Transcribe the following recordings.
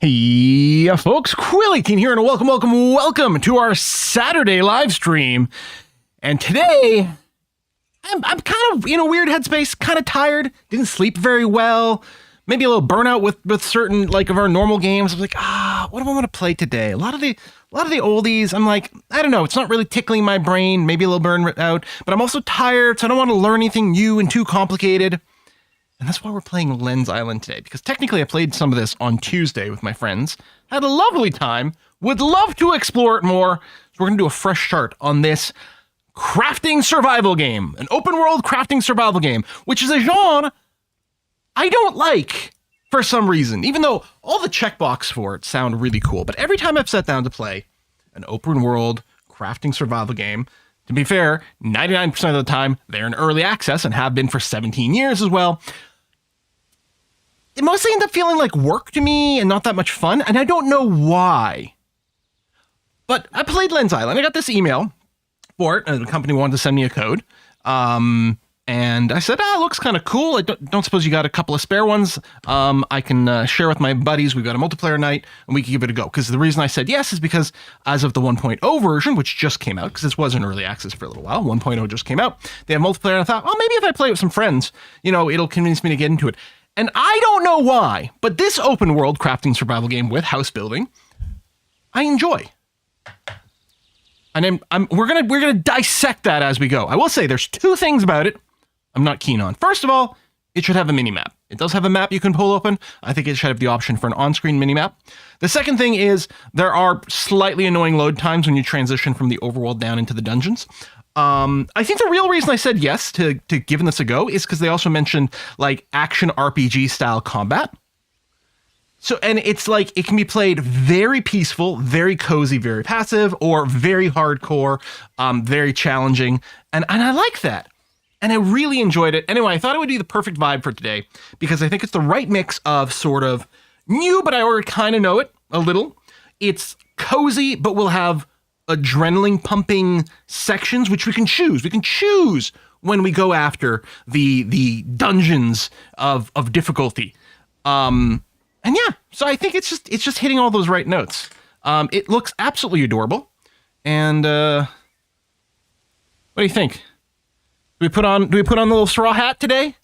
Hey, folks, Quilly18 here, and welcome to our Saturday live stream. And today, I'm kind of in a weird headspace, kind of tired, didn't sleep very well, maybe a little burnout with certain, like, of our normal games. I was like, what do I want to play today? A lot of the oldies, I'm like, I don't know, it's not really tickling my brain, maybe a little burnout, but I'm also tired, so I don't want to learn anything new and too complicated. And that's why we're playing Lens Island today, because technically I played some of this on Tuesday with my friends, had a lovely time, would love to explore it more, so we're going to do a fresh start on this crafting survival game, an open world crafting survival game, which is a genre I don't like for some reason, even though all the checkbox for it sound really cool. But every time I've sat down to play an open world crafting survival game, to be fair, 99% of the time they're in early access and have been for 17 years as well, it mostly ends up feeling like work to me and not that much fun, and I don't know why. But I played Lens Island. I got this email for it, and the company wanted to send me a code. And I said, it looks kind of cool. I don't suppose you got a couple of spare ones I can share with my buddies. We've got a multiplayer night, and we can give it a go. Because the reason I said yes is because as of the 1.0 version, which just came out, because this was in early access for a little while, 1.0 just came out, they have multiplayer, and I thought, maybe if I play it with some friends, it'll convince me to get into it. And I don't know why, but this open world crafting survival game with house building, I enjoy. And we're gonna dissect that as we go. I will say there's two things about it I'm not keen on. First of all, it should have a mini map. It does have a map you can pull open. I think it should have the option for an on-screen mini map. The second thing is there are slightly annoying load times when you transition from the overworld down into the dungeons. I think the real reason I said yes to giving this a go is because they also mentioned like action RPG style combat. So, and it's like, it can be played very peaceful, very cozy, very passive, or very hardcore, very challenging. And I like that. And I really enjoyed it. Anyway, I thought it would be the perfect vibe for today because I think it's the right mix of sort of new, but I already kind of know it a little. It's cozy, but we'll have adrenaline pumping sections, which we can choose. We can choose when we go after the dungeons of difficulty. And yeah, so I think it's just hitting all those right notes. It looks absolutely adorable. And what do you think? Do we put on the little straw hat today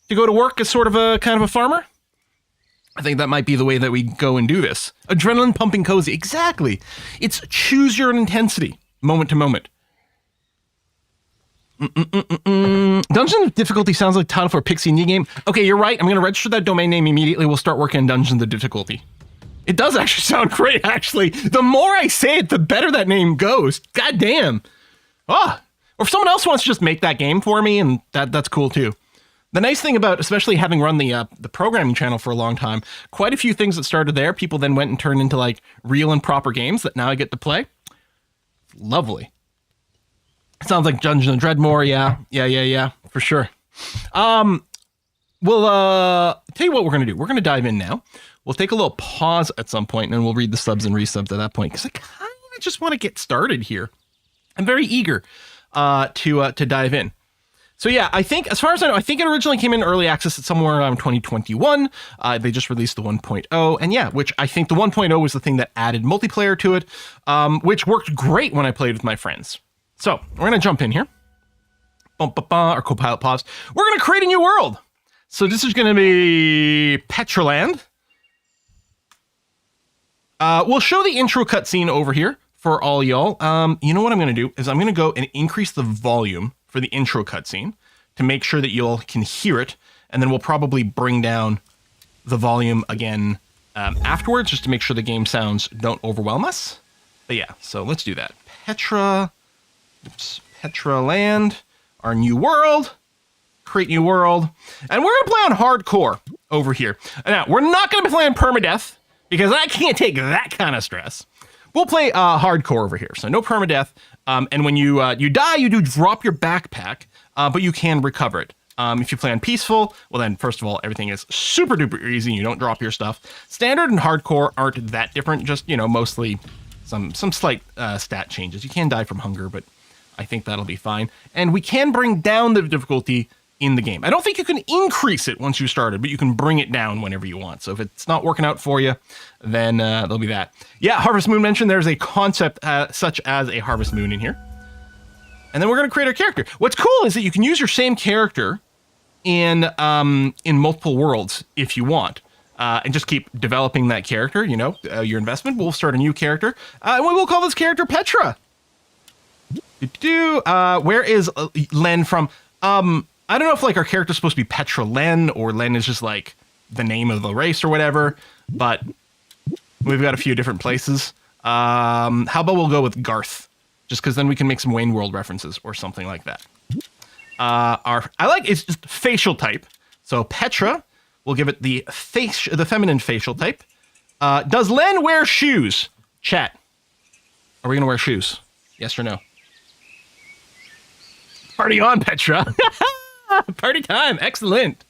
to go to work as sort of a kind of a farmer? I think that might be the way that we go and do this. Adrenaline pumping cozy. Exactly. It's choose your intensity, moment to moment. Dungeons of Difficulty sounds like title for a Pixie Indie game. Okay, you're right. I'm going to register that domain name immediately. We'll start working on Dungeons of Difficulty. It does actually sound great, actually. The more I say it, the better that name goes. God damn. Or if someone else wants to just make that game for me, and that's cool too. The nice thing about, especially having run the programming channel for a long time, quite a few things that started there, people then went and turned into like real and proper games that now I get to play. Lovely. Sounds like Dungeon of Dreadmore. Yeah, for sure. We'll tell you what we're going to do. We're going to dive in now. We'll take a little pause at some point, and then we'll read the subs and resubs at that point, because I kind of just want to get started here. I'm very eager to dive in. So yeah, I think, as far as I know, I think it originally came in early access at somewhere around 2021. They just released the 1.0, and yeah, which I think the 1.0 was the thing that added multiplayer to it, which worked great when I played with my friends. So we're going to jump in here. Our Copilot pause. We're going to create a new world. So this is going to be Petraland. We'll show the intro cutscene over here for all y'all. You know what I'm going to do is I'm going to go and increase the volume for the intro cutscene to make sure that y'all can hear it. And then we'll probably bring down the volume again afterwards, just to make sure the game sounds don't overwhelm us. But yeah, so let's do that. Petraland, our new world, create new world. And we're going to play on hardcore over here. Now, we're not going to be playing permadeath because I can't take that kind of stress. We'll play hardcore over here, so no permadeath. And when you die, you do drop your backpack, but you can recover it. If you play on peaceful, well then, first of all, everything is super duper easy. You don't drop your stuff. Standard and hardcore aren't that different. Just, mostly some slight stat changes. You can die from hunger, but I think that'll be fine. And we can bring down the difficulty in the game. I don't think you can increase it once you started, but you can bring it down whenever you want. So if it's not working out for you, then there'll be that. Yeah, Harvest Moon mentioned there's a concept such as a Harvest Moon in here. And then we're going to create our character. What's cool is that you can use your same character in multiple worlds if you want. And just keep developing that character, you know, your investment. We'll start a new character. And we will call this character Petra. Where is Len from? I don't know if like our character's supposed to be Petra Len or Len is just like the name of the race or whatever, but we've got a few different places. How about we'll go with Garth, just because then we can make some Wayne World references or something like that. I like it's just facial type. So Petra, we'll give it the feminine facial type. Does Len wear shoes? Chat. Are we gonna wear shoes? Yes or no? Party on, Petra. Party time. Excellent.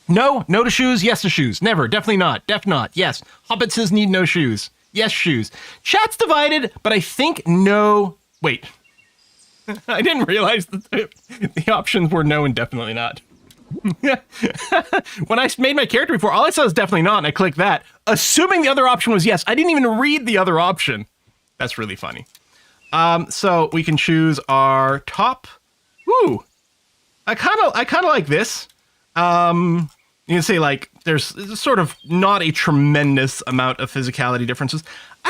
No to shoes. Yes to shoes. Never. Definitely not. Def not. Yes. Hobbitses need no shoes. Yes, shoes. Chat's divided, but I think no. Wait. I didn't realize that the options were no and definitely not. When I made my character before, all I saw was definitely not, and I clicked that, assuming the other option was yes. I didn't even read the other option. That's really funny. So we can choose our top. Ooh, I kind of like this. You can say like there's sort of not a tremendous amount of physicality differences. I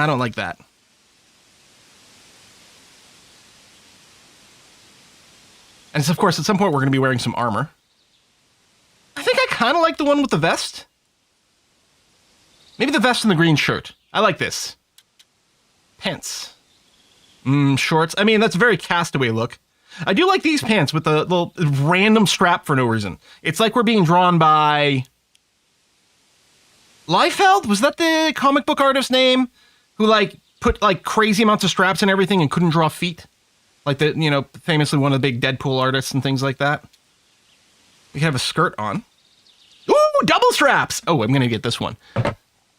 don't like that. And so, of course, at some point we're going to be wearing some armor. I think I kind of like the one with the vest. Maybe the vest and the green shirt. I like this. Pants. Shorts. I mean, that's a very Castaway look. I do like these pants with the little random strap for no reason. It's like we're being drawn by... Liefeld? Was that the comic book artist's name? Who, like, put, like, crazy amounts of straps and everything and couldn't draw feet? Like, the, you know, famously one of the big Deadpool artists and things like that. We have a skirt on. Ooh, double straps! Oh, I'm going to get this one.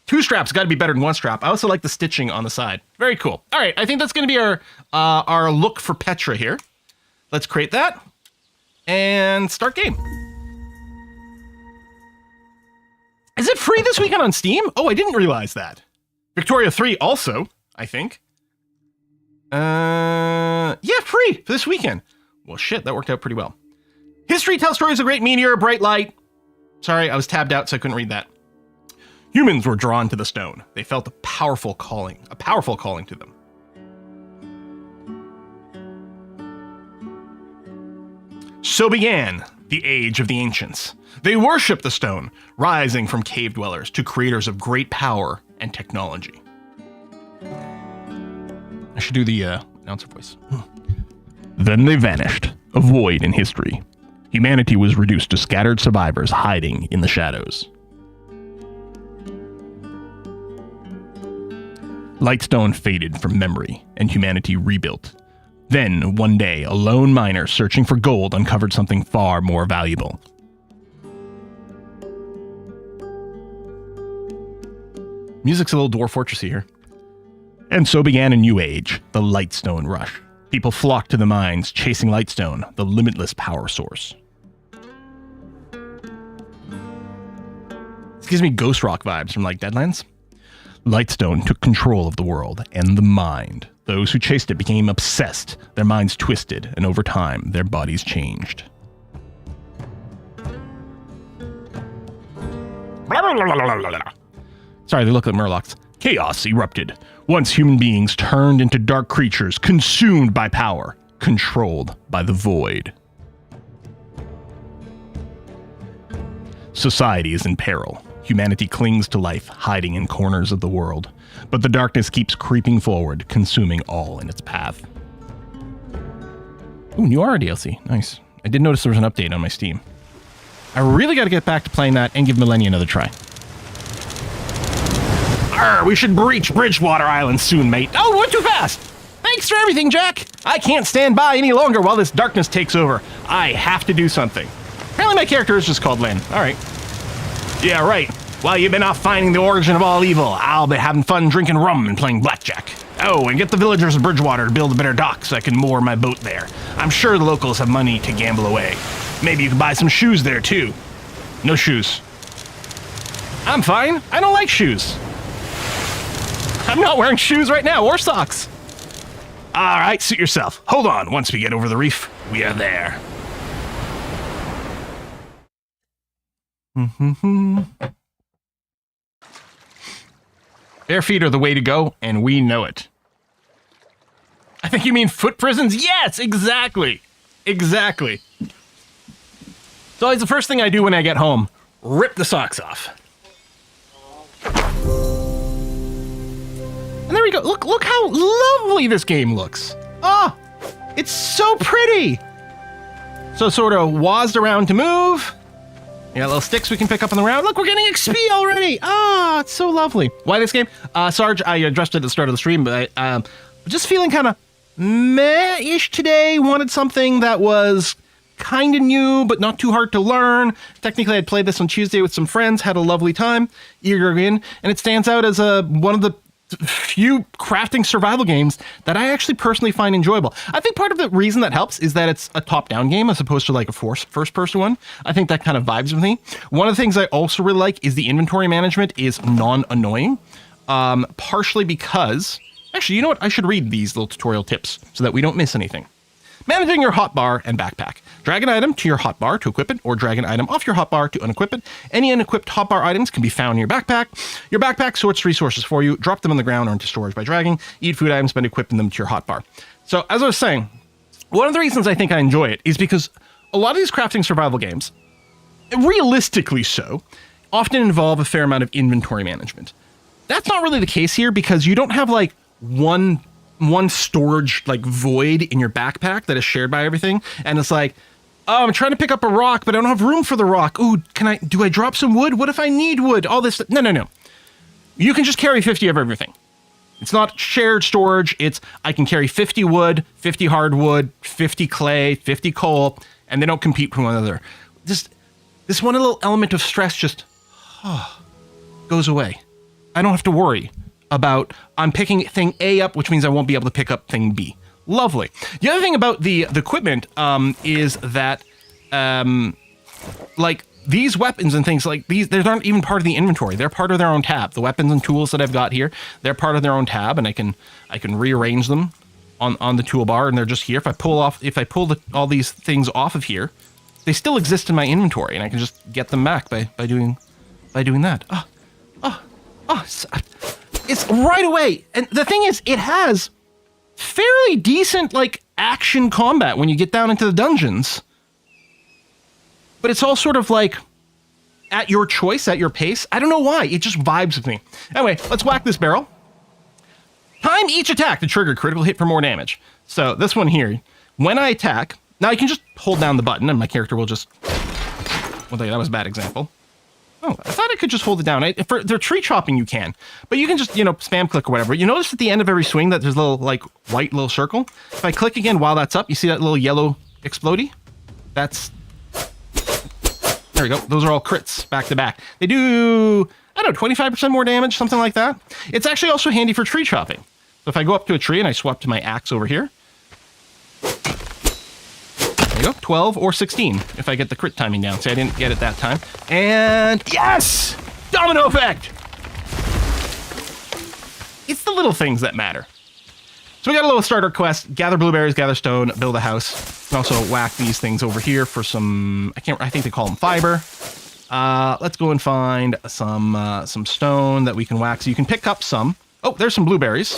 2 straps, got to be better than 1 strap. I also like the stitching on the side. Very cool. All right, I think that's going to be our look for Petra here. Let's create that and start game. Is it free this weekend on Steam? Oh, I didn't realize that. Victoria 3 also, I think. Yeah, free for this weekend. Well, shit, that worked out pretty well. History tells stories of great meteor, bright light. Sorry, I was tabbed out, so I couldn't read that. Humans were drawn to the stone. They felt a powerful calling to them. So began the age of the ancients. They worshipped the stone, rising from cave dwellers to creators of great power and technology. I should do the announcer voice. Then they vanished, a void in history. Humanity was reduced to scattered survivors hiding in the shadows. Lightstone faded from memory, and humanity rebuilt. Then, one day, a lone miner searching for gold uncovered something far more valuable. Music's a little Dwarf Fortressy here. And so began a new age, the Lightstone Rush. People flocked to the mines, chasing Lightstone, the limitless power source. This gives me Ghost Rock vibes from, like, Deadlands. Lightstone took control of the world and the mind. Those who chased it became obsessed, their minds twisted, and over time, their bodies changed. Sorry, they look like Murlocs. Chaos erupted. Once human beings turned into dark creatures, consumed by power, controlled by the void. Society is in peril. Humanity clings to life, hiding in corners of the world. But the darkness keeps creeping forward, consuming all in its path. Ooh, new RR DLC. Nice. I did notice there was an update on my Steam. I really got to get back to playing that and give Millennia another try. Arr, we should breach Bridgewater Island soon, mate. Oh, went too fast! Thanks for everything, Jack! I can't stand by any longer while this darkness takes over. I have to do something. Apparently my character is just called Lynn. Alright. Yeah, right. While you've been off finding the origin of all evil, I'll be having fun drinking rum and playing blackjack. Oh, and get the villagers of Bridgewater to build a better dock so I can moor my boat there. I'm sure the locals have money to gamble away. Maybe you can buy some shoes there, too. No shoes. I'm fine. I don't like shoes. I'm not wearing shoes right now, or socks. All right, suit yourself. Hold on. Once we get over the reef, we are there. Bare feet are the way to go, and we know it. I think you mean foot prisons? Yes, exactly. Exactly. It's always the first thing I do when I get home. Rip the socks off. And there we go. Look how lovely this game looks. Oh, it's so pretty. So sort of wazzed around to move. Yeah, little sticks we can pick up on the ground. Look, we're getting XP already. Ah, it's so lovely. Why this game? Sarge, I addressed it at the start of the stream, but I just feeling kind of meh-ish today. Wanted something that was kind of new, but not too hard to learn. Technically, I'd played this on Tuesday with some friends, had a lovely time, eager in, and it stands out as one of the few crafting survival games that I actually personally find enjoyable. I think part of the reason that helps is that it's a top-down game as opposed to like a first-person one. I think that kind of vibes with me. One of the things I also really like is the inventory management is non-annoying, partially because... Actually, you know what? I should read these little tutorial tips so that we don't miss anything. Managing your hotbar and backpack. Drag an item to your hotbar to equip it, or drag an item off your hotbar to unequip it. Any unequipped hotbar items can be found in your backpack. Your backpack sorts resources for you. Drop them on the ground or into storage by dragging. Eat food items by equipping them to your hotbar. So, as I was saying, one of the reasons I think I enjoy it is because a lot of these crafting survival games, realistically so, often involve a fair amount of inventory management. That's not really the case here because you don't have like one storage like void in your backpack that is shared by everything, and it's like, oh, I'm trying to pick up a rock, but I don't have room for the rock. Ooh, do I drop some wood? What if I need wood? All this. No. You can just carry 50 of everything. It's not shared storage. It's, I can carry 50 wood, 50 hardwood, 50 clay, 50 coal, and they don't compete with one another. Just this one little element of stress just goes away. I don't have to worry about I'm picking thing A up, which means I won't be able to pick up thing B. Lovely. The other thing about the equipment is that like these weapons and things like these, they aren't even part of the inventory. They're part of their own tab. The weapons and tools that I've got here, they're part of their own tab, and I can rearrange them on the toolbar, and they're just here. If I pull all these things off of here, they still exist in my inventory, and I can just get them back by doing that. It's right away. And the thing is, it has fairly decent, like, action combat when you get down into the dungeons. But it's all sort of, like, at your choice, at your pace. I don't know why. It just vibes with me. Anyway, let's whack this barrel. Time each attack to trigger critical hit for more damage. So, this one here, when I attack... Now, you can just hold down the button, and my character will just... Well, that was a bad example. Oh, I thought I could just hold it down. For their tree chopping, you can. But you can just, spam click or whatever. You notice at the end of every swing that there's a little, like, white little circle? If I click again while that's up, you see that little yellow explodey? That's... There we go. Those are all crits, back to back. They do, I don't know, 25% more damage, something like that. It's actually also handy for tree chopping. So if I go up to a tree and I swap to my axe over here, there you go, 12 or 16 if I get the crit timing down. See, I didn't get it that time. And yes! Domino effect! It's the little things that matter. So we got a little starter quest. Gather blueberries, gather stone, build a house. You can also whack these things over here for some, I think they call them fiber. Let's go and find some stone that we can whack. So you can pick up some. Oh, there's some blueberries.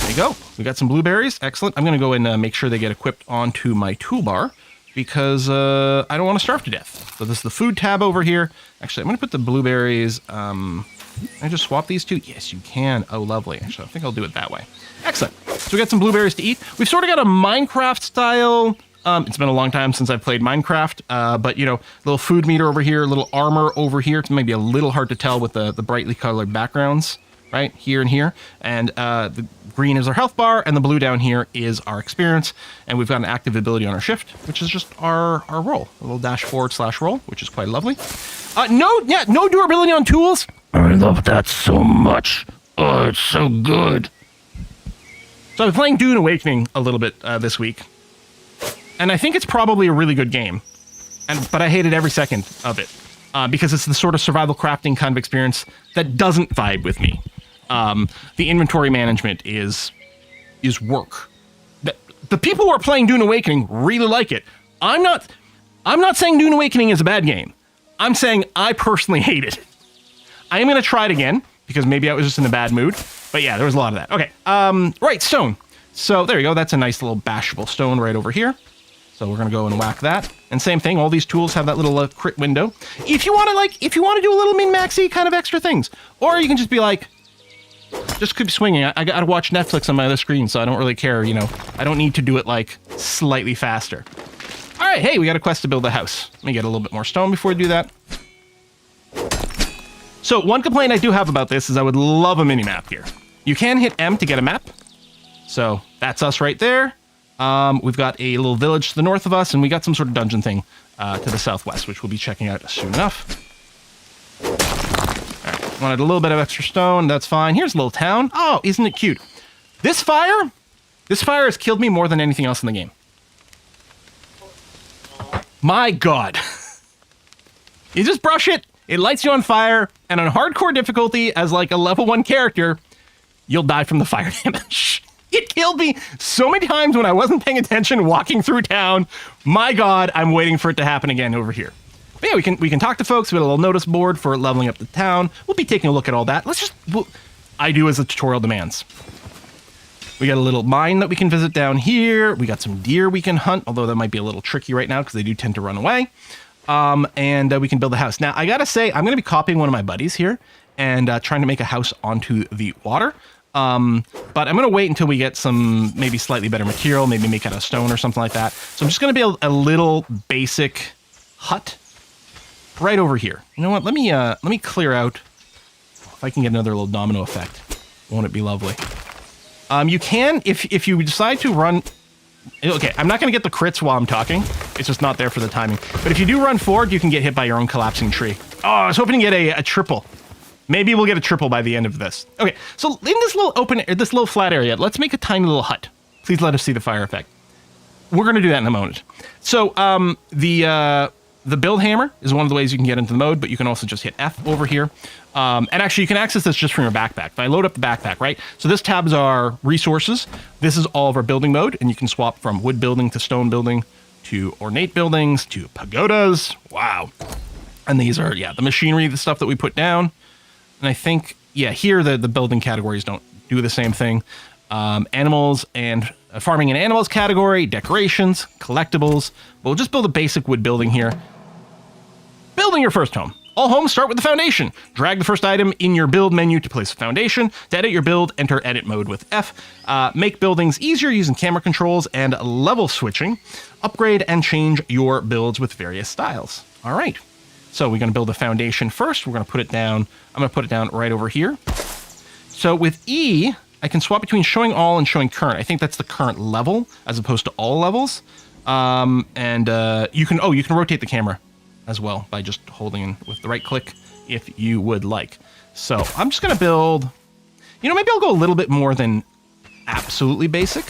There you go. We got some blueberries. Excellent. I'm going to go and make sure they get equipped onto my toolbar because I don't want to starve to death. So this is the food tab over here. Actually, I'm going to put the blueberries. Can I just swap these two? Yes, you can. Oh, lovely. Actually, I think I'll do it that way. Excellent. So we got some blueberries to eat. We've sort of got a Minecraft style. It's been a long time since I've played Minecraft, but little food meter over here, little armor over here. It's maybe a little hard to tell with the brightly colored backgrounds, right? Here and here. And the green is our health bar, and the blue down here is our experience. And we've got an active ability on our shift, which is just our roll. A little --/roll, which is quite lovely. No durability on tools. I love that so much. Oh, it's so good. So I've been playing Dune Awakening a little bit this week, and I think it's probably a really good game, but I hated every second of it because it's the sort of survival crafting kind of experience that doesn't vibe with me. The inventory management is work. The people who are playing Dune Awakening really like it. I'm not saying Dune Awakening is a bad game. I'm saying I personally hate it. I am going to try it again because maybe I was just in a bad mood. But yeah, there was a lot of that. Okay, right, stone. So there you go. That's a nice little bashable stone right over here. So we're going to go and whack that. And same thing, all these tools have that little crit window. If you want to do a little min-maxy kind of extra things. Or you can just be like, just keep swinging. I got to watch Netflix on my other screen, so I don't really care, you know. I don't need to do it like slightly faster. All right, hey, we got a quest to build a house. Let me get a little bit more stone before we do that. So one complaint I do have about this is I would love a mini-map here. You can hit M to get a map. So that's us right there. We've got a little village to the north of us, and we got some sort of dungeon thing to the southwest, which we'll be checking out soon enough. All right, wanted a little bit of extra stone. That's fine. Here's a little town. Oh, isn't it cute? This fire has killed me more than anything else in the game. My God. You just brush it. It lights you on fire, and on hardcore difficulty, as like a level 1 character, you'll die from the fire damage. It killed me so many times when I wasn't paying attention walking through town. My God, I'm waiting for it to happen again over here. But yeah, we can talk to folks. We got a little notice board for leveling up the town. We'll be taking a look at all that. I do as the tutorial demands. We got a little mine that we can visit down here. We got some deer we can hunt, although that might be a little tricky right now because they do tend to run away. And we can build a house. Now, I gotta say, I'm gonna be copying one of my buddies here and trying to make a house onto the water. But I'm gonna wait until we get some maybe slightly better material, maybe make out of stone or something like that. So I'm just gonna build a little basic hut right over here. You know what? Let me clear out. If I can get another little domino effect, won't it be lovely? You can, if you decide to run. Okay, I'm not going to get the crits while I'm talking. It's just not there for the timing. But if you do run forward, you can get hit by your own collapsing tree. Oh, I was hoping to get a triple. Maybe we'll get a triple by the end of this. Okay, so in this little flat area, let's make a tiny little hut. Please let us see the fire effect. We're going to do that in a moment. So the build hammer is one of the ways you can get into the mode, but you can also just hit F over here. And actually, you can access this just from your backpack. If I load up the backpack, right? So this tab is our resources. This is all of our building mode, and you can swap from wood building to stone building to ornate buildings to pagodas. Wow. And these are, yeah, the machinery, the stuff that we put down. And I think, yeah, here the building categories don't do the same thing. Animals and farming and animals category, decorations, collectibles. We'll just build a basic wood building here. Building your first home. All homes start with the foundation. Drag the first item in your build menu to place a foundation. To edit your build, enter edit mode with F. Make buildings easier using camera controls and level switching. Upgrade and change your builds with various styles. All right. So we're going to build a foundation first. We're going to put it down. I'm going to put it down right over here. So with E, I can swap between showing all and showing current. I think that's the current level as opposed to all levels. You can rotate the camera as well by just holding with the right click if you would like. So I'm just going to build, maybe I'll go a little bit more than absolutely basic.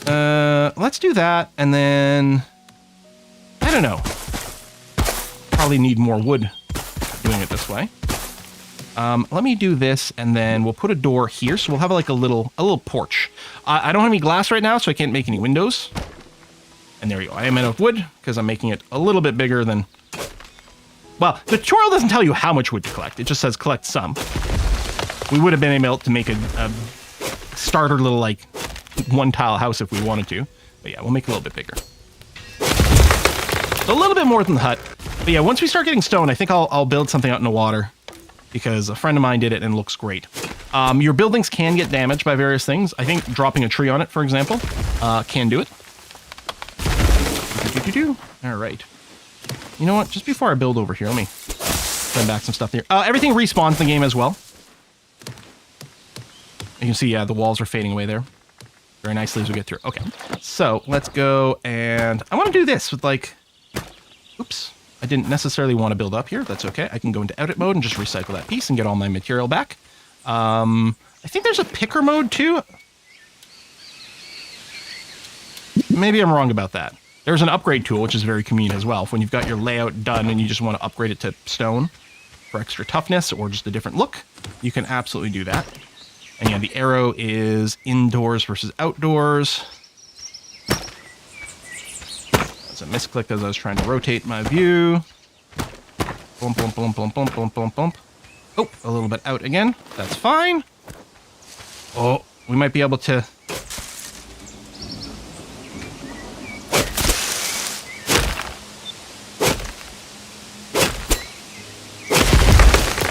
Let's do that. And then, I don't know, probably need more wood doing it this way. Let me do this, and then we'll put a door here. So we'll have like a little porch. I don't have any glass right now, so I can't make any windows. And there you go. I am out of wood because I'm making it a little bit bigger than... Well, the tutorial doesn't tell you how much wood to collect. It just says collect some. We would have been able to make a starter little, like, one-tile house if we wanted to. But yeah, we'll make it a little bit bigger. So a little bit more than the hut. But yeah, once we start getting stone, I think I'll build something out in the water. Because a friend of mine did it and it looks great. Your buildings can get damaged by various things. I think dropping a tree on it, for example, can do it. All right. You know what? Just before I build over here, let me send back some stuff here. Everything respawns in the game as well. You can see, yeah, the walls are fading away there. Very nicely as we get through. Okay. So let's go and I want to do this with like... Oops. I didn't necessarily want to build up here. That's okay. I can go into edit mode and just recycle that piece and get all my material back. I think there's a picker mode too. maybe I'm wrong about that. There's an upgrade tool, which is very convenient as well. When you've got your layout done and you just want to upgrade it to stone for extra toughness or just a different look, you can absolutely do that. And yeah, the arrow is indoors versus outdoors. That's a misclick as I was trying to rotate my view. Boom, boom, boom, boom, boom, boom, boom, boom. Oh, a little bit out again. That's fine. Oh, we might be able to...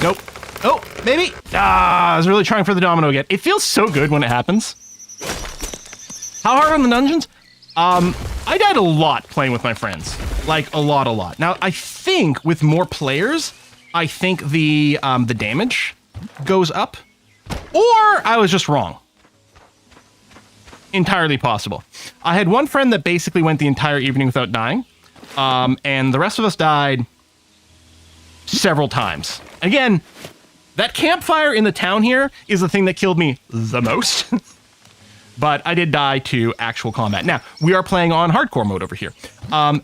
Nope. Oh, maybe. Ah, I was really trying for the domino again. It feels so good when it happens. How hard on the dungeons? I died a lot playing with my friends. Like, a lot. Now, I think with more players, I think the damage goes up. Or I was just wrong. Entirely possible. I had one friend that basically went the entire evening without dying. And the rest of us died several times. Again, that campfire in the town here is the thing that killed me the most. But I did die to actual combat. Now, we are playing on hardcore mode over here.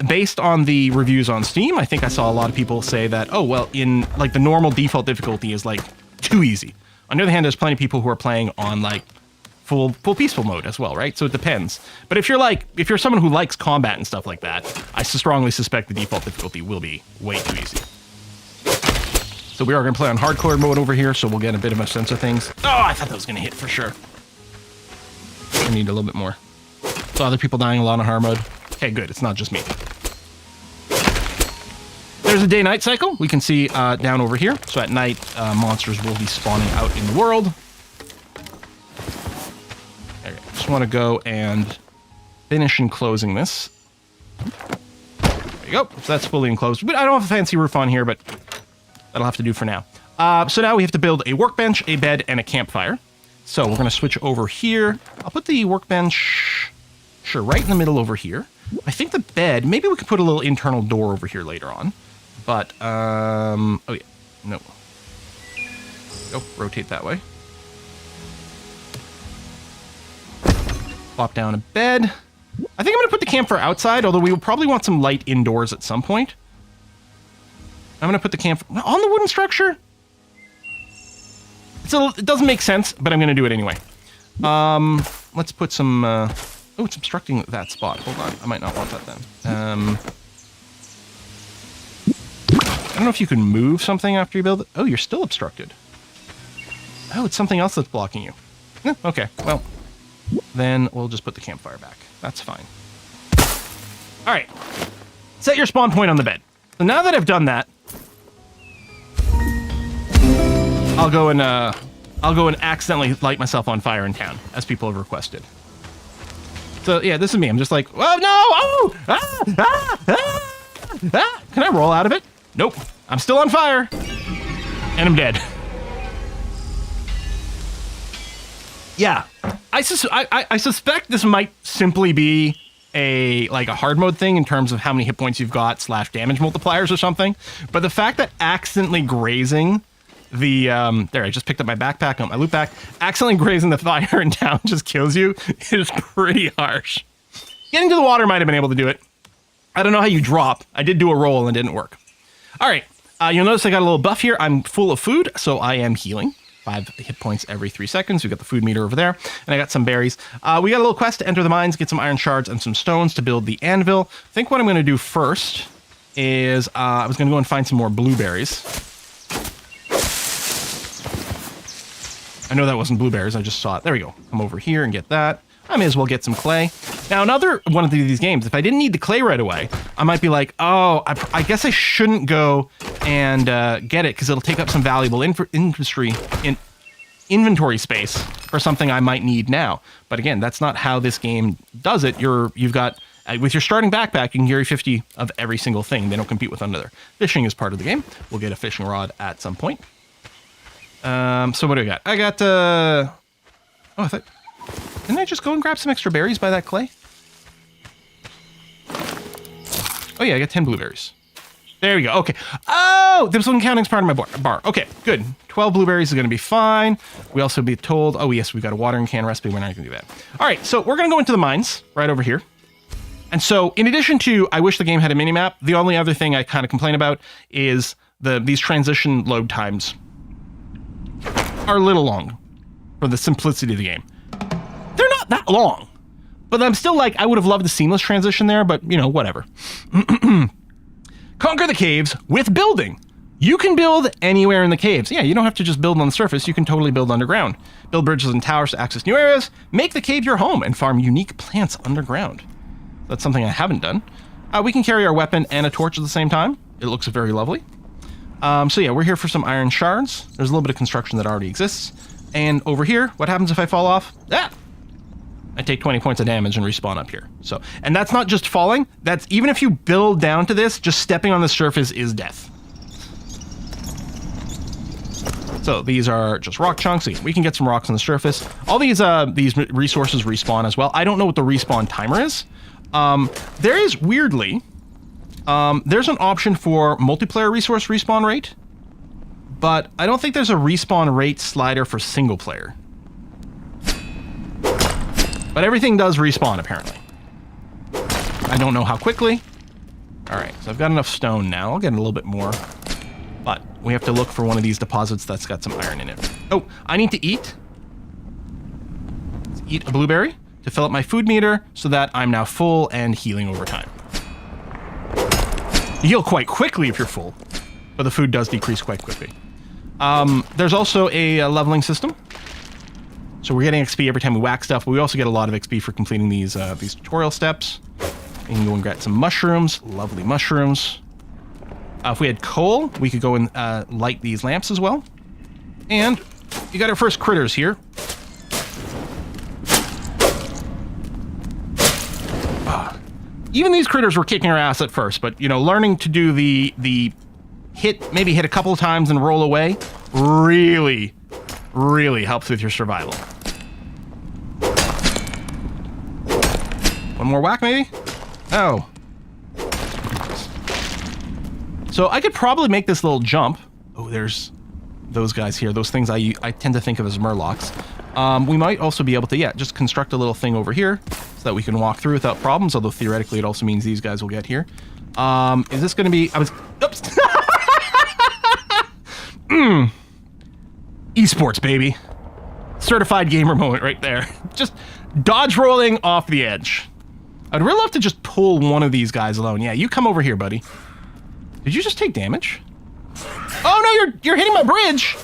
Based on the reviews on Steam, I think I saw a lot of people say that, oh, well, in like the normal default difficulty is like too easy. On the other hand, there's plenty of people who are playing on like full peaceful mode as well, right? So it depends. But if you're someone who likes combat and stuff like that, I strongly suspect the default difficulty will be way too easy. So we are going to play on hardcore mode over here, so we'll get a bit of a sense of things. Oh, I thought that was going to hit for sure. I need a little bit more. So other people dying a lot on hard mode. Okay, good. It's not just me. There's a day-night cycle. We can see down over here. So at night, monsters will be spawning out in the world. Okay, just want to go and finish enclosing this. There you go. So that's fully enclosed. But I don't have a fancy roof on here, but that'll have to do for now. So now we have to build a workbench, a bed, and a campfire. So we're going to switch over here. I'll put the workbench, sure, right in the middle over here. I think the bed, maybe we could put a little internal door over here later on. But, oh yeah, no. Go, rotate that way. Plop down a bed. I think I'm going to put the campfire outside, although we will probably want some light indoors at some point. I'm going to put the campfire on the wooden structure. It doesn't make sense, but I'm going to do it anyway. Let's put some... oh, it's obstructing that spot. Hold on. I might not want that then. I don't know if you can move something after you build it. Oh, you're still obstructed. Oh, it's something else that's blocking you. Okay, well, then we'll just put the campfire back. That's fine. All right. Set your spawn point on the bed. So now that I've done that, I'll go and accidentally light myself on fire in town, as people have requested. So yeah, this is me. I'm just like, oh no! Oh! Can I roll out of it? Nope. I'm still on fire, and I'm dead. Yeah, I suspect this might simply be a hard mode thing in terms of how many hit points you've got / damage multipliers or something. But the fact that accidentally grazing the there, I just picked up my backpack on my loot back. Accidentally grazing the fire in town just kills you is pretty harsh. Getting to the water might have been able to do it. I don't know how you drop. I did do a roll and it didn't work. All right, you'll notice I got a little buff here. I'm full of food, so I am healing. 5 hit points every 3 seconds. We've got the food meter over there, and I got some berries. We got a little quest to enter the mines, get some iron shards and some stones to build the anvil. I think what I'm going to do first is I was going to go and find some more blueberries. I know that wasn't blueberries. I just saw it. There we go. Come over here and get that. I may as well get some clay. Now, another one of these games, if I didn't need the clay right away, I might be like, oh, I guess I shouldn't go and get it because it'll take up some valuable inventory space for something I might need now. But again, that's not how this game does it. You've got, with your starting backpack, you can carry 50 of every single thing. They don't compete with another. Fishing is part of the game. We'll get a fishing rod at some point. So what do I got? I got, didn't I just go and grab some extra berries by that clay? Oh yeah, I got 10 blueberries. There we go. Okay. Oh, this wasn't counting as part of my bar. Okay, good. 12 blueberries is going to be fine. We also be told, oh yes, we've got a watering can recipe. We're not going to do that. All right, so we're going to go into the mines right over here. And so, in addition to, I wish the game had a minimap, the only other thing I kind of complain about is these transition load times are a little long for the simplicity of the game. They're not that long, but I'm still like, I would have loved the seamless transition there, but, you know, whatever. Conquer the caves with building. You can build anywhere in the caves. Yeah, you don't have to just build on the surface. You can totally build underground. Build bridges and towers to access new areas. Make the cave your home and farm unique plants underground. That's something I haven't done. We can carry our weapon and a torch at the same time. It looks very lovely. So yeah, we're here for some iron shards. There's a little bit of construction that already exists. And over here, what happens if I fall off? Ah! I take 20 points of damage and respawn up here. So, and that's not just falling. That's even if you build down to this, just stepping on the surface is death. So these are just rock chunks. We can get some rocks on the surface. All these resources respawn as well. I don't know what the respawn timer is. There is, weirdly, there's an option for multiplayer resource respawn rate, but I don't think there's a respawn rate slider for single player. But everything does respawn, apparently. I don't know how quickly. All right, so I've got enough stone now. I'll get a little bit more. But we have to look for one of these deposits that's got some iron in it. Oh, I need to eat. Let's eat a blueberry to fill up my food meter so that I'm now full and healing over time. You heal quite quickly if you're full, but the food does decrease quite quickly. There's also a leveling system. So we're getting XP every time we whack stuff, but we also get a lot of XP for completing these tutorial steps. We can go and get some mushrooms, lovely mushrooms. If we had coal, we could go and light these lamps as well. And you got our first critters here. Even these critters were kicking our ass at first, but, you know, learning to do the maybe hit a couple of times and roll away really, really helps with your survival. One more whack, maybe? Oh. So I could probably make this little jump. Oh, there's those guys here. Those things I tend to think of as murlocs. We might also be able to, yeah, just construct a little thing over here so that we can walk through without problems, although theoretically it also means these guys will get here. Is this going to be... Oops. Esports, baby. Certified gamer moment right there. Just dodge rolling off the edge. I'd really love to just pull one of these guys alone. Yeah, you come over here, buddy. Did you just take damage? Oh no, you're hitting my bridge!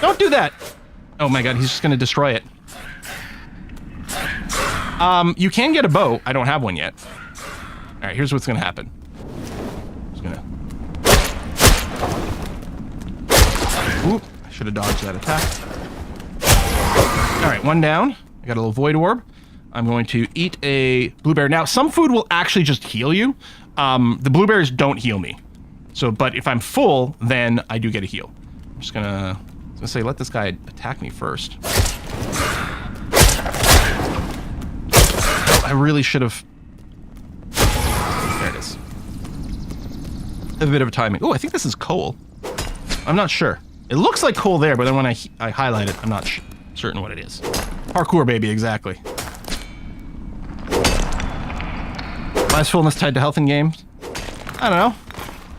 Don't do that! Oh my god, he's just gonna destroy it. You can get a bow. I don't have one yet. Alright, here's what's gonna happen. Just gonna... Oop, I should have dodged that attack. Alright, one down. I got a little void orb. I'm going to eat a blueberry. Now, some food will actually just heal you. The blueberries don't heal me. So, but if I'm full, then I do get a heal. I'm just gonna say, let this guy attack me first. Oh, I really should have... There it is. I have a bit of timing. Oh, I think this is coal. I'm not sure. It looks like coal there, but then when I highlight it, I'm not certain what it is. Parkour, baby, exactly. Why is fullness tied to health in games? I don't know.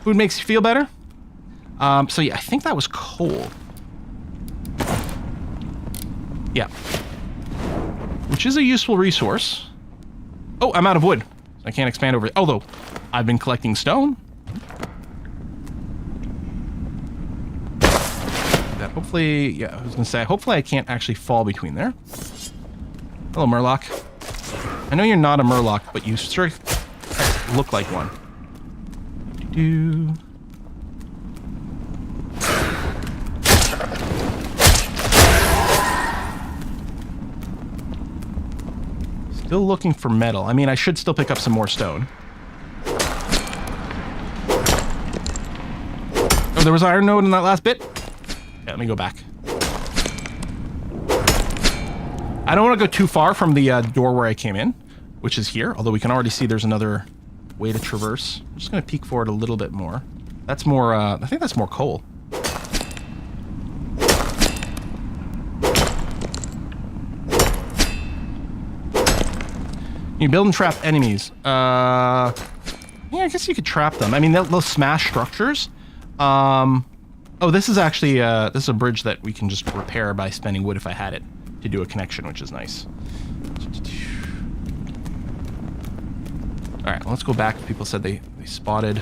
Food makes you feel better. So yeah, I think that was coal. Yeah. Which is a useful resource. Oh, I'm out of wood. I can't expand over it. Although, I've been collecting stone. That hopefully, yeah, I was gonna say, hopefully I can't actually fall between there. Hello, Murloc. I know you're not a Murloc, but you sure look like one. Still looking for metal. I mean, I should still pick up some more stone. Oh, there was iron node in that last bit? Yeah, let me go back. I don't want to go too far from the door where I came in, which is here, although we can already see there's another way to traverse. I'm just going to peek forward a little bit more. That's more, I think that's more coal. You build and trap enemies. Yeah, I guess you could trap them. I mean, they'll smash structures. Oh, this is actually, this is a bridge that we can just repair by spending wood if I had it to do a connection, which is nice. All right, let's go back. People said they spotted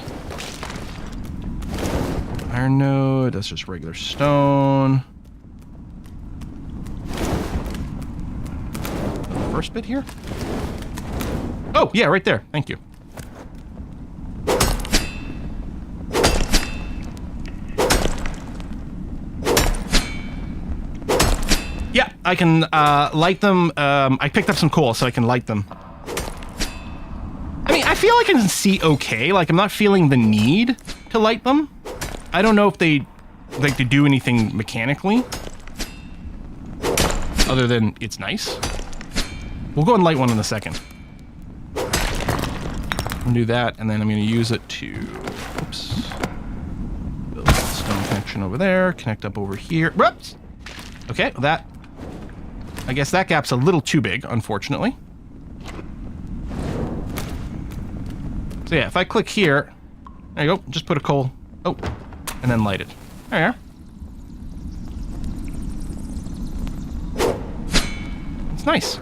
iron node. That's just regular stone. The first bit here. Oh, yeah, right there. Thank you. Yeah, I can light them. I picked up some coal, so I can light them. I mean, I feel like I can see okay. Like, I'm not feeling the need to light them. I don't know if they do anything mechanically. Other than it's nice. We'll go and light one in a second. I'm gonna do that, and then I'm gonna use it to... Oops. Build a stone connection over there. Connect up over here. Whoops! Okay, that... I guess that gap's a little too big, unfortunately. So yeah, if I click here, there you go, just put a coal, oh, and then light it. There you are. It's nice.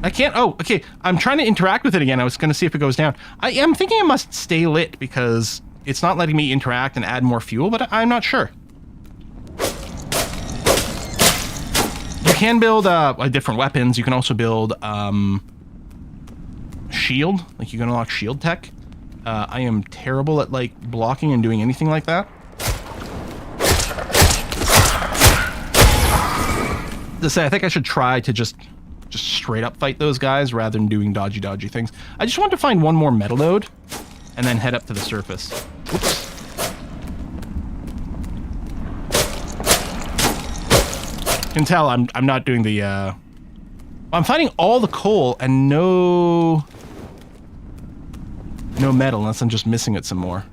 I can't, oh, okay, I'm trying to interact with it again. I was gonna see if it goes down. I am thinking it must stay lit because it's not letting me interact and add more fuel, but I'm not sure. You can build different weapons. You can also build, shield, like you can unlock shield tech. I am terrible at like blocking and doing anything like that. To say, I think I should try to just straight up fight those guys rather than doing dodgy things. I just want to find one more metal node and then head up to the surface. Oops. You can tell I'm not doing the I'm finding all the coal and no metal unless I'm just missing it some more.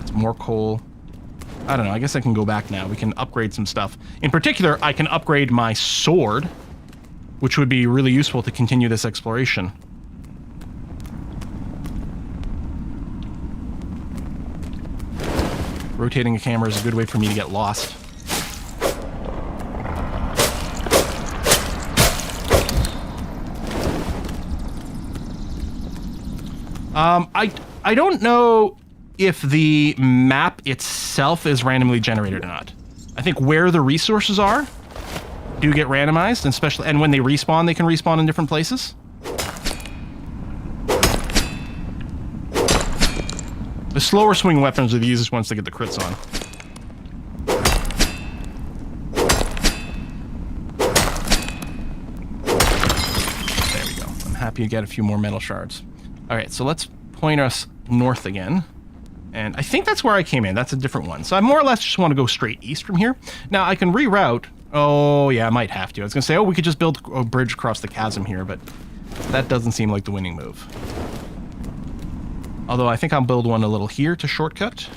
It's more coal. I don't know, I guess I can go back now. We can upgrade some stuff. In particular, I can upgrade my sword, which would be really useful to continue this exploration. Rotating a camera is a good way for me to get lost. I don't know if the map itself is randomly generated or not. I think where the resources are do get randomized, and especially, and when they respawn, they can respawn in different places. The slower swing weapons are the easiest ones to get the crits on. There we go. I'm happy to get a few more metal shards. Alright, so let's point us north again. And I think that's where I came in. That's a different one. So I more or less just want to go straight east from here. Now, I can reroute. Oh, yeah, I might have to. I was going to say, oh, we could just build a bridge across the chasm here, but that doesn't seem like the winning move. Although I think I'll build one a little here to shortcut.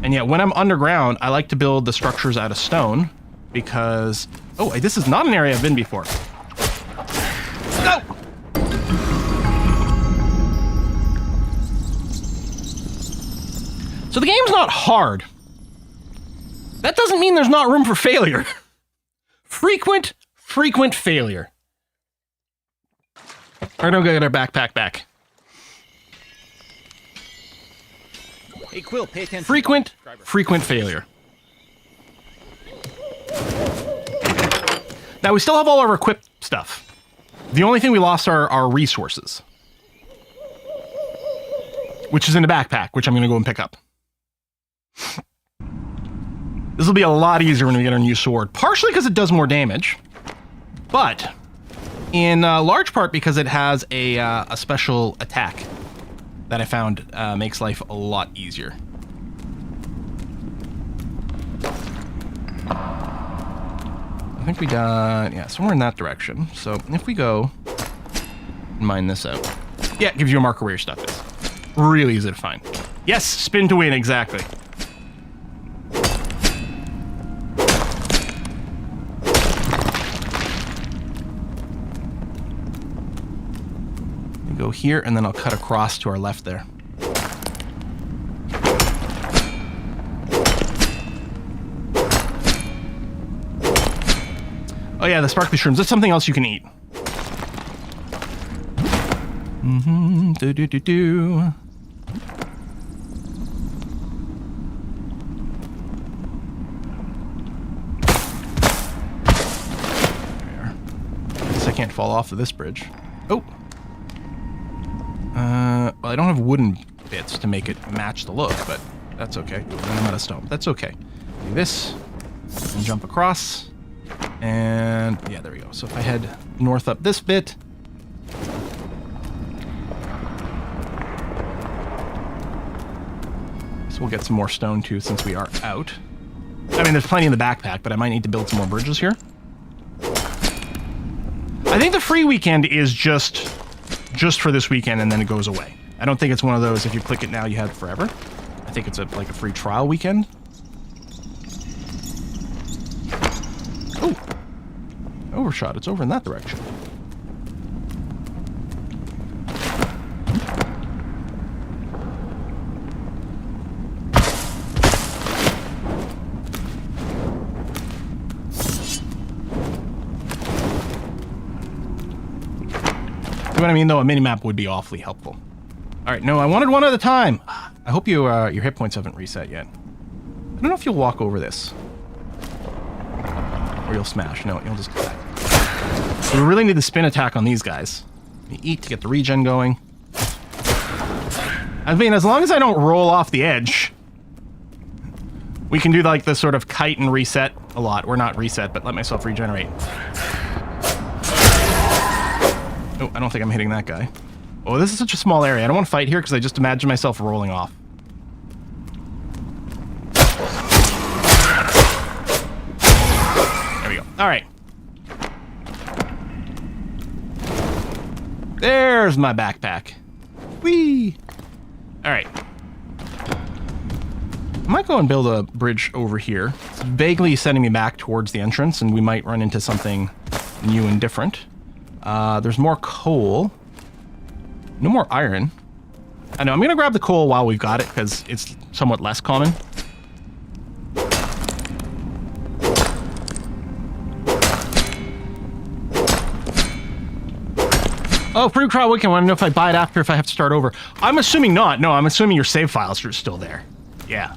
And yeah, when I'm underground, I like to build the structures out of stone because... Oh, this is not an area I've been before. No! So the game's not hard. That doesn't mean there's not room for failure. Frequent failure. Alright, don't get our backpack back. Hey, Quill, pay attention. Frequent failure. Now, we still have all our equipped stuff. The only thing we lost are our resources. Which is in the backpack, which I'm going to go and pick up. This will be a lot easier when we get our new sword. Partially because it does more damage. But, in large part because it has a special attack that I found makes life a lot easier. I think we got, yeah, somewhere in that direction. So if we go and mine this out. Yeah, it gives you a marker where your stuff is. Really easy to find. Yes, spin to win, exactly. We go here, and then I'll cut across to our left there. Oh yeah, the sparkly shrooms. That's something else you can eat. Do. I can't fall off of this bridge. Oh. Well, I don't have wooden bits to make it match the look, but that's okay. And I'm out of stone. That's okay. Do this, and jump across, and yeah, there we go. So if I head north up this bit, so we'll get some more stone too, since we are out. I mean, there's plenty in the backpack, but I might need to build some more bridges here. I think the free weekend is just for this weekend, and then it goes away. I don't think it's one of those, if you click it now, you have it forever. I think it's like a free trial weekend. Oh! Overshot. It's over in that direction. See what I mean, though? A mini-map would be awfully helpful. Alright, no, I wanted one at a time. I hope you, your hit points haven't reset yet. I don't know if you'll walk over this. Or you'll smash. No, you'll just come back. We really need the spin attack on these guys. You eat to get the regen going. I mean, as long as I don't roll off the edge, we can do like this sort of kite and reset a lot. Or not reset, but let myself regenerate. Oh, I don't think I'm hitting that guy. Oh, this is such a small area. I don't want to fight here because I just imagine myself rolling off. There we go. All right. There's my backpack. Whee! All right. I might go and build a bridge over here. It's vaguely sending me back towards the entrance, and we might run into something new and different. There's more coal. No more iron. I know, I'm gonna grab the coal while we've got it, because it's somewhat less common. Oh, free trial weekend. I want to know if I buy it after, if I have to start over. I'm assuming not. No, I'm assuming your save files are still there. Yeah.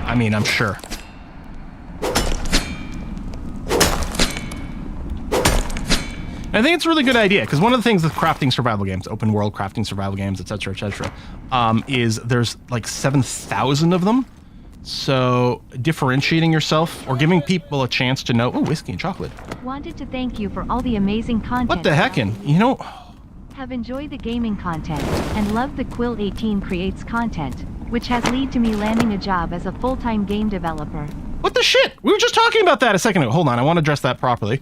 I mean, I'm sure. I think it's a really good idea, because one of the things with crafting survival games, open world crafting survival games, etc., is there's like 7,000 of them. So differentiating yourself or giving people a chance to know, oh, whiskey and chocolate. Wanted to thank you for all the amazing content. What the heckin'? You know, have enjoyed the gaming content and love the Quill 18 creates content, which has led to me landing a job as a full-time game developer. What the shit? We were just talking about that a second ago. Hold on, I want to address that properly,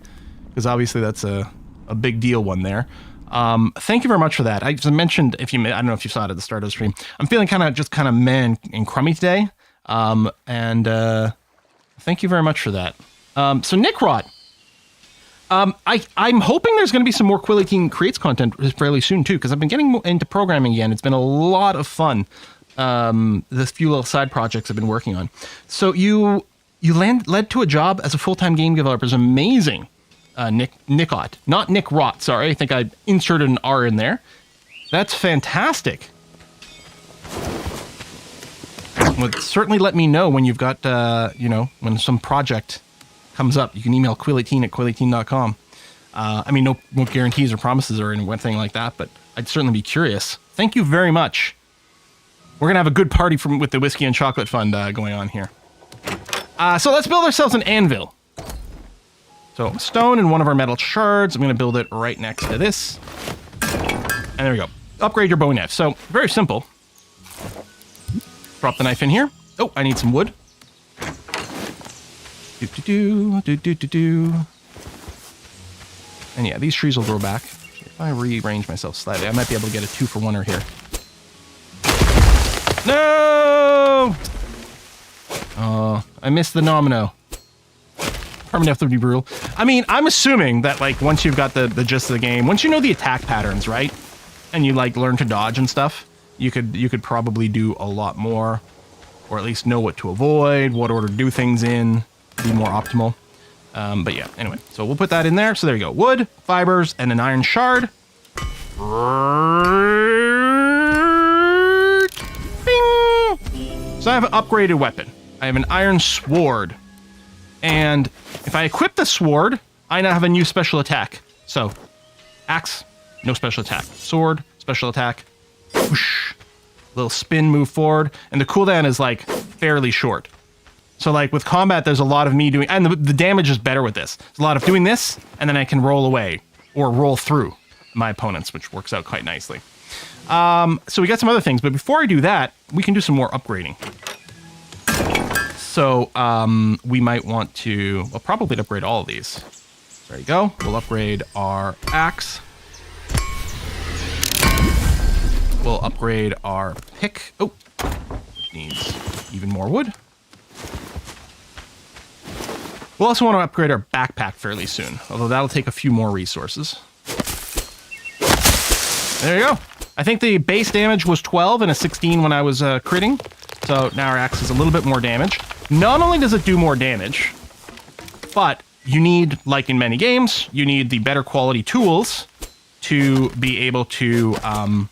because obviously that's a big deal one there. Thank you very much for that. I just mentioned, I don't know if you saw it at the start of the stream, I'm feeling kind of meh and crummy today. Thank you very much for that. So Nick Rot, I'm hoping there's going to be some more Quill 18 Creates content fairly soon too, because I've been getting into programming again. It's been a lot of fun. The few little side projects I've been working on. So you led to a job as a full-time game developer. Is amazing. Nickot, not Nick Rot. Sorry, I think I inserted an R in there. That's fantastic. Well, certainly let me know when you've got, when some project comes up. You can email quill18 at quill18.com. I mean, no guarantees or promises or anything like that, but I'd certainly be curious. Thank you very much. We're going to have a good party with the Whiskey and Chocolate Fund going on here. So let's build ourselves an anvil. So stone and one of our metal shards. I'm going to build it right next to this. And there we go. Upgrade your bowie knife. So very simple. Drop the knife in here. Oh, I need some wood. And yeah, these trees will grow back. If I rearrange myself slightly, I might be able to get a 2-for-1er here. No! I missed the nomino. Permadeath would be brutal. I mean, I'm assuming that, like, once you've got the gist of the game, once you know the attack patterns, right? And you, like, learn to dodge and stuff, you could probably do a lot more. Or at least know what to avoid, what order to do things in, be more optimal. But yeah, anyway. So we'll put that in there. So there you go. Wood, fibers, and an iron shard. Bing! So I have an upgraded weapon. I have an iron sword. And if I equip the sword, I now have a new special attack. So, axe, no special attack. Sword, special attack. Whoosh. Little spin, move forward. And the cooldown is, like, fairly short. So, like, with combat, there's a lot of me doing... And the damage is better with this. There's a lot of doing this, and then I can roll away. Or roll through my opponents, which works out quite nicely. So we got some other things. But before I do that, we can do some more upgrading. So, we might want to... Well, probably upgrade all of these. There you go. We'll upgrade our axe. We'll upgrade our pick. Oh, which needs even more wood. We'll also want to upgrade our backpack fairly soon, although that'll take a few more resources. There you go. I think the base damage was 12 and a 16 when I was critting. So now our axe is a little bit more damage. Not only does it do more damage, but you need, like in many games, you need the better quality tools to be able to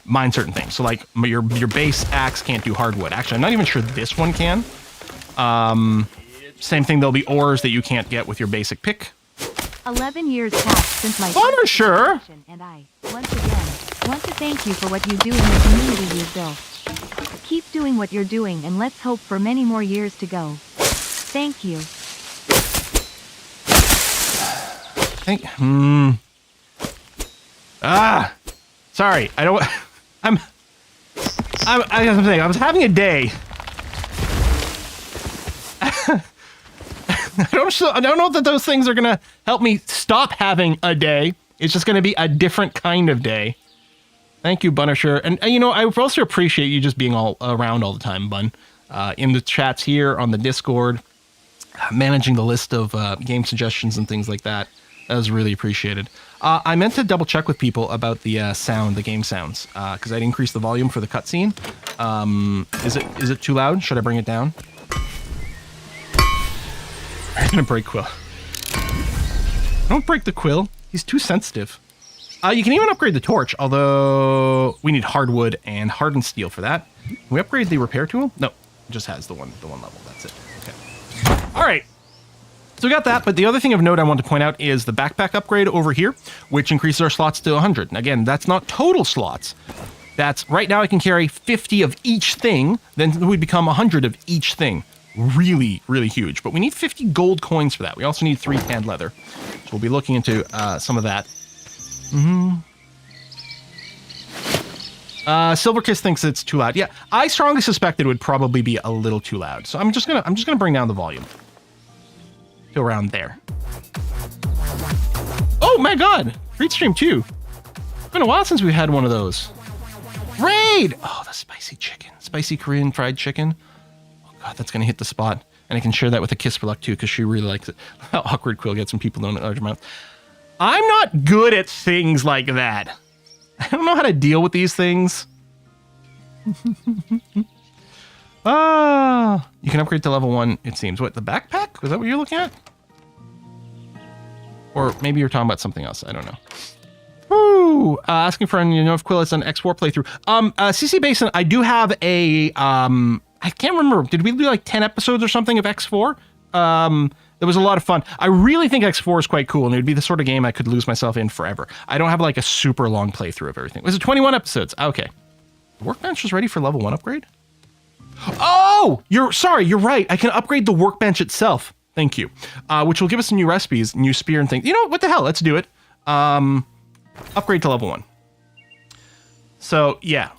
mine certain things. So like your base axe can't do hardwood. Actually, I'm not even sure this one can. Same thing, there'll be ores that you can't get with your basic pick. 11 years passed since my I'm sure. And I, once again, want to thank you for what you do in the community you've built. Keep doing what you're doing and let's hope for many more years to go. Thank you. Sorry, I don't... I was having a day. I don't know that those things are going to help me stop having a day. It's just going to be a different kind of day. Thank you, Bunisher. And you know, I also appreciate you just being all around all the time, Bun. In the chats here, on the Discord, managing the list of game suggestions and things like that. That was really appreciated. I meant to double check with people about the sound, the game sounds, because I'd increased the volume for the cutscene. Is it too loud? Should I bring it down? I'm gonna break Quill. Don't break the Quill. He's too sensitive. You can even upgrade the torch, although we need hardwood and hardened steel for that. Can we upgrade the repair tool? No, it just has the one level. That's it. Okay. All right. So we got that, but the other thing of note I want to point out is the backpack upgrade over here, which increases our slots to 100. And again, that's not total slots. That's right now I can carry 50 of each thing, then we become 100 of each thing. Really, really huge. But we need 50 gold coins for that. We also need 3 tanned leather. So we'll be looking into some of that. Silverkiss thinks it's too loud. Yeah, I strongly suspect it would probably be a little too loud. So I'm just gonna bring down the volume to around there. Oh my god! Read stream 2. It's been a while since we had one of those. Raid! Oh, the spicy chicken. Spicy Korean fried chicken. Oh god, that's gonna hit the spot. And I can share that with a Kiss for Luck too, because she really likes it. How awkward Quill gets when people don't know large amounts. I'm not good at things like that. I don't know how to deal with these things. You can upgrade to level 1, it seems. What, the backpack? Was that what you're looking at? Or maybe you're talking about something else. I don't know. Woo! Asking for, you know, if Quill has an X4 playthrough. CC Basin, I do have a, I can't remember. Did we do like 10 episodes or something of X4? It was a lot of fun. I really think X4 is quite cool, and it would be the sort of game I could lose myself in forever. I don't have like a super long playthrough of everything. Was it 21 episodes? Okay. The workbench is ready for level 1 upgrade? Oh! You're right. I can upgrade the workbench itself. Thank you. Which will give us some new recipes, new spear and things. You know what the hell? Let's do it. Upgrade to level 1. So, yeah.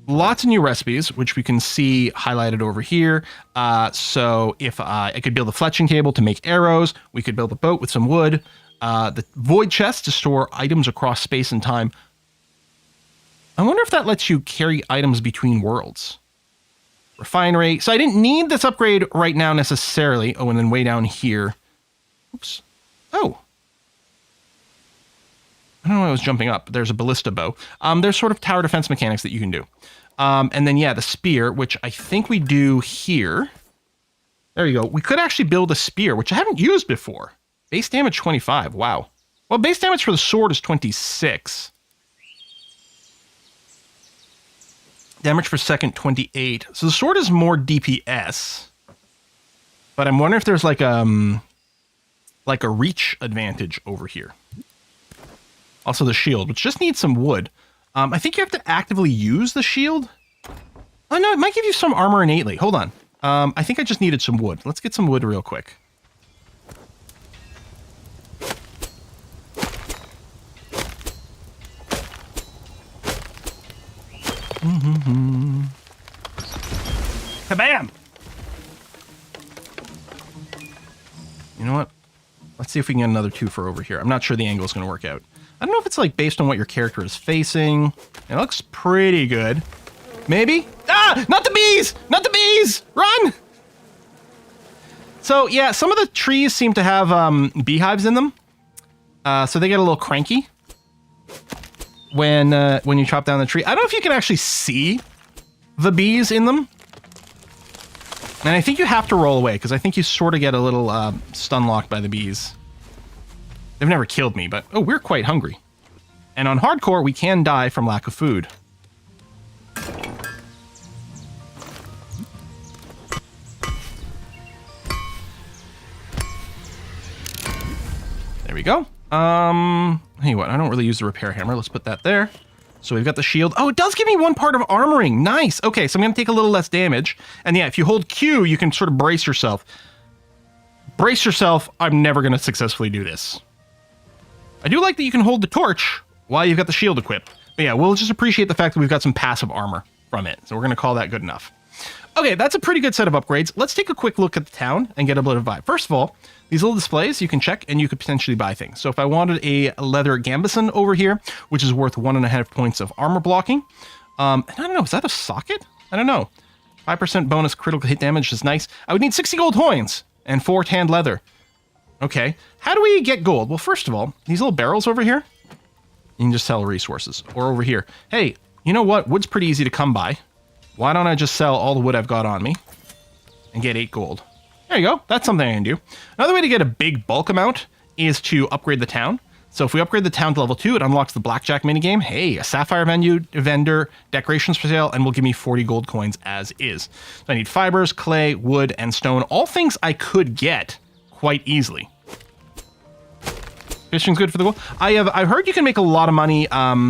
Lots of new recipes, which we can see highlighted over here. So if I could build a fletching table to make arrows, we could build a boat with some wood, the void chest to store items across space and time. I wonder if that lets you carry items between worlds. refinery. So I didn't need this upgrade right now necessarily. Oh, and then way down here. Oops. Oh. I don't know why I was jumping up. There's a ballista bow. There's sort of tower defense mechanics that you can do. And then, yeah, the spear, which I think we do here. There you go. We could actually build a spear, which I haven't used before. Base damage 25. Wow. Well, base damage for the sword is 26. Damage per second, 28. So the sword is more DPS. But I'm wondering if there's like a reach advantage over here. Also the shield, which just needs some wood. I think you have to actively use the shield. Oh no, it might give you some armor innately. Hold on. I think I just needed some wood. Let's get some wood real quick. Kabam! You know what? Let's see if we can get another 2 for over here. I'm not sure the angle is going to work out. I don't know if it's like based on what your character is facing. It looks pretty good. Maybe? Ah! Not the bees! Not the bees! Run! So, yeah, some of the trees seem to have beehives in them. So they get a little cranky when you chop down the tree. I don't know if you can actually see the bees in them. And I think you have to roll away, because I think you sort of get a little stun locked by the bees. They've never killed me, but oh, we're quite hungry. And on hardcore, we can die from lack of food. There we go. Hey, what? I don't really use the repair hammer. Let's put that there. So we've got the shield. Oh, it does give me 1 part of armoring. Nice. Okay, so I'm going to take a little less damage. And yeah, if you hold Q, you can sort of brace yourself. Brace yourself. I'm never going to successfully do this. I do like that you can hold the torch while you've got the shield equipped. But yeah, we'll just appreciate the fact that we've got some passive armor from it. So we're going to call that good enough. Okay, that's a pretty good set of upgrades. Let's take a quick look at the town and get a bit of vibe. First of all, these little displays you can check and you could potentially buy things. So if I wanted a leather gambeson over here, which is worth 1.5 points of armor blocking. And I don't know, is that a socket? I don't know. 5% bonus critical hit damage is nice. I would need 60 gold coins and 4 tanned leather. Okay, how do we get gold? Well, first of all, these little barrels over here, you can just sell resources. Or over here, hey, you know what? Wood's pretty easy to come by. Why don't I just sell all the wood I've got on me and get 8 gold? There you go. That's something I can do. Another way to get a big bulk amount is to upgrade the town. So if we upgrade the town to level 2, it unlocks the blackjack minigame. Hey, a sapphire vendor, decorations for sale, and will give me 40 gold coins as is. So I need fibers, clay, wood, and stone. All things I could get quite easily. Fishing's good for the gold. I've heard you can make a lot of money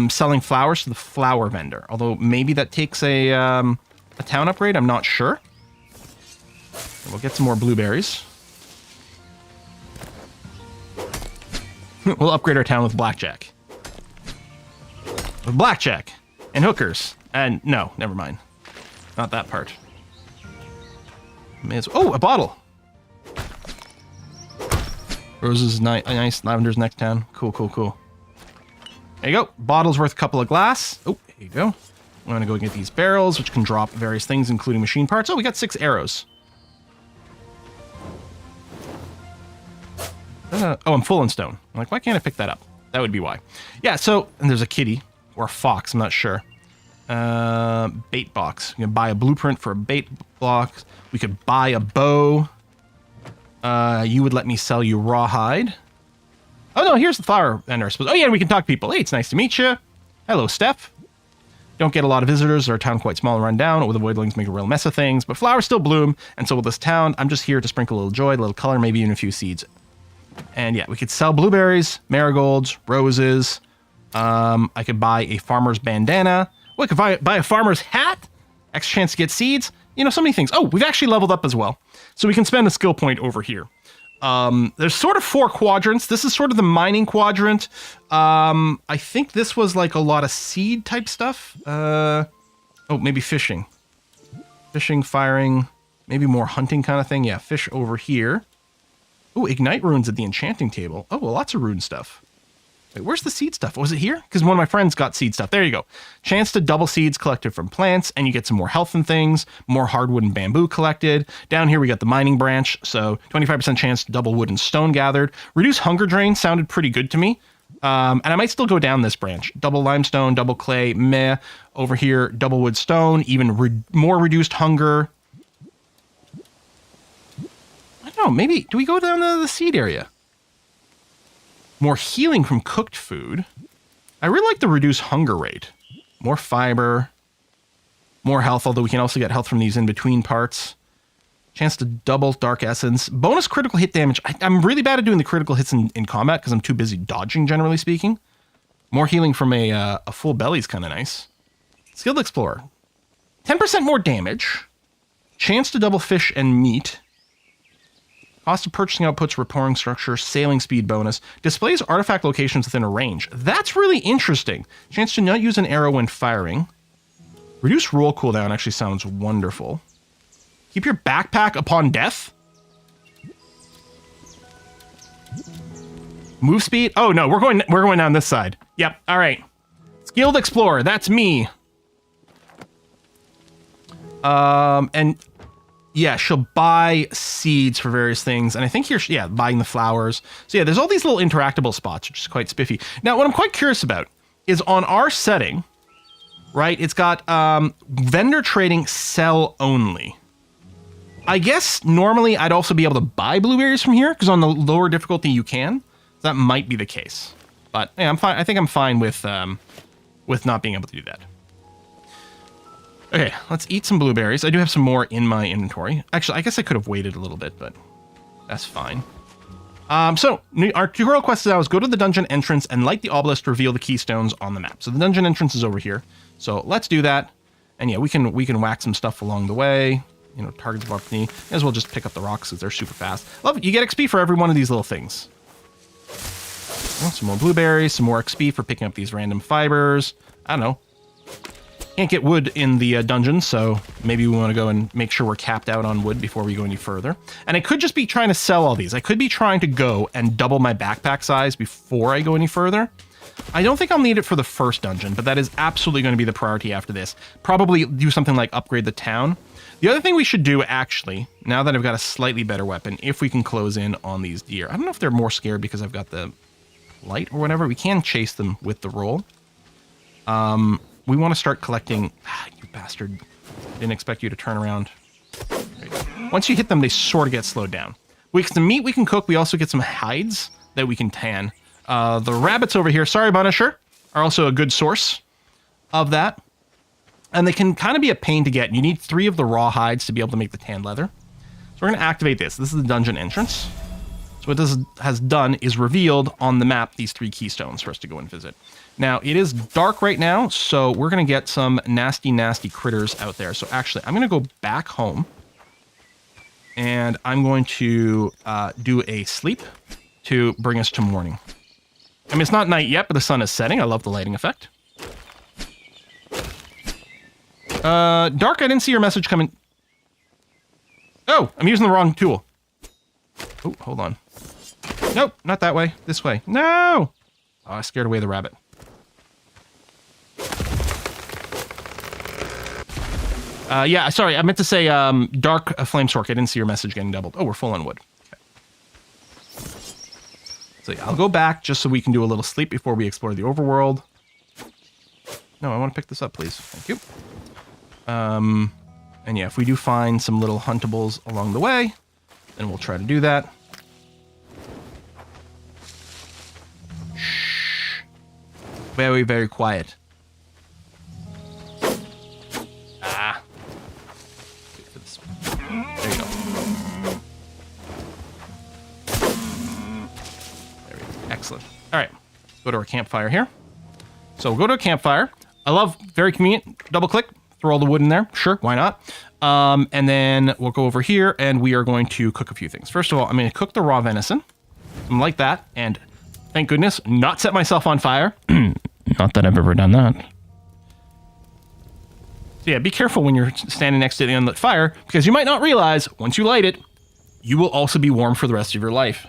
selling flowers to the flower vendor. Although maybe that takes a town upgrade. I'm not sure. We'll get some more blueberries. We'll upgrade our town with blackjack. With blackjack and hookers. And no, never mind. Not that part. Oh, a bottle. Roses, nice. Lavender's next town. Cool, cool, cool. There you go. Bottle's worth a couple of glass. Oh, there you go. I'm going to go get these barrels, which can drop various things, including machine parts. Oh, we got 6 arrows. Oh, I'm full in stone. I'm like, why can't I pick that up? That would be why. Yeah, so, and there's a kitty. Or a fox, I'm not sure. Bait box. You can buy a blueprint for a bait box. We could buy a bow. You would let me sell you rawhide. Oh no, here's the flower vendor, I suppose. Oh yeah, we can talk to people. Hey, it's nice to meet you. Hello, Steph. Don't get a lot of visitors. Our town quite small and run down. Or the voidlings make a real mess of things. But flowers still bloom, and so will this town. I'm just here to sprinkle a little joy, a little color, maybe even a few seeds. And yeah, we could sell blueberries, marigolds, roses. I could buy a farmer's bandana. Well, I could buy a farmer's hat. Extra chance to get seeds. You know, so many things. Oh, we've actually leveled up as well. So we can spend a skill point over here. There's sort of 4 quadrants. This is sort of the mining quadrant. I think this was like a lot of seed type stuff. Oh, maybe fishing. Fishing, firing, maybe more hunting kind of thing. Yeah, fish over here. Oh, ignite runes at the enchanting table. Oh, well, lots of rune stuff. Wait, where's the seed stuff? Was it here? Because one of my friends got seed stuff. There you go. Chance to double seeds collected from plants, and you get some more health and things. More hardwood and bamboo collected. Down here we got the mining branch, so 25% chance to double wood and stone gathered. Reduce hunger drain sounded pretty good to me. And I might still go down this branch. Double limestone, double clay, meh. Over here, double wood stone, even more reduced hunger. I don't know, maybe, do we go down to the seed area? More healing from cooked food. I really like the reduced hunger rate. More fiber. More health, although we can also get health from these in-between parts. Chance to double dark essence. Bonus critical hit damage. I'm really bad at doing the critical hits in combat because I'm too busy dodging, generally speaking. More healing from a full belly is kind of nice. Skilled Explorer. 10% more damage. Chance to double fish and meat. Cost of purchasing outputs, repairing structure, sailing speed bonus. Displays artifact locations within a range. That's really interesting. Chance to not use an arrow when firing. Reduce roll cooldown actually sounds wonderful. Keep your backpack upon death. Move speed. Oh no, we're going down this side. Yep. All right. Skilled Explorer. That's me. And yeah, she'll buy seeds for various things. And I think here, yeah, buying the flowers. So yeah, there's all these little interactable spots, which is quite spiffy. Now, what I'm quite curious about is on our setting, right? It's got vendor trading sell only. I guess normally I'd also be able to buy blueberries from here because on the lower difficulty you can. That might be the case. But yeah, I'm fine. I think I'm fine with not being able to do that. Okay, let's eat some blueberries. I do have some more in my inventory. Actually, I guess I could have waited a little bit, but that's fine. So our tutorial quest now is go to the dungeon entrance and light the obelisk to reveal the keystones on the map. So the dungeon entrance is over here. So let's do that. And yeah, we can whack some stuff along the way. You know, targets of opportunity. May as well just pick up the rocks because they're super fast. Love it. You get XP for every one of these little things. Oh, some more blueberries, some more XP for picking up these random fibers. I don't know. Can't get wood in the dungeon, so maybe we want to go and make sure we're capped out on wood before we go any further. And I could just be trying to sell all these. I could be trying to go and double my backpack size before I go any further. I don't think I'll need it for the first dungeon, but that is absolutely going to be the priority after this. Probably do something like upgrade the town. The other thing we should do, actually, now that I've got a slightly better weapon, if we can close in on these deer. I don't know if they're more scared because I've got the light or whatever. We can chase them with the roll. We want to start collecting... you bastard. Didn't expect you to turn around. Once you hit them, they sort of get slowed down. We get some meat we can cook. We also get some hides that we can tan. The rabbits over here, sorry, Bunisher, are also a good source of that. And they can kind of be a pain to get. You need 3 of the raw hides to be able to make the tanned leather. So we're going to activate this. This is the dungeon entrance. So what this has done is revealed on the map these 3 keystones for us to go and visit. Now, it is dark right now, so we're going to get some nasty, nasty critters out there. So actually, I'm going to go back home. And I'm going to do a sleep to bring us to morning. I mean, it's not night yet, but the sun is setting. I love the lighting effect. Dark, I didn't see your message coming. Oh, I'm using the wrong tool. Oh, hold on. Nope, not that way. This way. No! Oh, I scared away the rabbit. Yeah, sorry, I meant to say Dark Flame Stork. I didn't see your message getting doubled. Oh, we're full on wood. Okay. So yeah, I'll go back just so we can do a little sleep before we explore the overworld. No, I want to pick this up, please. Thank you. And yeah, if we do find some little huntables along the way, then we'll try to do that. Shh. Very, very quiet. Ah. Wait for this one. There you go. There we go. Excellent. All right. Let's go to our campfire here. So we'll go to a campfire. I love, very convenient. Double click. Throw all the wood in there. Sure, why not? And then we'll go over here and we are going to cook a few things. First of all, I'm going to cook the raw venison. I'm like that. And thank goodness, not set myself on fire. Not that I've ever done that. So yeah, be careful when you're standing next to the unlit fire because you might not realize once you light it, you will also be warm for the rest of your life.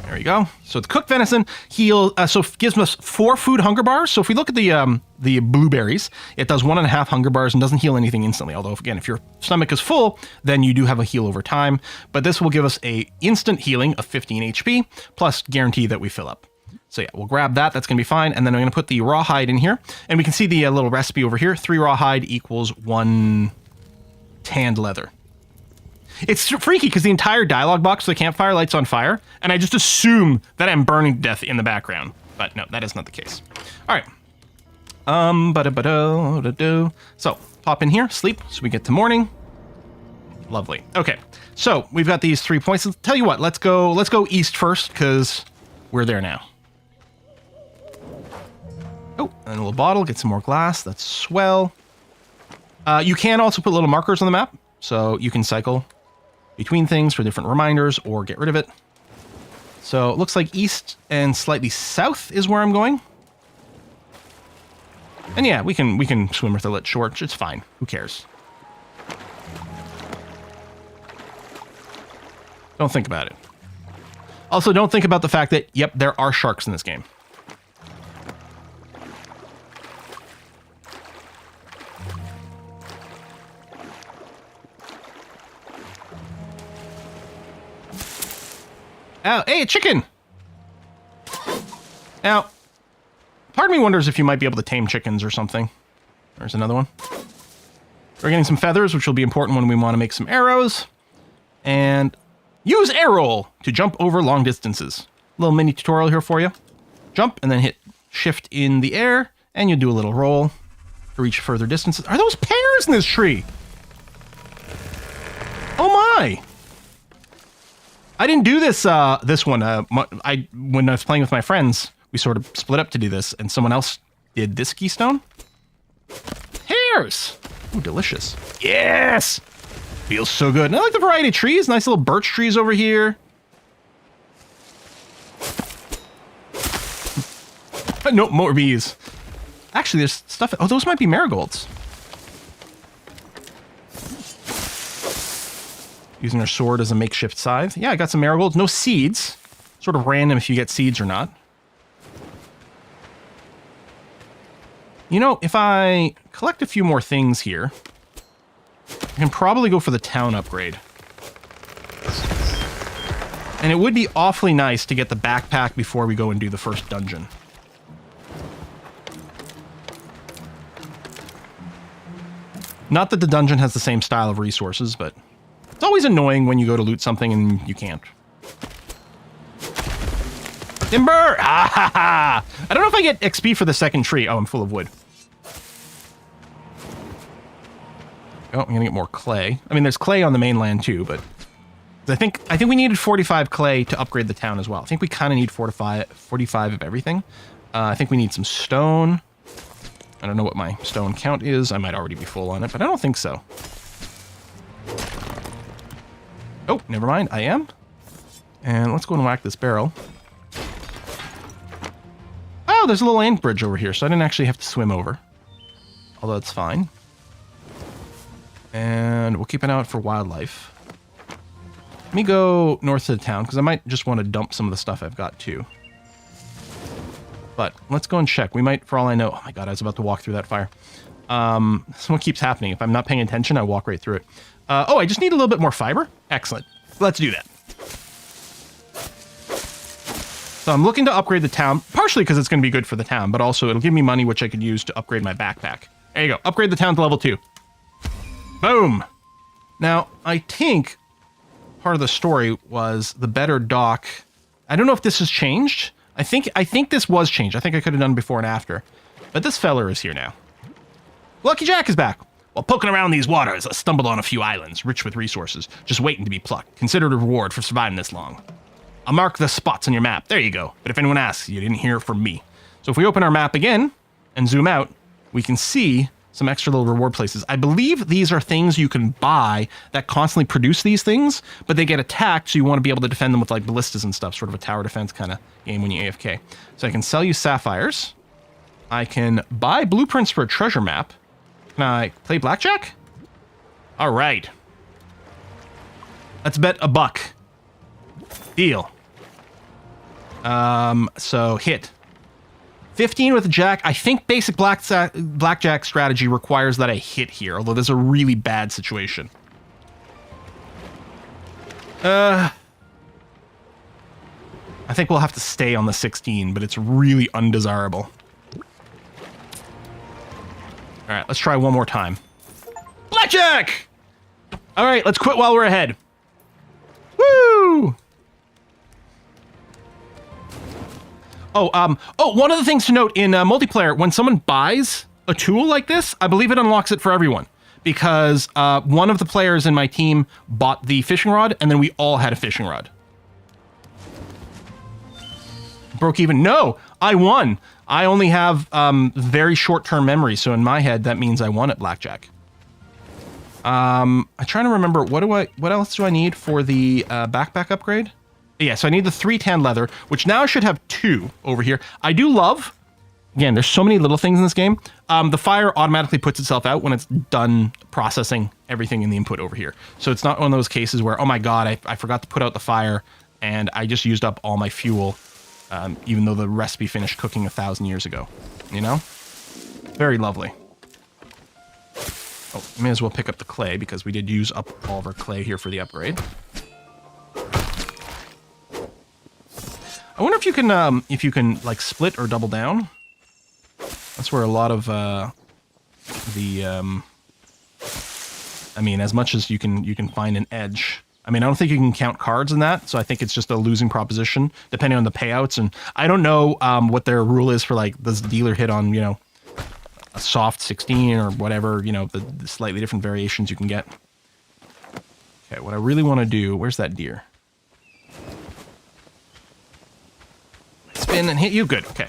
There we go. So the cooked venison gives us 4 food hunger bars. So if we look at the blueberries, it does 1.5 hunger bars and doesn't heal anything instantly. Although again, if your stomach is full, then you do have a heal over time. But this will give us a instant healing of 15 HP plus guarantee that we fill up. So yeah, we'll grab that. That's going to be fine. And then I'm going to put the rawhide in here. And we can see the little recipe over here. 3 rawhide equals 1 tanned leather. It's freaky because the entire dialogue box for the campfire light's on fire. And I just assume that I'm burning to death in the background. But no, that is not the case. All right. So pop in here, sleep. So we get to morning. Lovely. Okay. So we've got these 3 points. Tell you what, let's go east first because we're there now. Oh, and a little bottle, get some more glass. That's swell. You can also put little markers on the map, so you can cycle between things for different reminders or get rid of it. So it looks like east and slightly south is where I'm going. And yeah, we can swim with the lit short. It's fine. Who cares? Don't think about it. Also, don't think about the fact that, yep, there are sharks in this game. Oh, hey, a chicken! Now, part of me wonders if you might be able to tame chickens or something. There's another one. We're getting some feathers, which will be important when we want to make some arrows. And use air roll to jump over long distances. Little mini tutorial here for you. Jump and then hit shift in the air, and you'll do a little roll to reach further distances. Are those pears in this tree? Oh my! I didn't do this this one. When I was playing with my friends, we sort of split up to do this, and someone else did this keystone. Pears! Ooh, delicious. Yes! Feels so good. And I like the variety of trees. Nice little birch trees over here. No, more bees. Actually, there's stuff. Oh, those might be marigolds. Using our sword as a makeshift scythe. Yeah, I got some marigolds. No seeds. Sort of random if you get seeds or not. You know, if I collect a few more things here, I can probably go for the town upgrade. And it would be awfully nice to get the backpack before we go and do the first dungeon. Not that the dungeon has the same style of resources, but it's always annoying when you go to loot something and you can't. Timber! Ah, ha, ha. I don't know if I get XP for the second tree. Oh, I'm full of wood. Oh, I'm gonna get more clay. I mean, there's clay on the mainland too, but I think we needed 45 clay to upgrade the town as well. I think we kind of need 45 of everything. I think we need some stone. I don't know what my stone count is. I might already be full on it, but I don't think so. Oh, never mind. I am. And let's go and whack this barrel. Oh, there's a little land bridge over here, so I didn't actually have to swim over. Although it's fine. And we'll keep an eye out for wildlife. Let me go north of the town, because I might just want to dump some of the stuff I've got too. But let's go and check. We might, for all I know... Oh my god, I was about to walk through that fire. This one keeps happening. If I'm not paying attention, I walk right through it. Oh, I just need a little bit more fiber? Excellent. Let's do that. So I'm looking to upgrade the town, partially because it's going to be good for the town, but also it'll give me money which I could use to upgrade my backpack. There you go. Upgrade the town to level 2. Boom! Now, I think part of the story was the better dock. I don't know if this has changed. I think this was changed. I think I could have done before and after. But this feller is here now. Lucky Jack is back. While poking around these waters, I stumbled on a few islands, rich with resources, just waiting to be plucked. Considered a reward for surviving this long. I'll mark the spots on your map. There you go. But if anyone asks, you didn't hear it from me. So if we open our map again and zoom out, we can see some extra little reward places. I believe these are things you can buy that constantly produce these things, but they get attacked, so you want to be able to defend them with like ballistas and stuff, sort of a tower defense kind of game when you AFK. So I can sell you sapphires. I can buy blueprints for a treasure map. Can I play blackjack? All right. Let's bet $1. Deal. So hit. 15 with a jack. I think basic blackjack strategy requires that I hit here, although there's a really bad situation. I think we'll have to stay on the 16, but it's really undesirable. All right, let's try one more time. Blackjack! All right, let's quit while we're ahead. Woo! Oh, one of the things to note in multiplayer, when someone buys a tool like this, I believe it unlocks it for everyone. Because one of the players in my team bought the fishing rod, and then we all had a fishing rod. Broke even? No, I won. I only have very short-term memory, so in my head, that means I won at blackjack. I'm trying to remember, what else do I need for the backpack upgrade? Yeah, so I need the 3 tan leather, which now I should have 2 over here. I do love, again, there's so many little things in this game. The fire automatically puts itself out when it's done processing everything in the input over here. So it's not one of those cases where, oh my god, I forgot to put out the fire, and I just used up all my fuel, even though the recipe finished cooking 1,000 years ago. You know? Very lovely. Oh, may as well pick up the clay, because we did use up all of our clay here for the upgrade. I wonder if you can like split or double down. That's where a lot of I mean, as much as you can find an edge. I mean, I don't think you can count cards in that, so I think it's just a losing proposition depending on the payouts. And I don't know what their rule is for like, does the dealer hit on, you know, a soft 16 or whatever, you know, the slightly different variations you can get. Okay, what I really want to do, where's that deer? Spin and hit you. Good. Okay.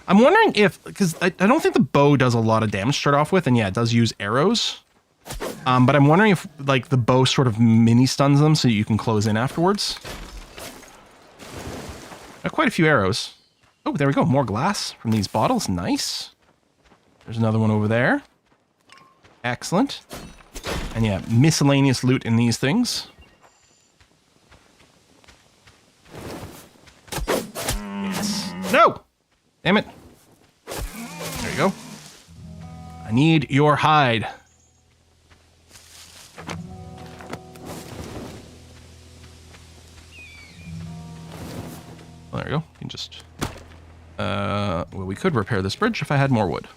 I'm wondering if, because I don't think the bow does a lot of damage to start off with, and yeah, it does use arrows. But I'm wondering if like the bow sort of mini stuns them so you can close in afterwards. Got quite a few arrows. Oh, there we go. More glass from these bottles. Nice. There's another one over there. Excellent. And yeah, miscellaneous loot in these things. No! Damn it. There you go. I need your hide. Well, there you go. You can just... well, we could repair this bridge if I had more wood.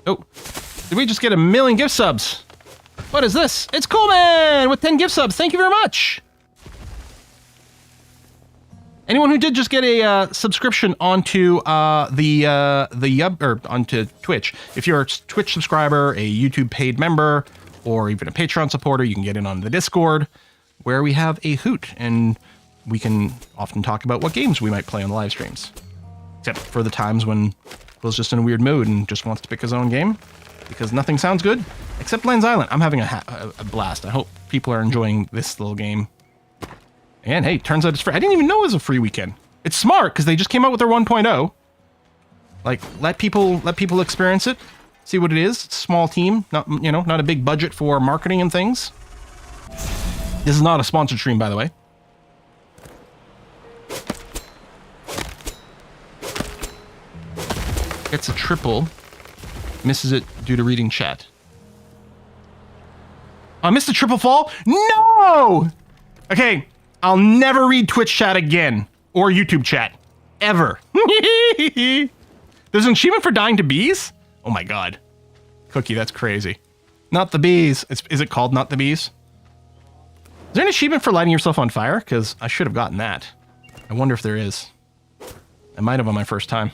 Oh. Did we just get 1 million gift subs? What is this? It's Coleman with 10 gift subs. Thank you very much. Anyone who did just get a subscription onto onto Twitch, if you're a Twitch subscriber, a YouTube paid member, or even a Patreon supporter, you can get in on the Discord, where we have a hoot, and we can often talk about what games we might play on the live streams. Except for the times when Will's just in a weird mood and just wants to pick his own game, because nothing sounds good except Lands Island. I'm having a blast. I hope people are enjoying this little game. And hey, turns out it's free. I didn't even know it was a free weekend. It's smart because they just came out with their 1.0. Like, let people experience it, see what it is. It's a small team, not a big budget for marketing and things. This is not a sponsored stream, by the way. Gets a triple, misses it due to reading chat. I missed a triple fall? No! Okay. I'll never read Twitch chat again, or YouTube chat, ever. There's an achievement for dying to bees? Oh my god. Cookie, that's crazy. Not the bees. Is it called Not the Bees? Is there an achievement for lighting yourself on fire? Because I should have gotten that. I wonder if there is. I might have on my first time.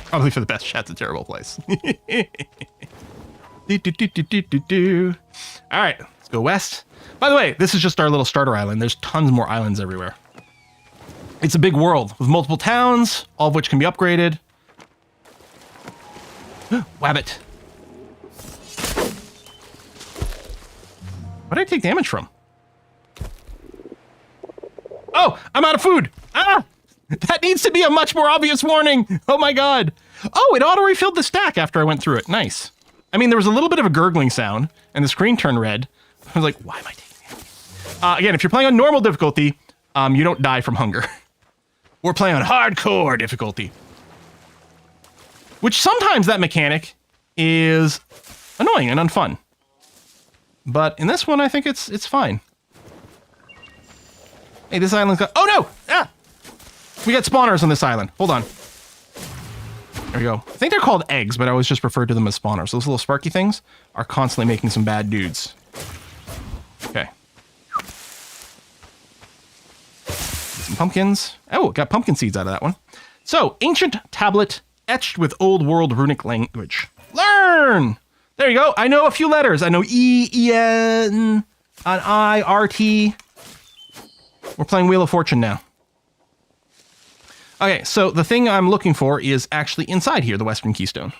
Probably for the best chat's a terrible place. All right. Let's go west. By the way, this is just our little starter island. There's tons more islands everywhere. It's a big world with multiple towns, all of which can be upgraded. Wabbit. What did I take damage from? Oh, I'm out of food. Ah! That needs to be a much more obvious warning. Oh my god. Oh, it auto-refilled the stack after I went through it. Nice. I mean, there was a little bit of a gurgling sound, and the screen turned red. I was like, why am I taking damage? Again, if you're playing on normal difficulty, you don't die from hunger. We're playing on hardcore difficulty. Which sometimes that mechanic is annoying and unfun. But in this one, I think it's fine. Hey, this island's got... Oh, no! Ah! We got spawners on this island. Hold on. There we go. I think they're called eggs, but I always just referred to them as spawners. Those little sparky things are constantly making some bad dudes. Okay. Some pumpkins. Oh, got pumpkin seeds out of that one. So, ancient tablet etched with old world runic language. Learn! There you go. I know a few letters. I know E, E-N, an I, R-T. We're playing Wheel of Fortune now. Okay, so the thing I'm looking for is actually inside here, the Western Keystone.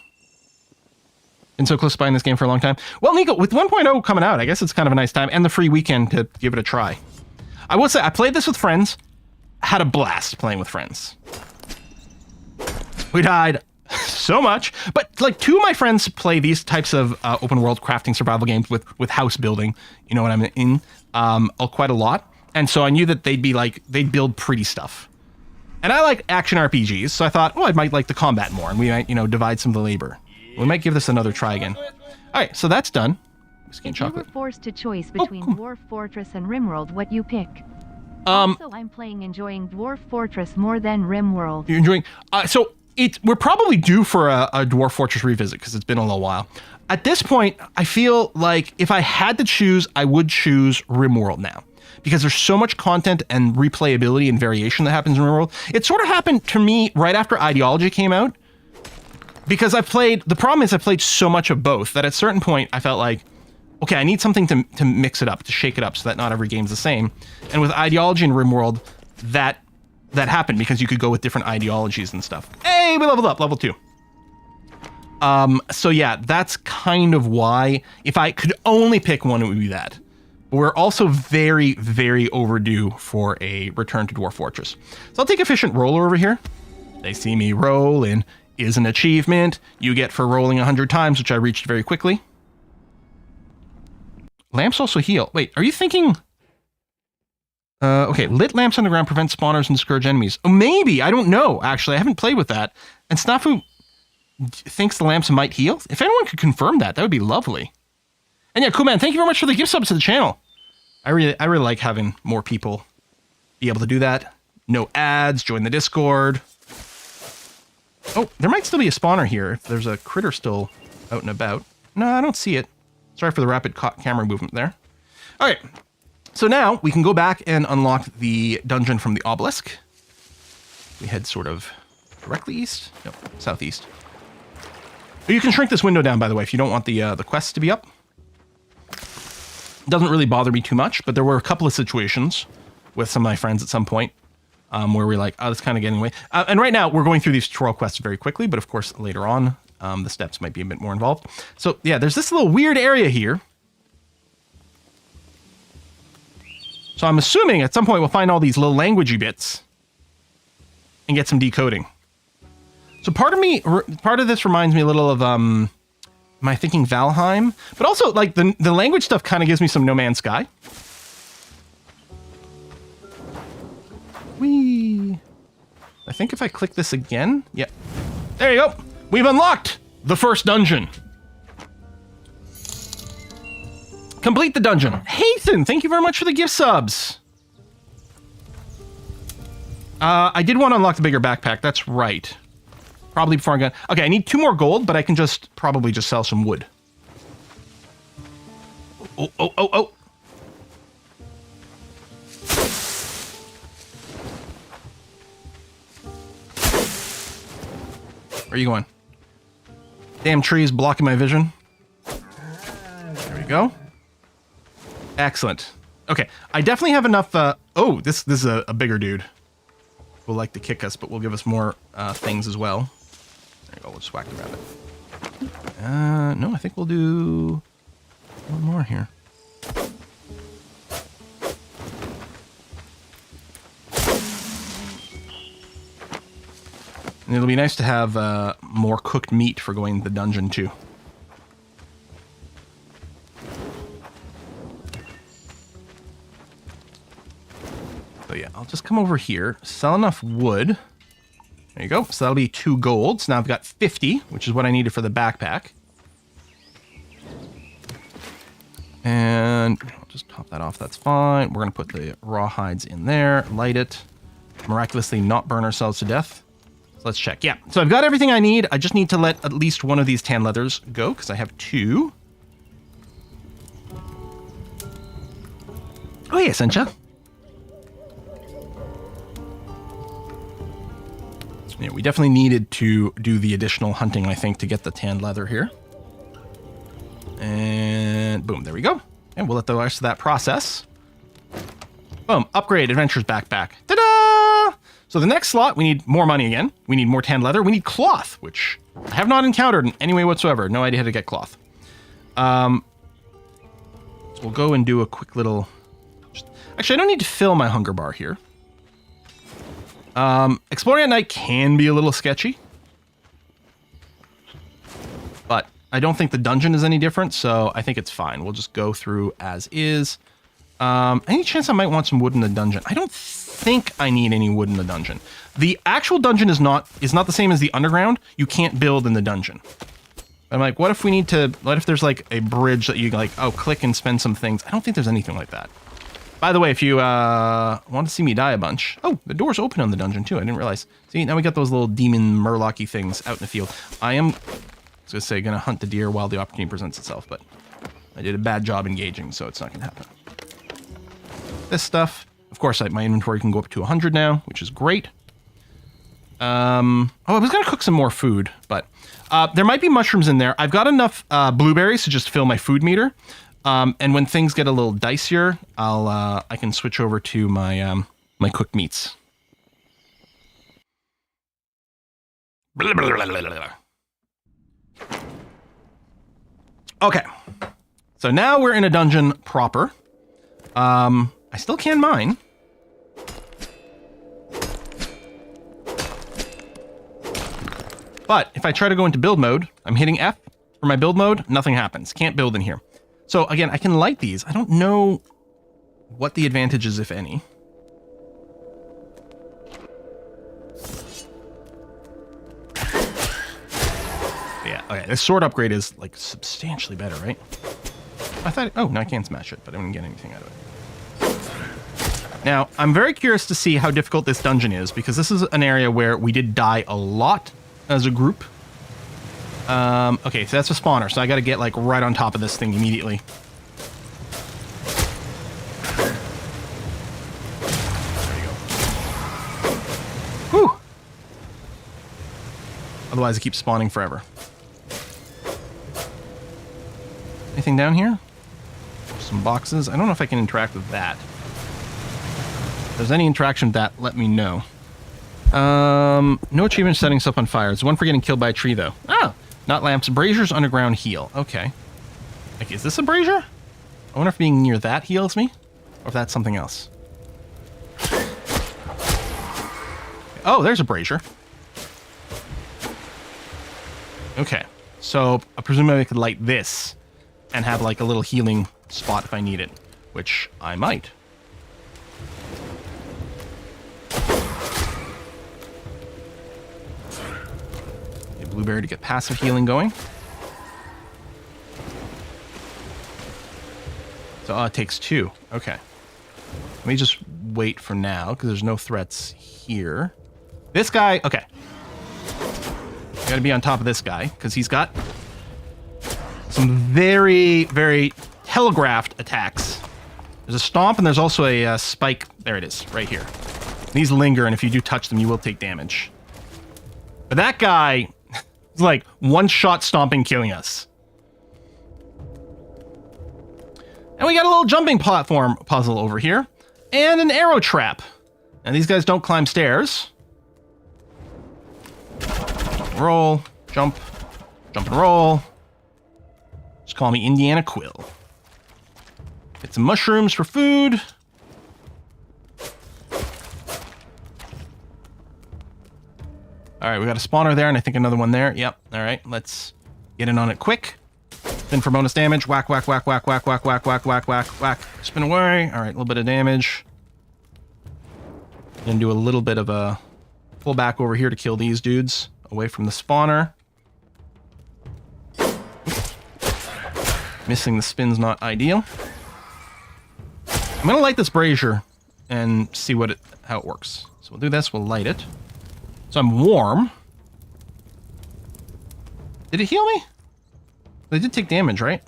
Been so close to buying this game for a long time. Well, Nico, with 1.0 coming out, I guess it's kind of a nice time, and the free weekend to give it a try. I will say, I played this with friends, had a blast playing with friends. We died so much, but like 2 of my friends play these types of open world crafting survival games with house building, you know what I'm in, quite a lot. And so I knew that they'd build pretty stuff. And I like action RPGs, so I thought, well, I might like the combat more, and we might, divide some of the labor. We might give this another try again. All right, so that's done. Whiskey and chocolate. If you were forced to choice between Dwarf Fortress and RimWorld, what you pick? Also, I'm enjoying Dwarf Fortress more than RimWorld. You're enjoying... we're probably due for a Dwarf Fortress revisit, because it's been a little while. At this point, I feel like if I had to choose, I would choose RimWorld now. Because there's so much content and replayability and variation that happens in RimWorld. It sort of happened to me right after Ideology came out. Because the problem is I played so much of both that at a certain point I felt like, okay, I need something to mix it up, to shake it up so that not every game's the same. And with Ideology and RimWorld, that happened because you could go with different ideologies and stuff. Hey, we leveled up, level 2. So yeah, that's kind of why, if I could only pick one, it would be that. But we're also very, very overdue for a return to Dwarf Fortress. So I'll take Efficient Roller over here. They see me rolling is an achievement you get for rolling 100 times, which I reached very quickly. Lamps also heal. Wait, are you thinking... okay, lit lamps on the ground prevent spawners and discourage enemies. Oh, maybe. I don't know, actually. I haven't played with that. And Snafu thinks the lamps might heal. If anyone could confirm that, that would be lovely. And yeah, cool man, thank you very much for the gift subs to the channel. I really like having more people be able to do that. No ads, join the Discord. Oh, there might still be a spawner here if there's a critter still out and about. No, I don't see it. Sorry for the rapid camera movement there. All right. So now we can go back and unlock the dungeon from the obelisk. We head sort of directly east? No, southeast. But you can shrink this window down, by the way, if you don't want the quests to be up. Doesn't really bother me too much, but there were a couple of situations with some of my friends at some point where we're like, oh, that's kind of getting away. And right now, we're going through these tutorial quests very quickly, but of course, later on, the steps might be a bit more involved. So yeah, there's this little weird area here. So I'm assuming at some point we'll find all these little languagey bits and get some decoding. So part of this reminds me a little of, am I thinking Valheim? But also, like, the language stuff kind of gives me some No Man's Sky. Whee! I think if I click this again, yeah. There you go! We've unlocked the first dungeon. Complete the dungeon. Hathan, thank you very much for the gift subs. I did want to unlock the bigger backpack, that's right. Probably before I got... Okay, I need 2 more gold, but I can probably just sell some wood. Oh. Where are you going? Damn trees blocking my vision. There we go. Excellent. Okay, I definitely have enough... oh, this is a bigger dude. Will like to kick us, but will give us more things as well. There you go, we'll just whack the rabbit. No, I think we'll do one more here. And it'll be nice to have more cooked meat for going to the dungeon too. yeah, I'll just come over here, sell enough wood. There you go. So that'll be 2 gold. So now I've got 50, which is what I needed for the backpack. And I'll just top that off. That's fine. We're going to put the raw hides in there, light it, miraculously not burn ourselves to death. So let's check. Yeah. So I've got everything I need. I just need to let at least one of these tan leathers go because I have 2. Oh, yeah, Sencha. Yeah, we definitely needed to do the additional hunting, I think, to get the tan leather here. And boom, there we go. And we'll let the rest of that process. Boom, upgrade Adventurer's Backpack. Ta-da! So the next slot, we need more money again. We need more tan leather. We need cloth, which I have not encountered in any way whatsoever. No idea how to get cloth. So we'll go and do a quick little... Actually, I don't need to fill my hunger bar here. Exploring at night can be a little sketchy. But I don't think the dungeon is any different, so I think it's fine. We'll just go through as is. Any chance I might want some wood in the dungeon? I don't think I need any wood in the dungeon. The actual dungeon is not the same as the underground. You can't build in the dungeon. I'm like, what if there's like a bridge that you like, oh, click and spend some things. I don't think there's anything like that. By the way, if you want to see me die a bunch... Oh, the door's open on the dungeon, too. I didn't realize. See, now we got those little demon murloc-y things out in the field. I am, going to hunt the deer while the opportunity presents itself, but I did a bad job engaging, so it's not going to happen. This stuff. Of course, my inventory can go up to 100 now, which is great. I was going to cook some more food, but there might be mushrooms in there. I've got enough blueberries to just fill my food meter. And when things get a little dicier, I can switch over to my my cooked meats. Blah, blah, blah, blah, blah. Okay, so now we're in a dungeon proper. I still can mine. But if I try to go into build mode, I'm hitting F for my build mode, nothing happens. Can't build in here. So again, I can light these. I don't know what the advantage is, if any. Yeah, okay, this sword upgrade is like substantially better, right? I thought, oh, no, I can't smash it, but I didn't get anything out of it. Now, I'm very curious to see how difficult this dungeon is, because this is an area where we did die a lot as a group. Okay, so that's a spawner, so I gotta get, like, right on top of this thing immediately. There you go. Whew! Otherwise, it keeps spawning forever. Anything down here? Some boxes. I don't know if I can interact with that. If there's any interaction with that, let me know. No achievement setting stuff on fire. There's one for getting killed by a tree, though. Oh! Not lamps. Braziers, underground heal. Okay. Like, is this a brazier? I wonder if being near that heals me, or if that's something else. Oh, there's a brazier. Okay. So, I presume I could light this and have, like, a little healing spot if I need it, which I might. Blueberry to get passive healing going. So it takes 2. Okay. Let me just wait for now because there's no threats here. This guy, okay. Gotta be on top of this guy because he's got some very, very telegraphed attacks. There's a stomp and there's also a spike. There it is, right here. These linger, and if you do touch them, you will take damage. But that guy... It's like one-shot stomping, killing us. And we got a little jumping platform puzzle over here. And an arrow trap. And these guys don't climb stairs. Roll, jump, jump and roll. Just call me Indiana Quill. Get some mushrooms for food. All right, we got a spawner there, and I think another one there. Yep. All right, let's get in on it quick. Spin for bonus damage. Whack, whack, whack, whack, whack, whack, whack, whack, whack, whack, whack. Spin away. All right, a little bit of damage. Gonna do a little bit of a pull back over here to kill these dudes away from the spawner. Missing the spin's not ideal. I'm gonna light this brazier and see how it works. So we'll do this, we'll light it. So I'm warm. Did it heal me? They did take damage, right?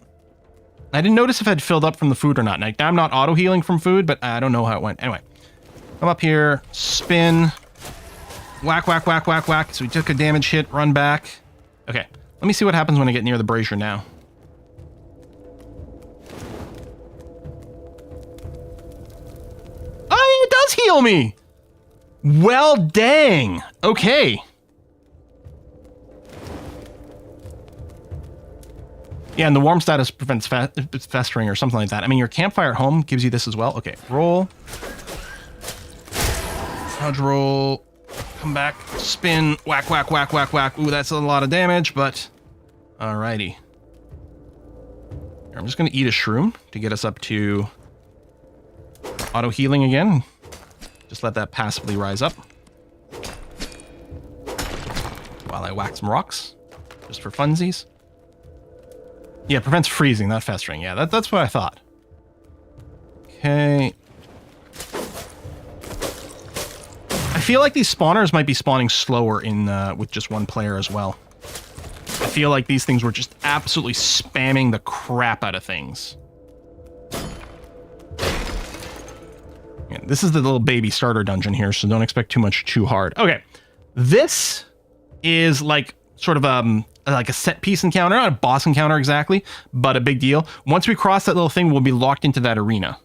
I didn't notice if I'd filled up from the food or not. Now, I'm not auto-healing from food, but I don't know how it went. Anyway, come up here, spin, whack, whack, whack, whack, whack. So we took a damage hit, run back. Okay, let me see what happens when I get near the brazier now. Oh, it does heal me! Well, dang. Okay. Yeah, and the warm status prevents festering or something like that. I mean, your campfire at home gives you this as well. Okay, roll. Dodge roll. Come back. Spin. Whack, whack, whack, whack, whack. Ooh, that's a lot of damage, but... Alrighty. Here, I'm just going to eat a shroom to get us up to auto-healing again. Just let that passively rise up. While I whack some rocks. Just for funsies. Yeah, prevents freezing, not festering. Yeah, that's what I thought. Okay. I feel like these spawners might be spawning slower in with just one player as well. I feel like these things were just absolutely spamming the crap out of things. Yeah, this is the little baby starter dungeon here, so don't expect too much too hard. Okay, this is like sort of like a set piece encounter, not a boss encounter exactly, but a big deal. Once we cross that little thing, we'll be locked into that arena.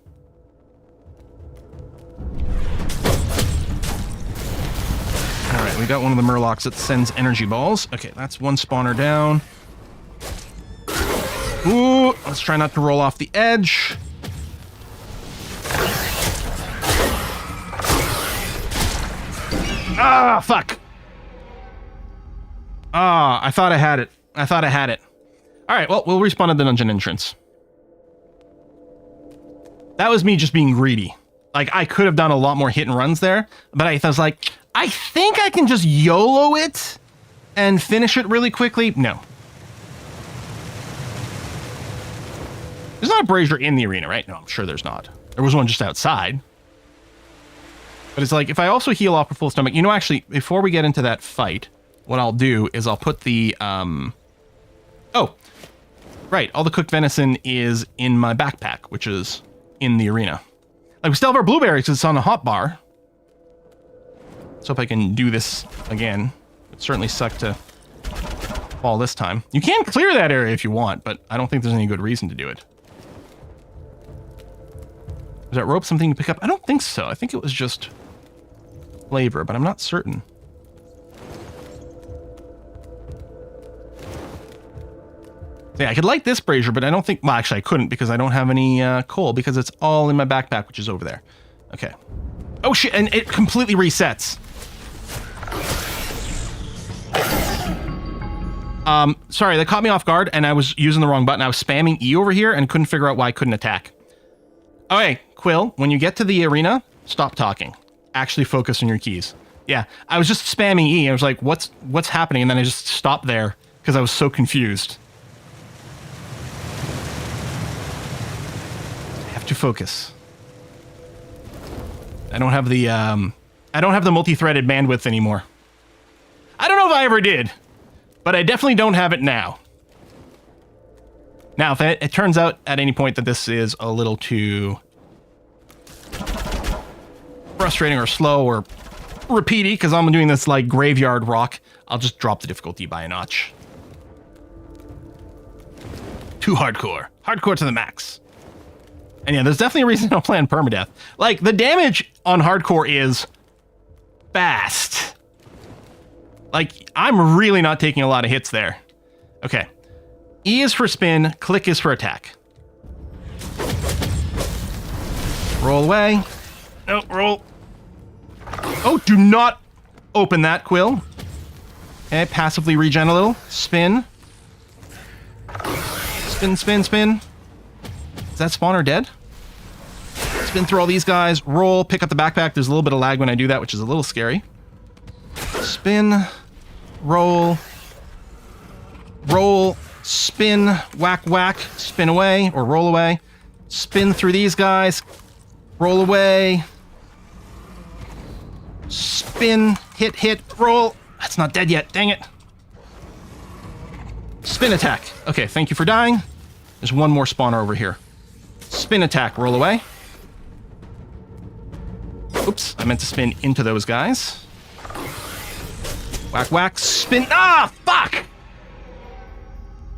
All right, we got one of the murlocs that sends energy balls. Okay, that's one spawner down. Ooh, let's try not to roll off the edge. Ah, fuck. Ah, I thought I had it. I thought I had it. All right, well, we'll respawn at the dungeon entrance. That was me just being greedy. Like, I could have done a lot more hit and runs there, but I was like, I think I can just YOLO it and finish it really quickly. No. There's not a brazier in the arena, right? No, I'm sure there's not. There was one just outside. But it's like, if I also heal off a full stomach, you know, actually, before we get into that fight, what I'll do is I'll put the, oh, right, all the cooked venison is in my backpack, which is in the arena. Like, we still have our blueberries because it's on a hot bar. Let's hope I can do this again. It certainly sucked to fall this time. You can clear that area if you want, but I don't think there's any good reason to do it. Is that rope something to pick up? I don't think so. I think it was just flavor, but I'm not certain. Yeah, I could light this brazier, but I don't think... Well, actually, I couldn't because I don't have any coal because it's all in my backpack, which is over there. Okay. Oh, shit, and it completely resets. Sorry, that caught me off guard, and I was using the wrong button. I was spamming E over here and couldn't figure out why I couldn't attack. Okay, Quill, when you get to the arena, stop talking. Actually focus on your keys. Yeah, I was just spamming E. I was like, what's happening? And then I just stopped there because I was so confused. To focus. I don't have the multi-threaded bandwidth anymore. I don't know if I ever did, but I definitely don't have it now. Now, if it turns out at any point that this is a little too frustrating or slow or repeaty, because I'm doing this like graveyard rock, I'll just drop the difficulty by a notch. Too hardcore. Hardcore to the max. And yeah, there's definitely a reason to play on permadeath. Like, the damage on hardcore is fast. Like, I'm really not taking a lot of hits there. Okay. E is for spin, click is for attack. Roll away. No, roll. Oh, do not open that, Quill. Okay, passively regen a little. Spin. Spin, spin, spin. Is that spawner dead? Spin through all these guys. Roll. Pick up the backpack. There's a little bit of lag when I do that, which is a little scary. Spin. Roll. Roll. Spin. Whack, whack. Spin away or roll away. Spin through these guys. Roll away. Spin. Hit, hit. Roll. That's not dead yet. Dang it. Spin attack. Okay, thank you for dying. There's one more spawner over here. Spin attack. Roll away. Oops, I meant to spin into those guys. Whack, whack. Spin. Ah, fuck!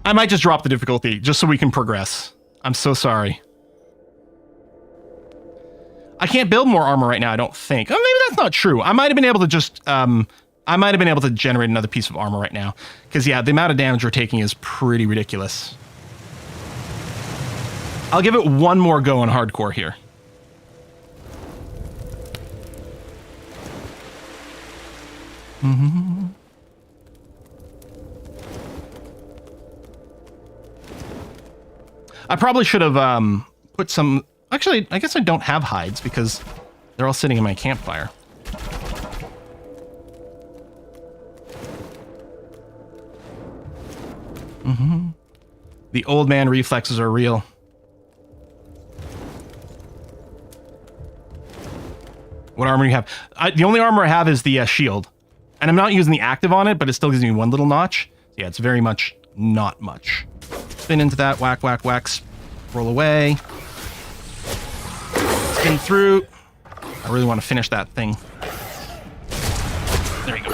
I might just drop the difficulty just so we can progress. I'm so sorry. I can't build more armor right now, I don't think. Oh, maybe that's not true. I might have been able to just, I might have been able to generate another piece of armor right now. Because, yeah, the amount of damage we're taking is pretty ridiculous. I'll give it one more go on hardcore here. Mm-hmm. I probably should have put some... Actually, I guess I don't have hides because they're all sitting in my campfire. Mm-hmm. The old man reflexes are real. What armor do you have? The only armor I have is the shield. And I'm not using the active on it, but it still gives me one little notch. Yeah, it's very much not much. Spin into that. Whack, whack, whack. Roll away. Spin through. I really want to finish that thing. There you go.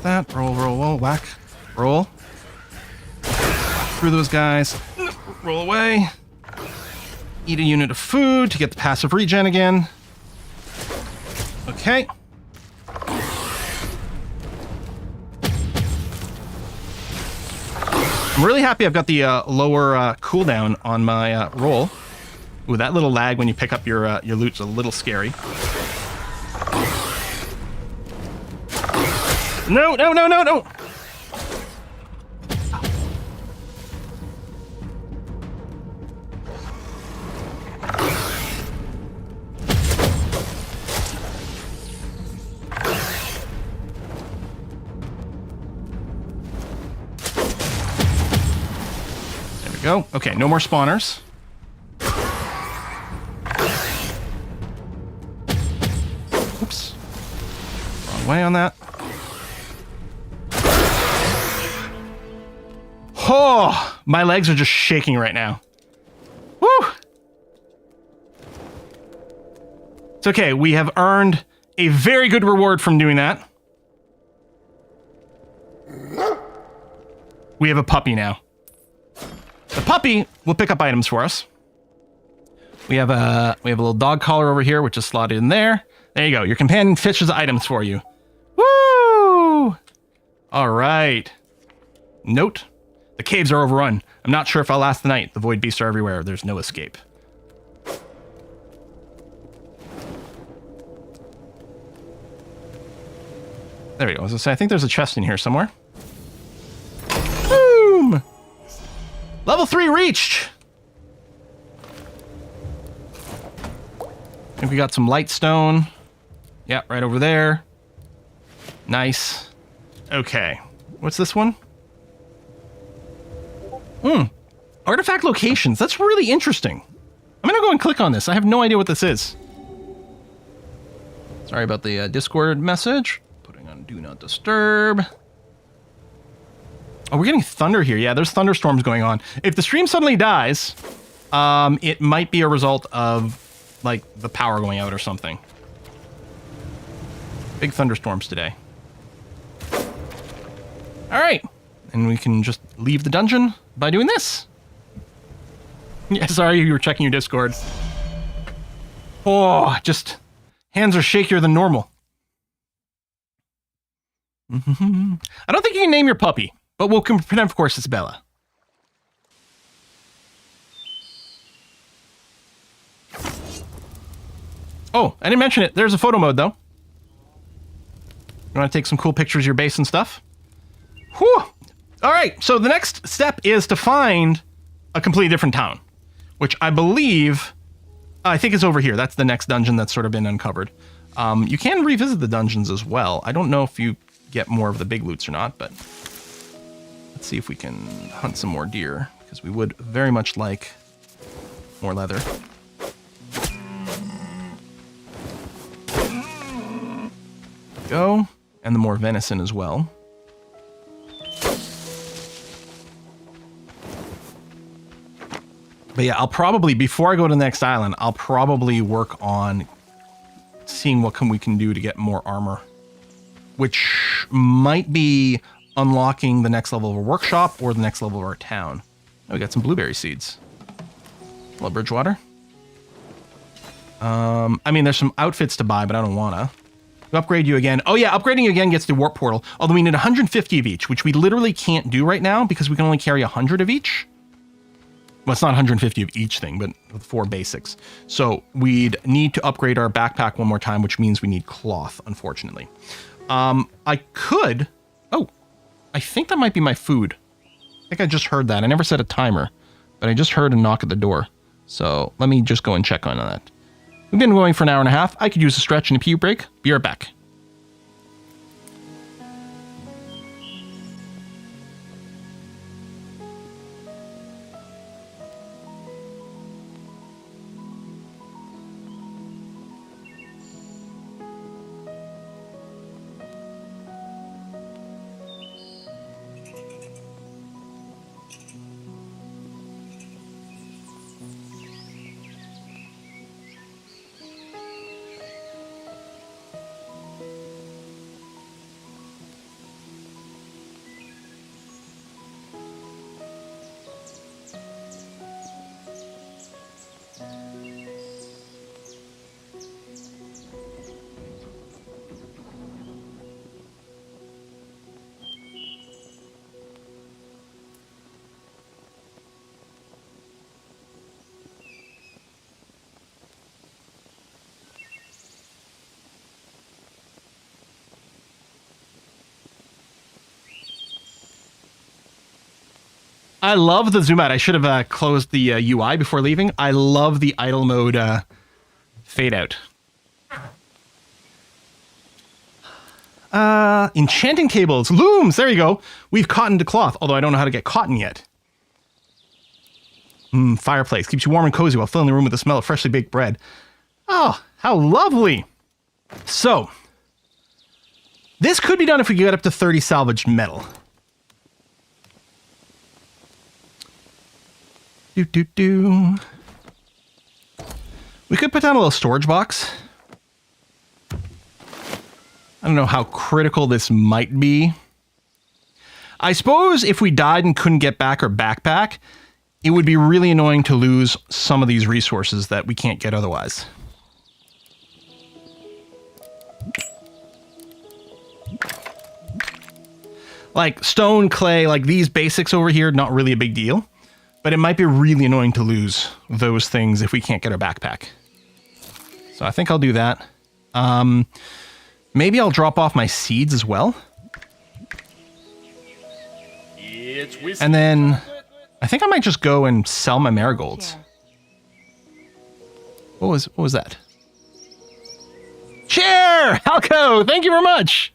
That. Roll, roll, roll, whack. Roll. Through those guys. Roll away. Eat a unit of food to get the passive regen again. Okay. I'm really happy I've got the lower cooldown on my roll. Ooh, that little lag when you pick up your loot's a little scary. No, no, no, no, no! There we go. Okay, no more spawners. Oops. Wrong way on that. Oh, my legs are just shaking right now. Woo! It's okay. We have earned a very good reward from doing that. We have a puppy now. The puppy will pick up items for us. We have a little dog collar over here, which is slotted in there. There you go. Your companion fishes items for you. Woo! All right. Note. The caves are overrun. I'm not sure if I'll last the night. The void beasts are everywhere. There's no escape. There we go. I was gonna say, I think there's a chest in here somewhere. Boom! Level 3 reached! I think we got some light stone. Yeah, right over there. Nice. Okay. What's this one? Artifact locations. That's really interesting. I'm gonna go and click on this. I have no idea what this is. Sorry about the Discord message. Putting on Do Not Disturb. Oh, we're getting thunder here. Yeah, there's thunderstorms going on. If the stream suddenly dies, it might be a result of, like, the power going out or something. Big thunderstorms today. All right. And we can just leave the dungeon by doing this. Yeah, sorry, you were checking your Discord. Oh, just hands are shakier than normal. I don't think you can name your puppy, but we'll pretend, of course, it's Bella. Oh, I didn't mention it. There's a photo mode, though. You want to take some cool pictures of your base and stuff? Whew! All right, so the next step is to find a completely different town, which I believe, I think is over here. That's the next dungeon that's sort of been uncovered. You can revisit the dungeons as well. I don't know if you get more of the big loots or not, but let's see if we can hunt some more deer, because we would very much like more leather. Go, and the more venison as well. But yeah, I'll probably, before I go to the next island, I'll probably work on seeing what we can do to get more armor, which might be unlocking the next level of our workshop or the next level of our town. Oh, we got some blueberry seeds. Hello, Bridgewater. I mean, there's some outfits to buy, but I don't wanna. Upgrade you again. Oh yeah, upgrading you again gets the warp portal. Although we need 150 of each, which we literally can't do right now because we can only carry 100 of each. Well, it's not 150 of each thing, but 4 basics. So we'd need to upgrade our backpack one more time, which means we need cloth, unfortunately. I could... Oh, I think that might be my food. I think I just heard that. I never set a timer, but I just heard a knock at the door. So let me just go and check on that. We've been going for an hour and a half. I could use a stretch and a pee break. Be right back. I love the zoom out. I should have closed the UI before leaving. I love the idle mode fade out. Enchanting tables, looms. There you go. We've cotton to cloth, although I don't know how to get cotton yet. Fireplace keeps you warm and cozy while filling the room with the smell of freshly baked bread. Oh, how lovely. So, this could be done if we get up to 30 salvaged metal. We could put down a little storage box. I don't know how critical this might be. I suppose if we died and couldn't get back our backpack, it would be really annoying to lose some of these resources that we can't get otherwise. Like stone, clay, like these basics over here, not really a big deal. But it might be really annoying to lose those things if we can't get our backpack. So I think I'll do that. Maybe I'll drop off my seeds as well. And then I think I might just go and sell my marigolds. What was that? Chair! Halco! Thank you very much!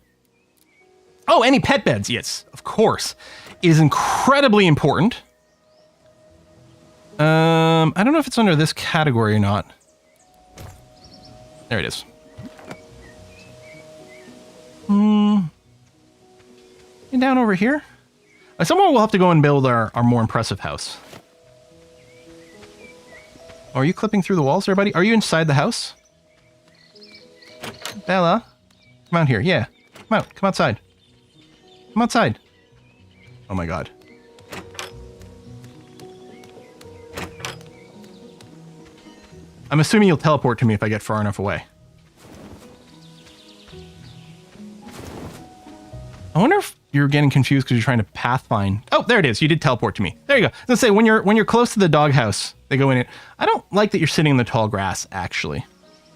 Oh, any pet beds? Yes, of course. It is incredibly important. I don't know if it's under this category or not. There it is. And down over here. Somewhere we'll have to go and build our more impressive house. Oh, are you clipping through the walls there, buddy? Are you inside the house? Bella? Come out here. Yeah. Come out. Come outside. Come outside. Oh my god. I'm assuming you'll teleport to me if I get far enough away. I wonder if you're getting confused because you're trying to pathfind. Oh, there it is. You did teleport to me. There you go. Let's say when you're close to the doghouse, they go in it. I don't like that you're sitting in the tall grass, actually.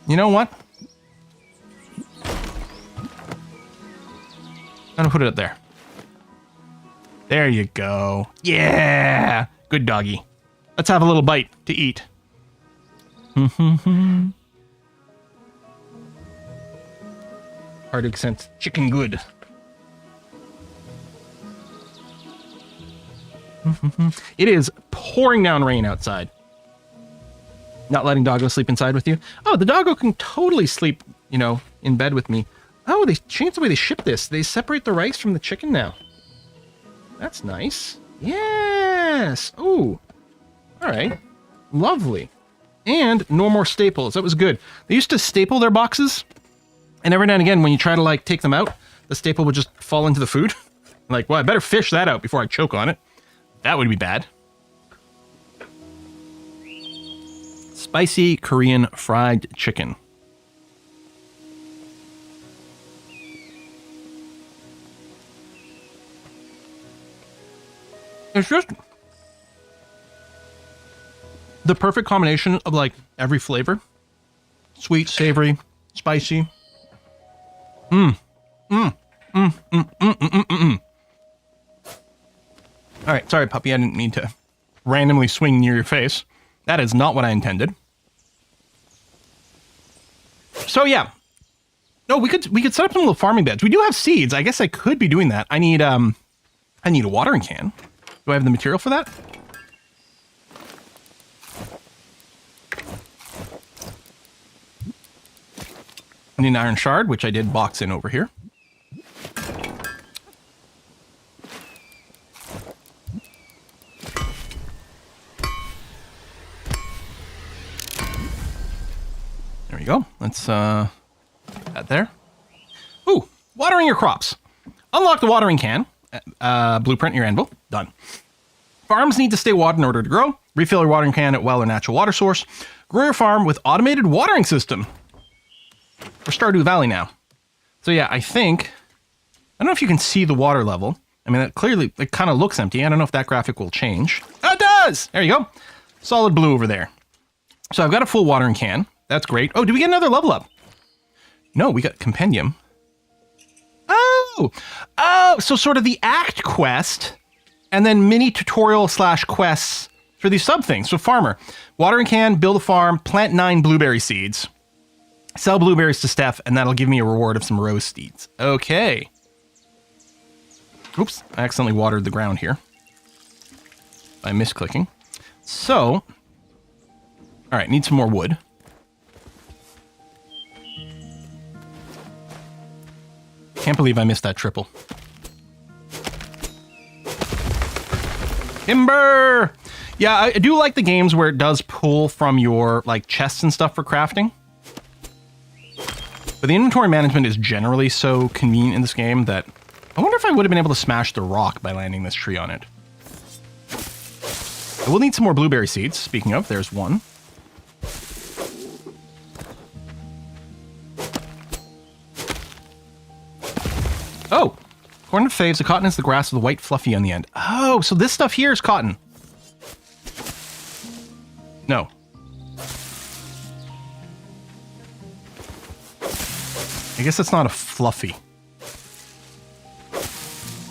You know what? I'm gonna put it up there. There you go. Yeah! Good doggy. Let's have a little bite to eat. Hard to accent chicken good. It is pouring down rain outside. Not letting Doggo sleep inside with you. Oh, the Doggo can totally sleep, you know, in bed with me. Oh, they changed the way they ship this. They separate the rice from the chicken now. That's nice. Yes. Oh. All right. Lovely. And no more staples. That was good. They used to staple their boxes, and every now and again, when you try to like take them out, the staple would just fall into the food. Like, well, I better fish that out before I choke on it. That would be bad. Spicy Korean fried chicken. It's just the perfect combination of like every flavor. Sweet, savory, spicy. All right, sorry, puppy. I didn't mean to randomly swing near your face. That is not what I intended. So yeah, no, we could set up some little farming beds. We do have seeds. I guess I could be doing that. I need a watering can. Do I have the material for that? I need an iron shard, which I did box in over here. There we go. Let's add there. Ooh, watering your crops. Unlock the watering can. Blueprint your anvil. Done. Farms need to stay watered in order to grow. Refill your watering can at well or natural water source. Grow your farm with automated watering system. For Stardew Valley now. So yeah, I don't know if you can see the water level. I mean, it kind of looks empty. I don't know if that graphic will change. Oh, it does! There you go. Solid blue over there. So I've got a full watering can. That's great. Oh, did we get another level up? No, we got compendium. Oh, so sort of the act quest and then mini tutorial / quests for these sub things. So farmer, watering can, build a farm, plant 9 blueberry seeds, sell blueberries to Steph, and that'll give me a reward of some rose seeds. Okay. Oops, I accidentally watered the ground here by misclicking. So, all right, need some more wood. Can't believe I missed that triple. Timber! Yeah, I do like the games where it does pull from your like chests and stuff for crafting. But the inventory management is generally so convenient in this game that I wonder if I would have been able to smash the rock by landing this tree on it. I will need some more blueberry seeds. Speaking of, there's one. Oh, according to Faves, the cotton is the grass with the white fluffy on the end. Oh, so this stuff here is cotton. No. I guess it's not a fluffy.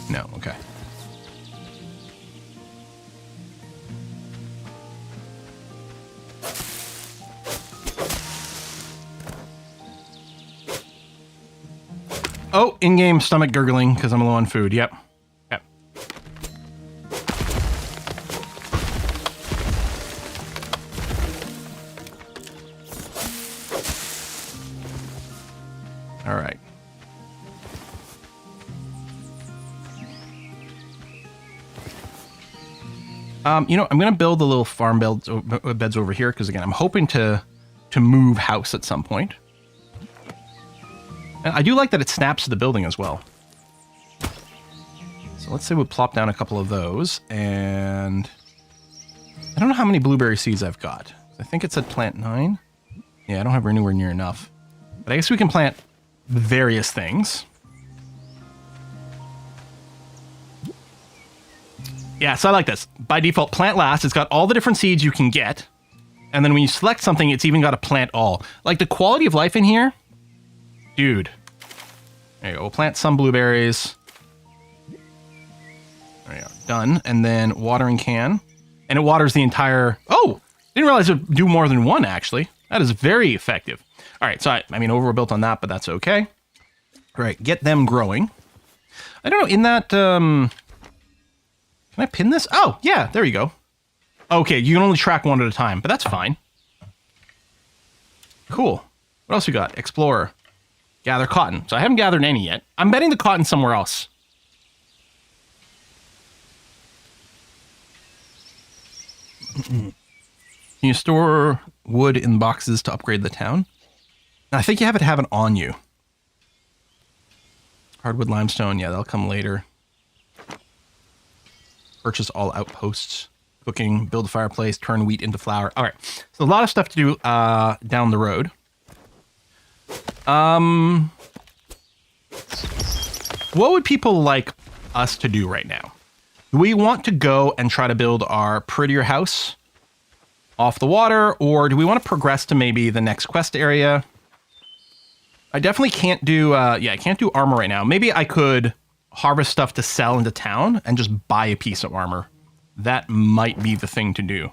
No, okay. Oh, in-game stomach gurgling because I'm low on food. Yep. Yep. All right. You know, I'm going to build the little farm beds over here because, again, I'm hoping to move house at some point. And I do like that it snaps to the building as well. So let's say we plop down a couple of those, and I don't know how many blueberry seeds I've got. I think it said plant 9. Yeah, I don't have anywhere near enough. But I guess we can plant various things. Yeah, so I like this. By default, plant last. It's got all the different seeds you can get. And then when you select something, it's even got to plant all. Like the quality of life in here, dude. There you go. We'll plant some blueberries. There you go. Done. And then watering can. And it waters the entire... Oh! Didn't realize it would do more than one, actually. That is very effective. All right, so I mean, overbuilt on that, but that's okay. All right, get them growing. I don't know, in that... Can I pin this? Oh, yeah, there you go. Okay, you can only track one at a time, but that's fine. Cool. What else we got? Explorer. Gather cotton. So I haven't gathered any yet. I'm betting the cotton somewhere else. Can you store wood in boxes to upgrade the town? I think you have to have it on you. Hardwood limestone. Yeah, that'll come later. Purchase all outposts. Cooking, build a fireplace, turn wheat into flour. All right. So a lot of stuff to do down the road. What would people like us to do right now? Do we want to go and try to build our prettier house off the water, or do we want to progress to maybe the next quest area? I definitely can't do, I can't do armor right now. Maybe I could harvest stuff to sell into town and just buy a piece of armor. That might be the thing to do.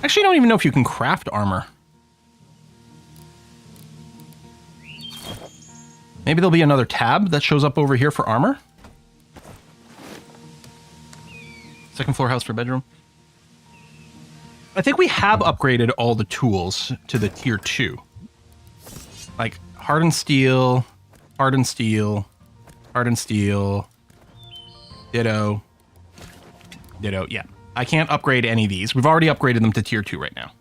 Actually, I don't even know if you can craft armor. Maybe there'll be another tab that shows up over here for armor. Second floor house for bedroom. I think we have upgraded all the tools to the tier 2. Like hardened steel, hardened steel, hardened steel, ditto, ditto. Yeah, I can't upgrade any of these. We've already upgraded them to tier 2 right now.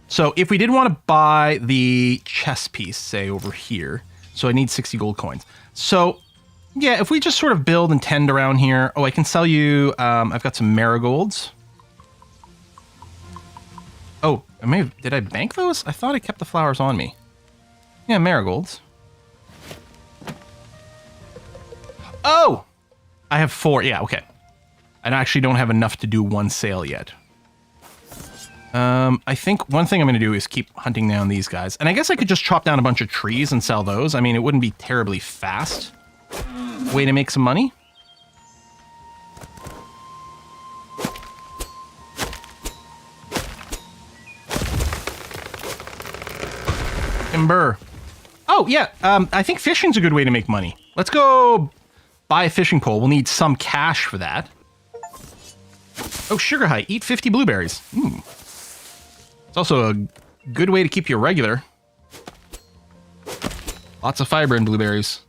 So if we did want to buy the chess piece, say over here, so I need 60 gold coins. So yeah, if we just sort of build and tend around here. Oh, I can sell you, I've got some marigolds. Oh, did I bank those? I thought I kept the flowers on me. Yeah, marigolds. Oh! I have 4. Yeah, okay. I actually don't have enough to do one sale yet. I think one thing I'm going to do is keep hunting down these guys. And I guess I could just chop down a bunch of trees and sell those. I mean, it wouldn't be terribly fast. Way to make some money. Timber. Oh, yeah. I think fishing's a good way to make money. Let's go buy a fishing pole. We'll need some cash for that. Oh, sugar high. Eat 50 blueberries. It's also a good way to keep you regular. Lots of fiber in blueberries.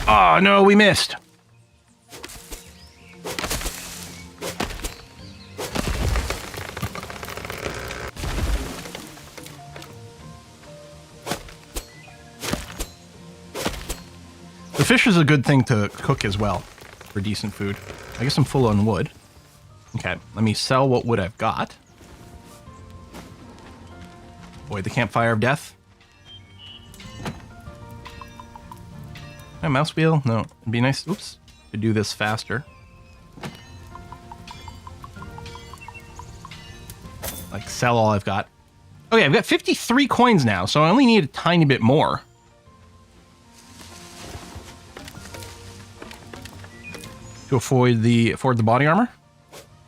Oh, no, we missed. The fish is a good thing to cook as well for decent food. I guess I'm full on wood. Okay, let me sell what wood I've got. Avoid the campfire of death. A mouse wheel? No, it'd be nice, oops, to do this faster. Like, sell all I've got. Okay, I've got 53 coins now, so I only need a tiny bit more. To afford the body armor.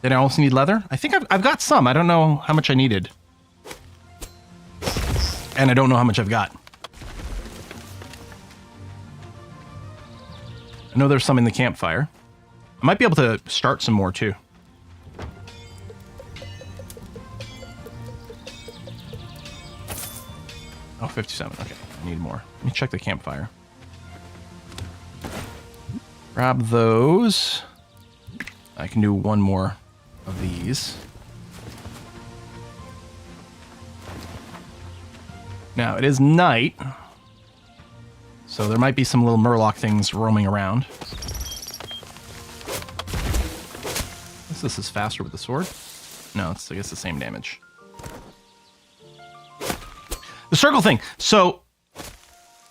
Then I also need leather. I think I've got some. I don't know how much I needed. And I don't know how much I've got. I know there's some in the campfire. I might be able to start some more too. Oh, 57. Okay, I need more. Let me check the campfire. Grab those. I can do one more of these. Now, it is night, so there might be some little murloc things roaming around. This is faster with the sword. No, it's, I guess, the same damage. The circle thing. So,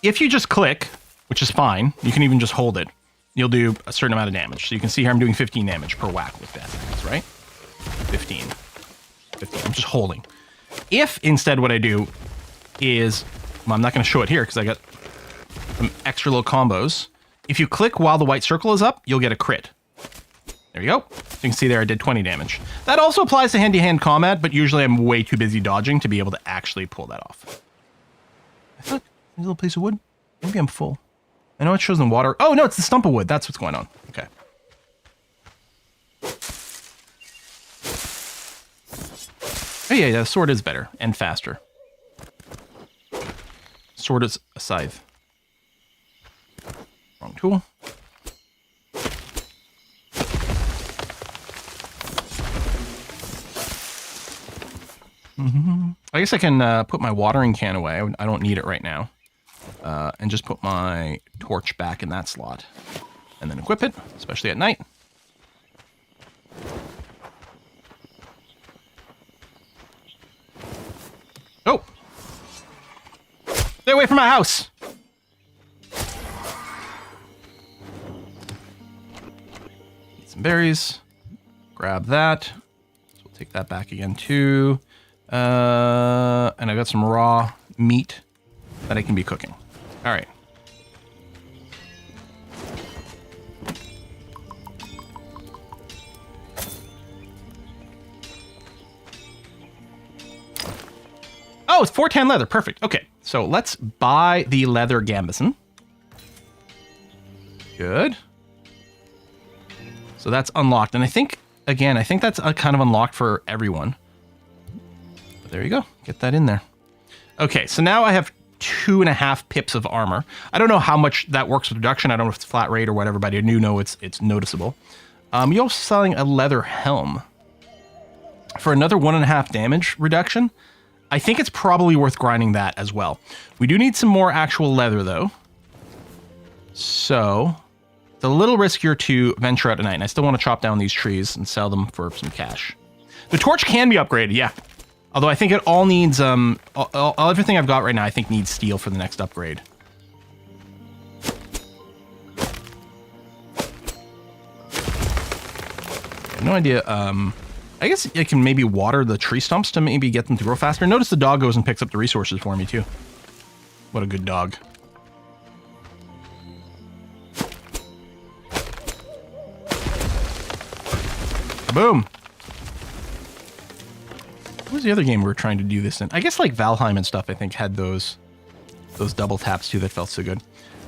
if you just click, which is fine, you can even just hold it, you'll do a certain amount of damage. So you can see here I'm doing 15 damage per whack with that, right? 15. I'm just holding. If instead what I do is, well, I'm not going to show it here because I got some extra little combos. If you click while the white circle is up, you'll get a crit. There you go. So you can see there I did 20 damage. That also applies to hand-to-hand combat, but usually I'm way too busy dodging to be able to actually pull that off. I thought a little piece of wood. Maybe I'm full. I know it shows in water. Oh, no, it's the stump of wood. That's what's going on. Okay. Oh, yeah, the sword is better and faster. Sword is a scythe. Wrong tool. I guess I can put my watering can away. I don't need it right now. And just put my torch back in that slot. And then equip it, especially at night. Oh! Stay away from my house! Eat some berries. Grab that. So we'll take that back again too. And I've got some raw meat that I can be cooking. All right. Oh, it's 410 leather. Perfect. Okay, so let's buy the leather gambeson. Good. So that's unlocked. And I think, again, I think that's kind of unlocked for everyone. But there you go. Get that in there. Okay, so now I have 2.5 pips of armor. I don't know how much that works with reduction. I don't know if it's flat rate or whatever, but I do know it's noticeable. You're also selling a leather helm for another 1.5 damage reduction. I think it's probably worth grinding that as well. We do need some more actual leather though. So it's a little riskier to venture out at night, and I still want to chop down these trees and sell them for some cash. The torch can be upgraded, yeah. Although I think it all needs, everything I've got right now I think needs steel for the next upgrade. I have no idea, I guess I can maybe water the tree stumps to maybe get them to grow faster. Notice the dog goes and picks up the resources for me too. What a good dog. Boom. What was the other game we were trying to do this in? I guess like Valheim and stuff I think had those double taps too that felt so good.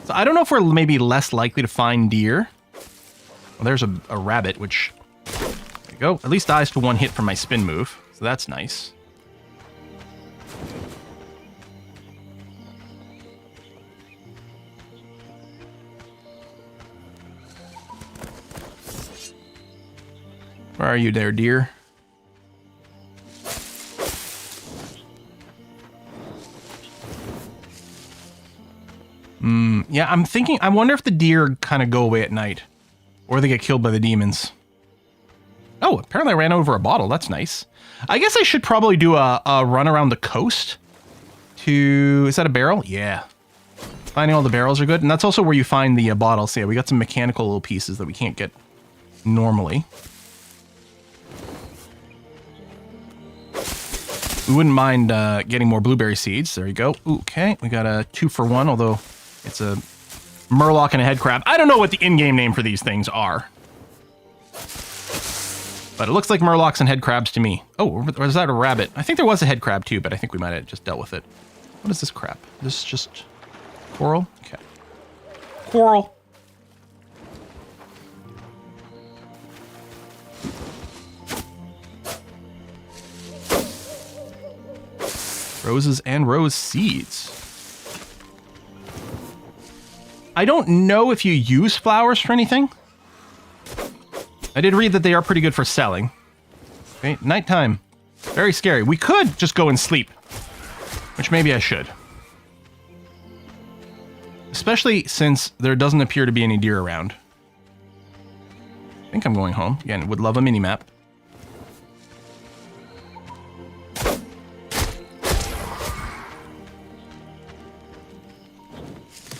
So I don't know if we're maybe less likely to find deer. Well, there's a rabbit, which... Go. At least dies to one hit from my spin move, so that's nice. Where are you there, dear? Yeah, I'm thinking, I wonder if the deer kind of go away at night, or they get killed by the demons. Oh, apparently I ran over a bottle. That's nice. I guess I should probably do a run around the coast to... Is that a barrel? Yeah. Finding all the barrels are good. And that's also where you find the bottles. So yeah, we got some mechanical little pieces that we can't get normally. We wouldn't mind getting more blueberry seeds. There you go. Ooh, okay, we got a 2-for-1, although it's a murloc and a head crab. I don't know what the in-game name for these things are. But it looks like murlocs and head crabs to me. Oh, or is that a rabbit? I think there was a head crab too, but I think we might have just dealt with it. What is this crap? This is just coral? Okay. Coral. Roses and rose seeds. I don't know if you use flowers for anything. I did read that they are pretty good for selling. Okay, nighttime. Very scary. We could just go and sleep, which maybe I should. Especially since there doesn't appear to be any deer around. I think I'm going home. Again, would love a mini-map.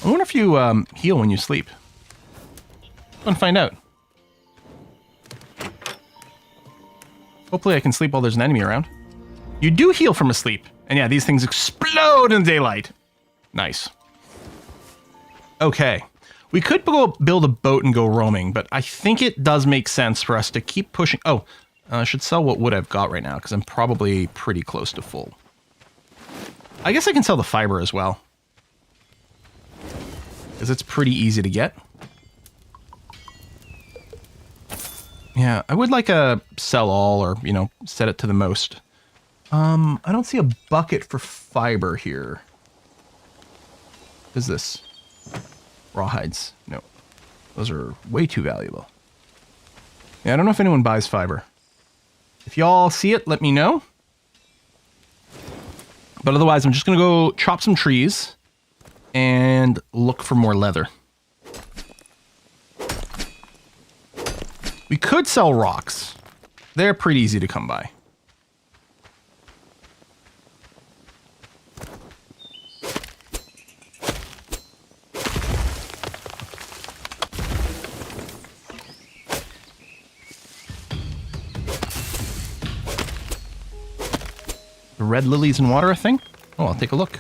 I wonder if you heal when you sleep. I want to find out. Hopefully I can sleep while there's an enemy around. You do heal from asleep. And yeah, these things explode in daylight. Nice. Okay. We could go build a boat and go roaming, but I think it does make sense for us to keep pushing. Oh, I should sell what wood I've got right now, because I'm probably pretty close to full. I guess I can sell the fiber as well, because it's pretty easy to get. Yeah, I would like a sell all, or, you know, set it to the most. I don't see a bucket for fiber here. What is this? Rawhides. No. Those are way too valuable. Yeah, I don't know if anyone buys fiber. If y'all see it, let me know. But otherwise, I'm just going to go chop some trees and look for more leather. We could sell rocks. They're pretty easy to come by. The red lilies in water, I think? Oh, I'll take a look.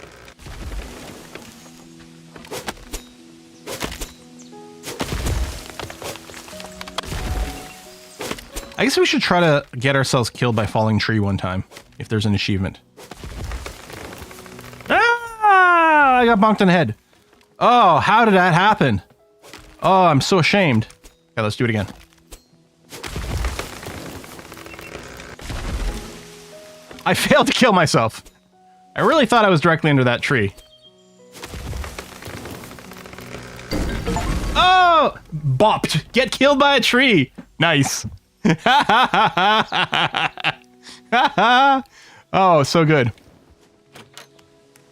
I guess we should try to get ourselves killed by falling tree one time, if there's an achievement. Ah! I got bonked in the head. Oh, how did that happen? Oh, I'm so ashamed. Okay, let's do it again. I failed to kill myself. I really thought I was directly under that tree. Oh! Bopped. Get killed by a tree. Nice. Oh, so good.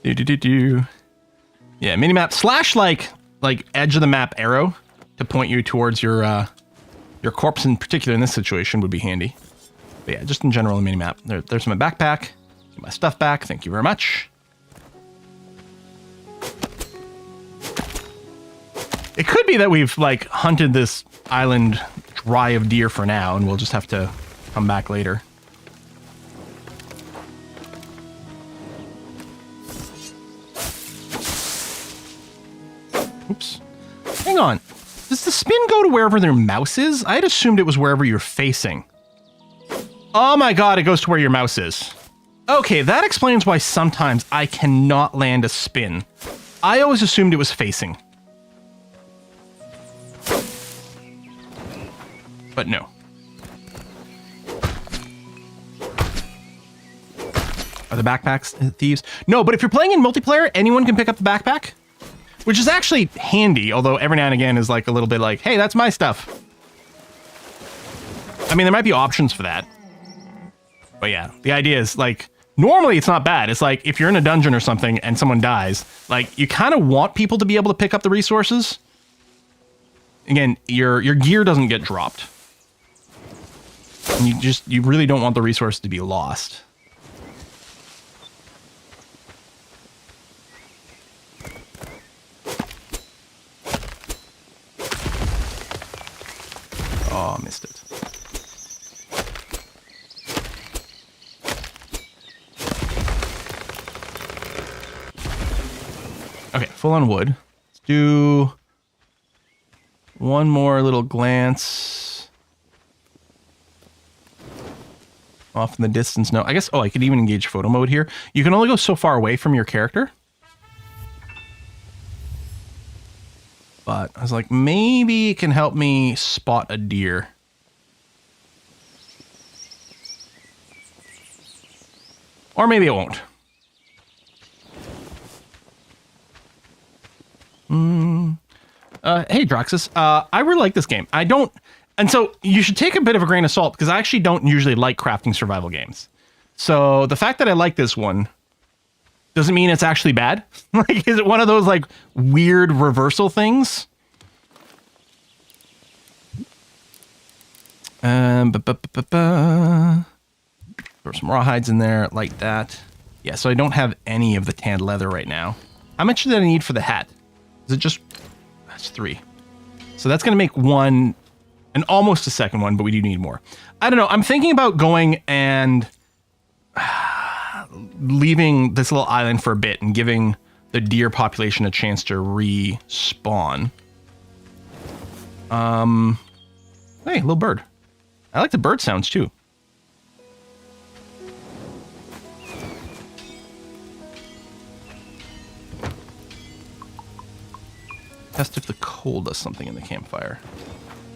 Do. Yeah, minimap slash like edge of the map arrow to point you towards your corpse in particular in this situation would be handy. But yeah, just in general, a minimap. There's my backpack. Get my stuff back. Thank you very much. It could be that we've like hunted this island dry of deer for now, and we'll just have to come back later. Oops. Hang on. Does the spin go to wherever their mouse is? I had assumed it was wherever you're facing. Oh my god, it goes to where your mouse is. Okay, that explains why sometimes I cannot land a spin. I always assumed it was facing. But no. Are the backpacks thieves? No, but if you're playing in multiplayer, anyone can pick up the backpack. Which is actually handy, although every now and again is like a little bit like, hey, that's my stuff. I mean, there might be options for that. But yeah, the idea is like, normally it's not bad. It's like if you're in a dungeon or something and someone dies, like you kind of want people to be able to pick up the resources. Again, your gear doesn't get dropped. And you really don't want the resource to be lost. Oh, I missed it. Okay, full on wood. Let's do one more little glance. Off in the distance. No, I guess, oh, I could even engage photo mode here. You can only go so far away from your character. But I was like, maybe it can help me spot a deer. Or maybe it won't. Hey, Droxus. I really like this game. I don't... And so you should take a bit of a grain of salt, because I actually don't usually like crafting survival games. So the fact that I like this one doesn't mean it's actually bad. Like, is it one of those like weird reversal things? Throw some rawhides in there like that. Yeah, so I don't have any of the tanned leather right now. How much did I need for the hat? Is it just... That's 3. So that's going to make 1 and almost a second one, but we do need more. I don't know. I'm thinking about going and leaving this little island for a bit and giving the deer population a chance to respawn. Hey, little bird. I like the bird sounds too. Test if the coal does something in the campfire.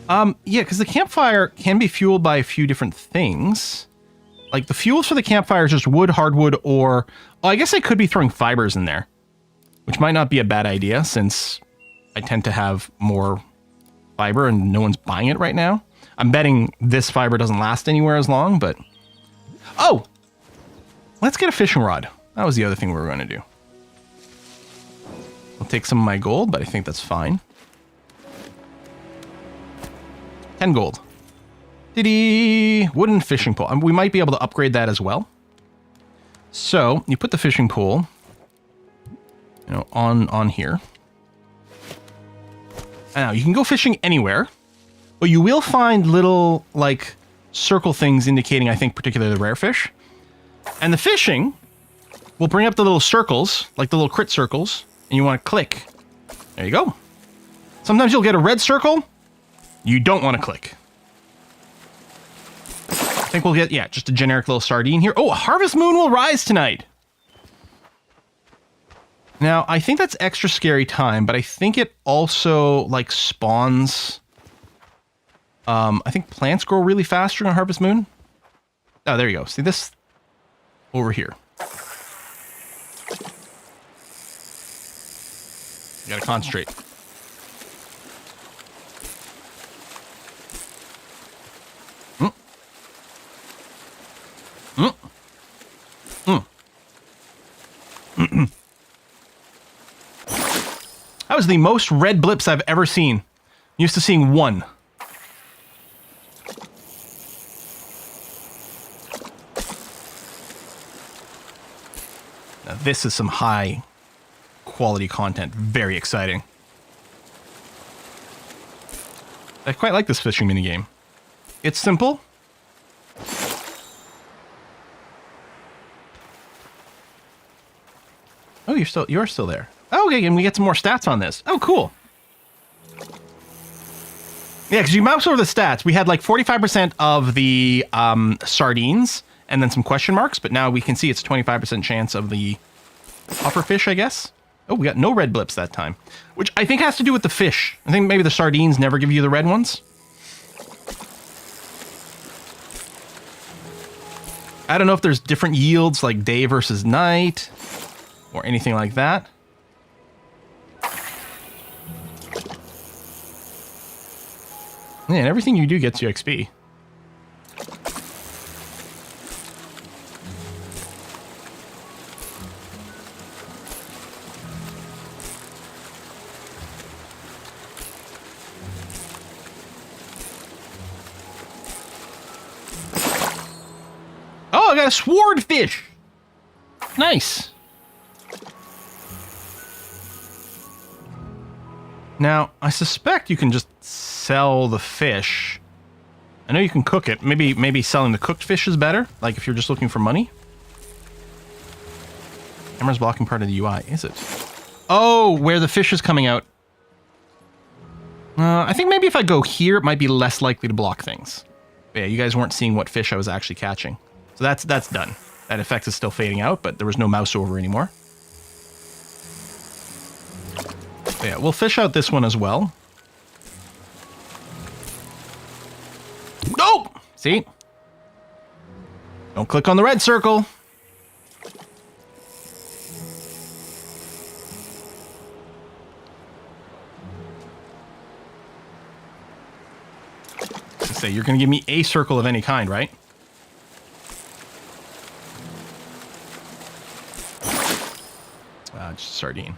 Yeah, because the campfire can be fueled by a few different things. Like the fuels for the campfire is just wood, hardwood, or... Oh, I guess I could be throwing fibers in there. Which might not be a bad idea since I tend to have more fiber and no one's buying it right now. I'm betting this fiber doesn't last anywhere as long, but... Oh! Let's get a fishing rod. That was the other thing we were going to do. I'll take some of my gold, but I think that's fine. 10 gold. Diddy! Wooden fishing pole. We might be able to upgrade that as well. So, you put the fishing pole, you know, on here. Now, you can go fishing anywhere, but you will find little, like, circle things indicating, I think, particularly the rare fish. And the fishing will bring up the little circles, like the little crit circles, and you want to click. There you go. Sometimes you'll get a red circle. You don't want to click. I think we'll get, yeah, just a generic little sardine here. Oh, a harvest moon will rise tonight. Now, I think that's extra scary time, but I think it also, like, spawns... I think plants grow really fast during a harvest moon. Oh, there you go. See this? Over here. You gotta concentrate. That was the most red blips I've ever seen. I'm used to seeing 1. Now this is some high quality content. Very exciting. I quite like this fishing minigame. It's simple. Oh, you're still there. Oh, okay, and we get some more stats on this. Oh, cool. Yeah, because you mouse over the stats. We had like 45% of the sardines and then some question marks, but now we can see it's 25% chance of the puffer fish, I guess. Oh, we got no red blips that time, which I think has to do with the fish. I think maybe the sardines never give you the red ones. I don't know if there's different yields like day versus night or anything like that. Man, everything you do gets you XP. Oh, I got a swordfish. Nice. Now, I suspect you can just sell the fish. I know you can cook it. Maybe selling the cooked fish is better, like if you're just looking for money. Camera's blocking part of the UI, is it? Oh, where the fish is coming out. I think maybe if I go here, it might be less likely to block things. But yeah, you guys weren't seeing what fish I was actually catching. So that's done. That effect is still fading out, but there was no mouse over anymore. But yeah, we'll fish out this one as well. Nope! See? Don't click on the red circle. Say you're going to give me a circle of any kind, right? Just sardine.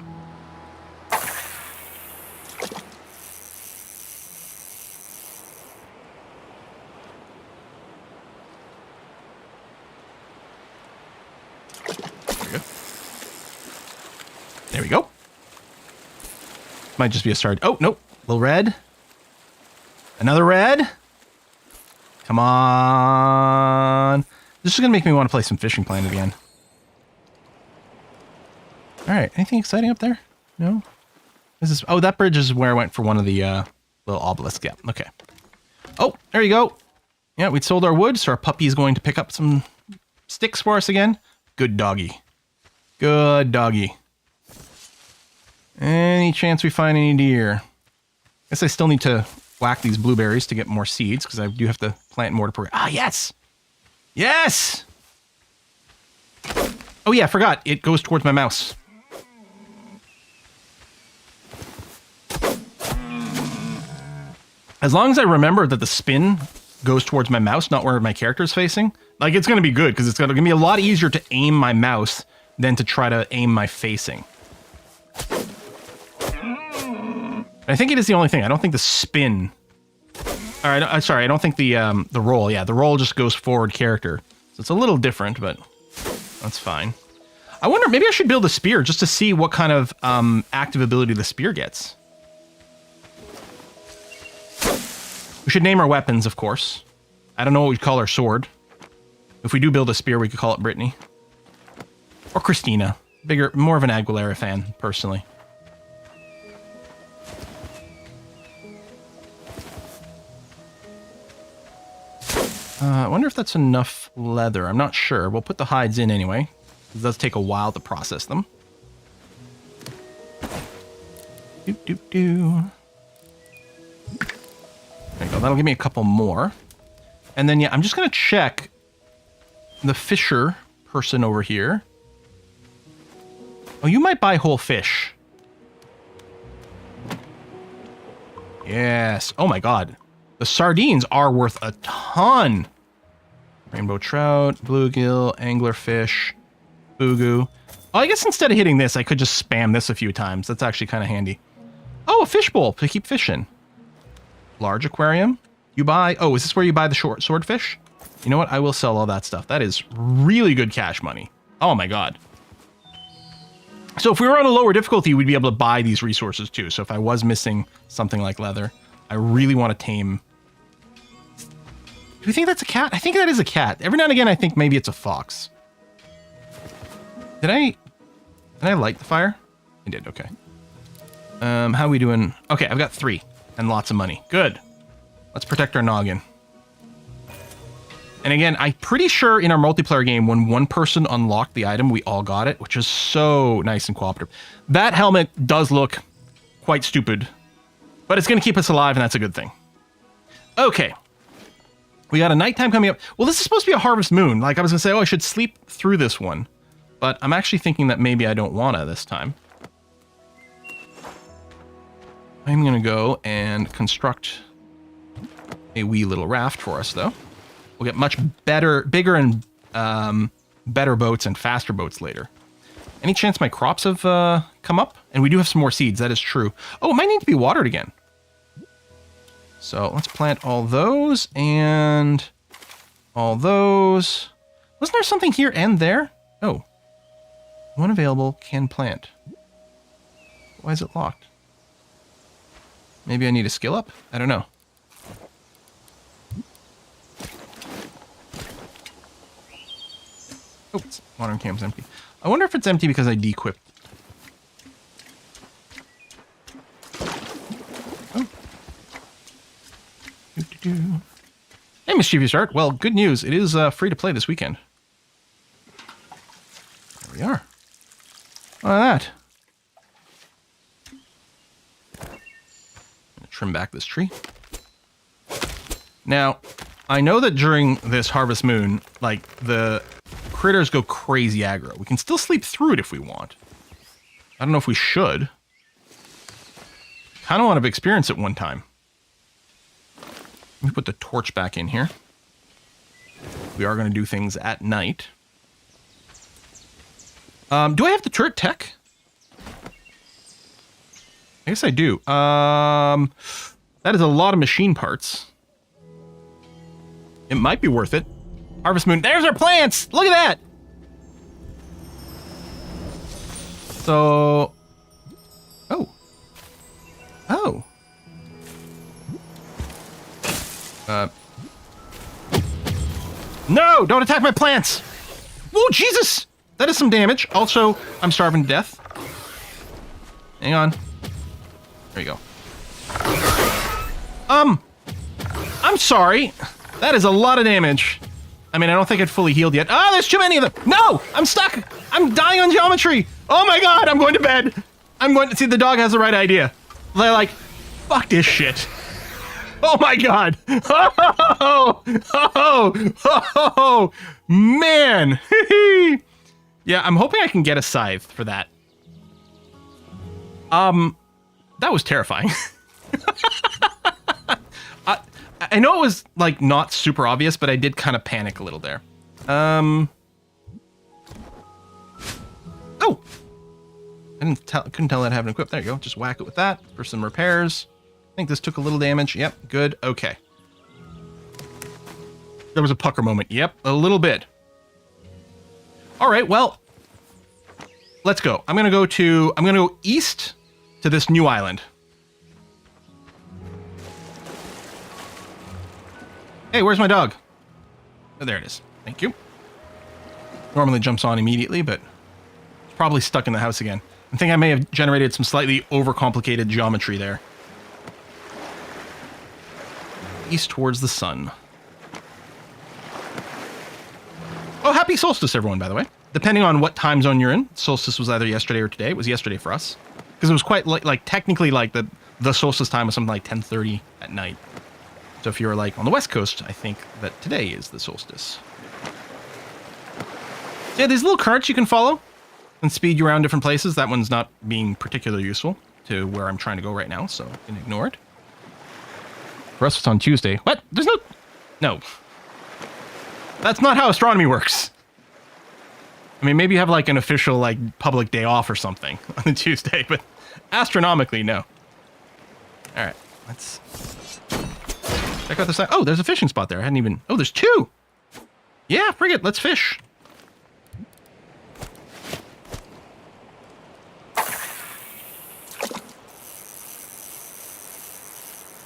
There we go. Might just be a start. Oh, nope. Little red. Another red. Come on. This is going to make me want to play some Fishing Planet again. All right. Anything exciting up there? No? This is... Oh, that bridge is where I went for one of the little obelisks. Yeah. Okay. Oh, there you go. Yeah, we sold our wood, so our puppy is going to pick up some sticks for us again. Good doggy. Good doggy. Any chance we find any deer? Guess I still need to whack these blueberries to get more seeds, because I do have to plant more to progress. Ah, yes! Yes! Oh yeah, I forgot. It goes towards my mouse. As long as I remember that the spin goes towards my mouse, not where my character is facing, like, it's going to be good, because it's going to be a lot easier to aim my mouse than to try to aim my facing. I think it is the only thing. I don't think the spin... All right, I'm sorry, I don't think the roll. Yeah, the roll just goes forward character. So it's a little different, but that's fine. I wonder, maybe I should build a spear just to see what kind of active ability the spear gets. We should name our weapons, of course. I don't know what we'd call our sword. If we do build a spear, we could call it Brittany. Or Christina. More of an Aguilera fan, personally. I wonder if that's enough leather. I'm not sure. We'll put the hides in anyway. It does take a while to process them. Doop, doop, doo. There you go. That'll give me a couple more. And then, yeah, I'm just going to check the fisher person over here. Oh, you might buy whole fish. Yes. Oh, my God. The sardines are worth a ton. Rainbow trout, bluegill, anglerfish, boogoo. Oh, I guess instead of hitting this, I could just spam this a few times. That's actually kind of handy. Oh, a fish bowl to keep fish in. Large aquarium. You buy... Oh, is this where you buy the swordfish? You know what? I will sell all that stuff. That is really good cash money. Oh, my God. So if we were on a lower difficulty, we'd be able to buy these resources too. So if I was missing something like leather, I really want to tame... Do you think that's a cat? I think that is a cat. Every now and again, I think maybe it's a fox. Did I light the fire? I did, okay. How are we doing? Okay, I've got 3 and lots of money. Good. Let's protect our noggin. And again, I'm pretty sure in our multiplayer game, when one person unlocked the item, we all got it, which is so nice and cooperative. That helmet does look quite stupid, but it's going to keep us alive, and that's a good thing. Okay. We got a nighttime coming up. Well, this is supposed to be a harvest moon. Like, I was going to say, oh, I should sleep through this one. But I'm actually thinking that maybe I don't want to this time. I'm going to go and construct a wee little raft for us, though. We'll get much bigger and better boats and faster boats later. Any chance my crops have come up? And we do have some more seeds, that is true. Oh, it might need to be watered again. So let's plant all those and all those. Wasn't there something here and there? Oh. One available, can plant. Why is it locked? Maybe I need a skill up? I don't know. Oh, watering cam's empty. I wonder if it's empty because I de-equipped. Oh. Hey, Mischievous Art. Well, good news. It is free to play this weekend. There we are. Look at that. I'm gonna trim back this tree. Now, I know that during this Harvest Moon, like, the critters go crazy aggro. We can still sleep through it if we want. I don't know if we should. Kind of want to experience it one time. Let me put the torch back in here. We are going to do things at night. Do I have the turret tech? I guess I do. That is a lot of machine parts. It might be worth it. Harvest Moon. There's our plants! Look at that! So... Oh. No, don't attack my plants. Whoa, Jesus. That is some damage. Also, I'm starving to death. Hang on. There you go. I'm sorry. That is a lot of damage. I mean, I don't think I'd fully healed yet. Ah, there's too many of them. No, I'm stuck. I'm dying on geometry. Oh my God, I'm going to bed. I'm going to see the dog has the right idea. They're like, fuck this shit. Oh my God. Oh, man. Yeah, I'm hoping I can get a scythe for that. That was terrifying. I know it was like not super obvious, but I did kind of panic a little there. Oh, I couldn't tell that I have an equip. There you go. Just whack it with that for some repairs. I think this took a little damage. Yep, good. Okay. There was a pucker moment. Yep, a little bit. All right, well, let's go. I'm gonna go east to this new island. Hey, where's my dog? Oh, there it is. Thank you. Normally jumps on immediately, but it's probably stuck in the house again. I think I may have generated some slightly overcomplicated geometry there. East towards the sun. Oh, happy solstice, everyone, by the way. Depending on what time zone you're in, solstice was either yesterday or today. It was yesterday for us. Because it was quite like technically like the solstice time was something like 10:30 at night. So if you're like on the West Coast, I think that today is the solstice. So yeah, these little currents you can follow and speed you around different places. That one's not being particularly useful to where I'm trying to go right now, so you can ignore it. For us, it's on Tuesday. What? There's no. That's not how astronomy works. I mean, maybe you have like an official like public day off or something on the Tuesday, but astronomically, no. All right, let's check out the side. Oh, there's a fishing spot there. I hadn't even... Oh, there's two. Yeah, frig it. Let's fish.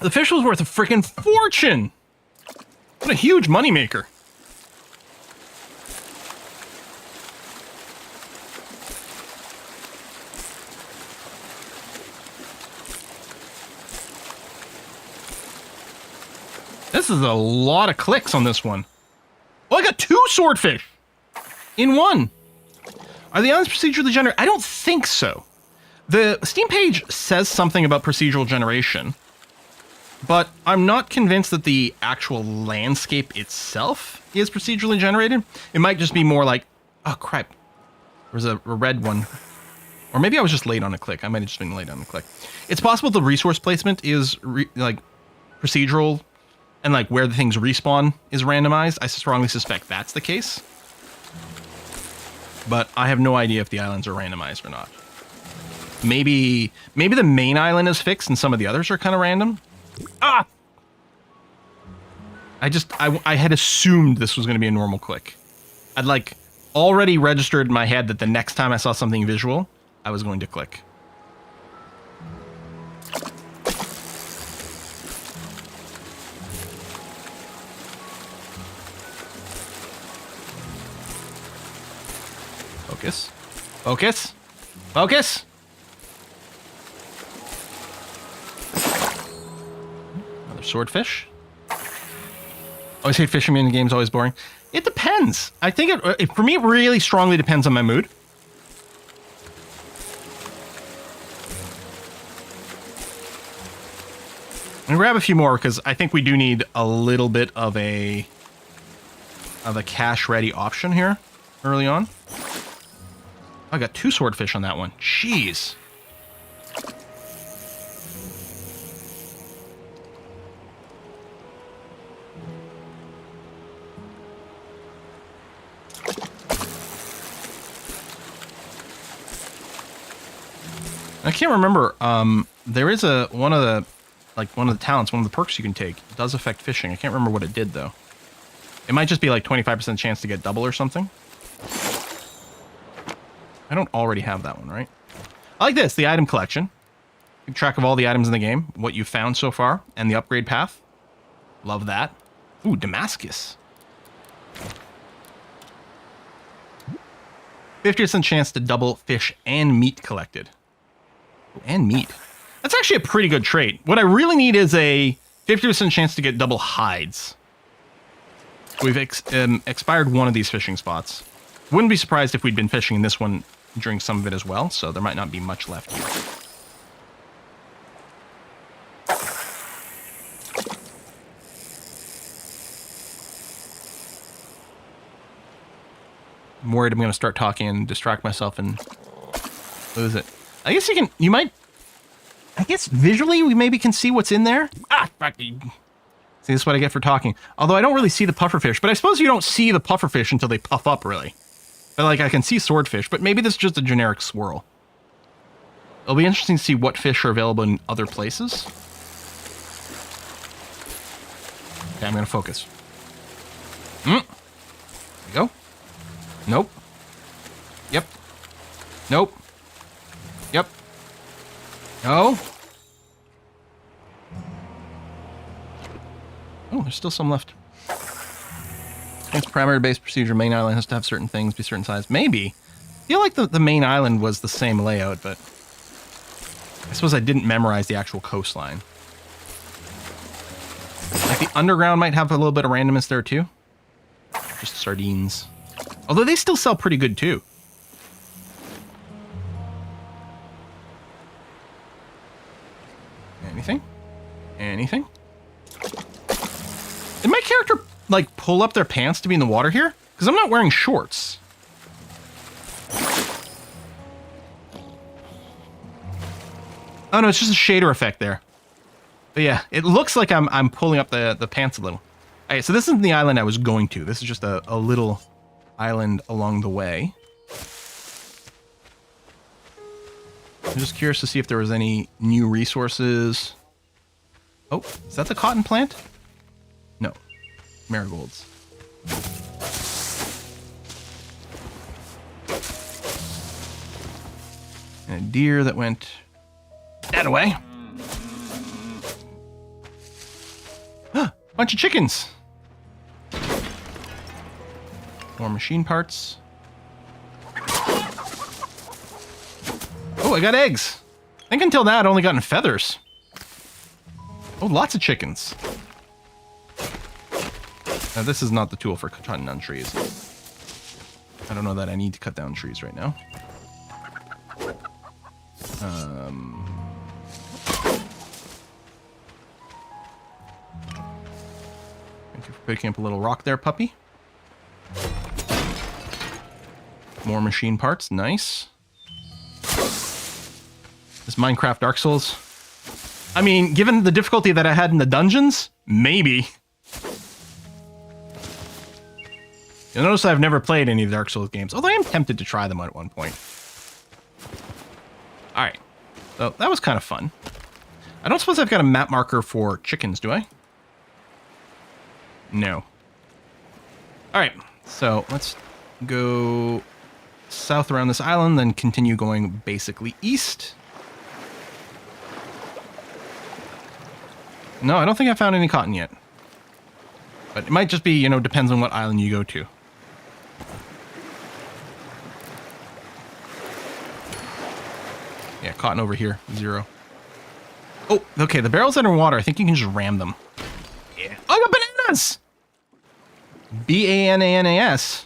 The fish was worth a freaking fortune. What a huge moneymaker. This is a lot of clicks on this one. Oh, I got 2 swordfish in one. Are the islands procedurally generated? I don't think so. The Steam page says something about procedural generation, but I'm not convinced that the actual landscape itself is procedurally generated. It might just be more like, oh crap, there's a red one. Or maybe I was just late on a click. I might have just been late on a click. It's possible the resource placement is like procedural, and like where the things respawn is randomized. I strongly suspect that's the case. But I have no idea if the islands are randomized or not. Maybe the main island is fixed and some of the others are kind of random. Ah! I had assumed this was going to be a normal click. I'd like already registered in my head that the next time I saw something visual, I was going to click. Focus. Focus. Focus. Another swordfish. Always hate fishing in the game's always boring. It depends. I think it for me it really strongly depends on my mood. I'm gonna grab a few more because I think we do need a little bit of a cash ready option here early on. I got 2 swordfish on that one. Jeez. I can't remember. There is one of the talents, one of the perks you can take. It does affect fishing. I can't remember what it did though. It might just be like 25% chance to get double or something. I don't already have that one, right? I like this, the item collection. Keep track of all the items in the game, what you've found so far, and the upgrade path. Love that. Ooh, Damascus. 50% chance to double fish and meat collected. Oh, and meat. That's actually a pretty good trait. What I really need is a 50% chance to get double hides. We've expired one of these fishing spots. Wouldn't be surprised if we'd been fishing in this one during some of it as well, so there might not be much left here. I'm worried I'm going to start talking and distract myself and lose it. I guess you might, I guess visually we maybe can see what's in there. Ah, fuck. See, this is what I get for talking. Although I don't really see the pufferfish, but I suppose you don't see the pufferfish until they puff up, really. But like, I can see swordfish, but maybe this is just a generic swirl. It'll be interesting to see what fish are available in other places. Okay, I'm going to focus. There we go. Nope. Yep. Nope. Yep. No. Oh, there's still some left. It's parameter-based procedure. Main island has to have certain things, be certain size. Maybe. I feel like the main island was the same layout, but I suppose I didn't memorize the actual coastline. Like the underground might have a little bit of randomness there too. Just sardines. Although they still sell pretty good too. Anything? Anything? Did my character, like, pull up their pants to be in the water here? Because I'm not wearing shorts. Oh no, it's just a shader effect there. But yeah, it looks like I'm pulling up the pants a little. Alright, so this isn't the island I was going to. This is just a little island along the way. I'm just curious to see if there was any new resources. Oh, is that the cotton plant? No. Marigolds. And a deer that went that away. Bunch of chickens. More machine parts. Oh, I got eggs. I think until that I'd only gotten feathers. Oh, lots of chickens. Now, this is not the tool for cutting down trees. I don't know that I need to cut down trees right now. Thank you for picking up a little rock there, puppy. More machine parts. Nice. This Minecraft Dark Souls. I mean, given the difficulty that I had in the dungeons, maybe. You'll notice I've never played any of the Dark Souls games, although I am tempted to try them at one point. Alright. So, that was kind of fun. I don't suppose I've got a map marker for chickens, do I? No. Alright. So, let's go south around this island, then continue going basically east. No, I don't think I found any cotton yet. But it might just be, you know, depends on what island you go to. Yeah, cotton over here. 0. Oh, okay, the barrels that are in water, I think you can just ram them. Yeah. Oh, I got bananas! B-A-N-A-N-A-S.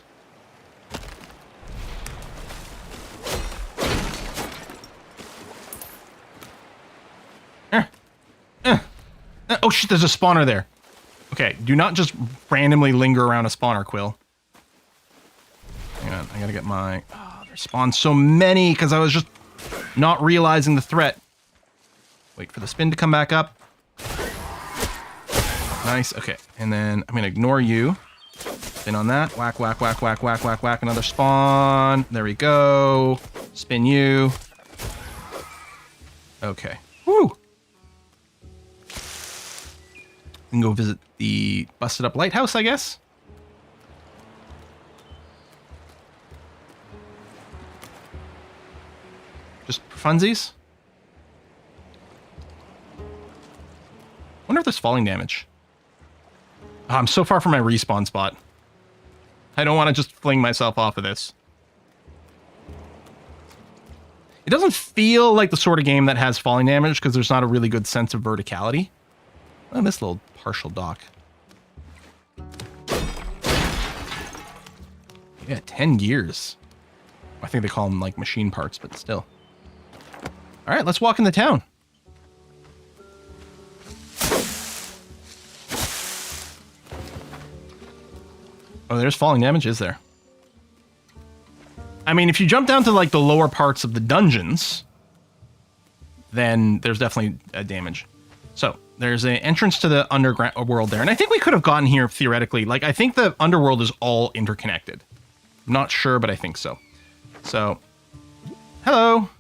Oh shit, there's a spawner there. Okay, do not just randomly linger around a spawner, Quill. Hang on, I gotta get my... Oh, there spawned so many because I was just not realizing the threat. Wait for the spin to come back up. Nice, okay. And then I'm gonna ignore you. Spin on that. Whack, whack, whack, whack, whack, whack, whack. Another spawn. There we go. Spin you. Okay. Woo! We can go visit the busted up lighthouse, I guess. Just for funsies. Wonder if there's falling damage. Oh, I'm so far from my respawn spot. I don't want to just fling myself off of this. It doesn't feel like the sort of game that has falling damage because there's not a really good sense of verticality. Oh, this little partial dock. Yeah, 10 gears. I think they call them like machine parts, but still. All right, let's walk in the town. Oh, there's falling damage, is there? I mean, if you jump down to like the lower parts of the dungeons, then there's definitely damage. So there's an entrance to the underground world there. And I think we could have gotten here theoretically. Like, I think the underworld is all interconnected. I'm not sure, but I think so. So, hello.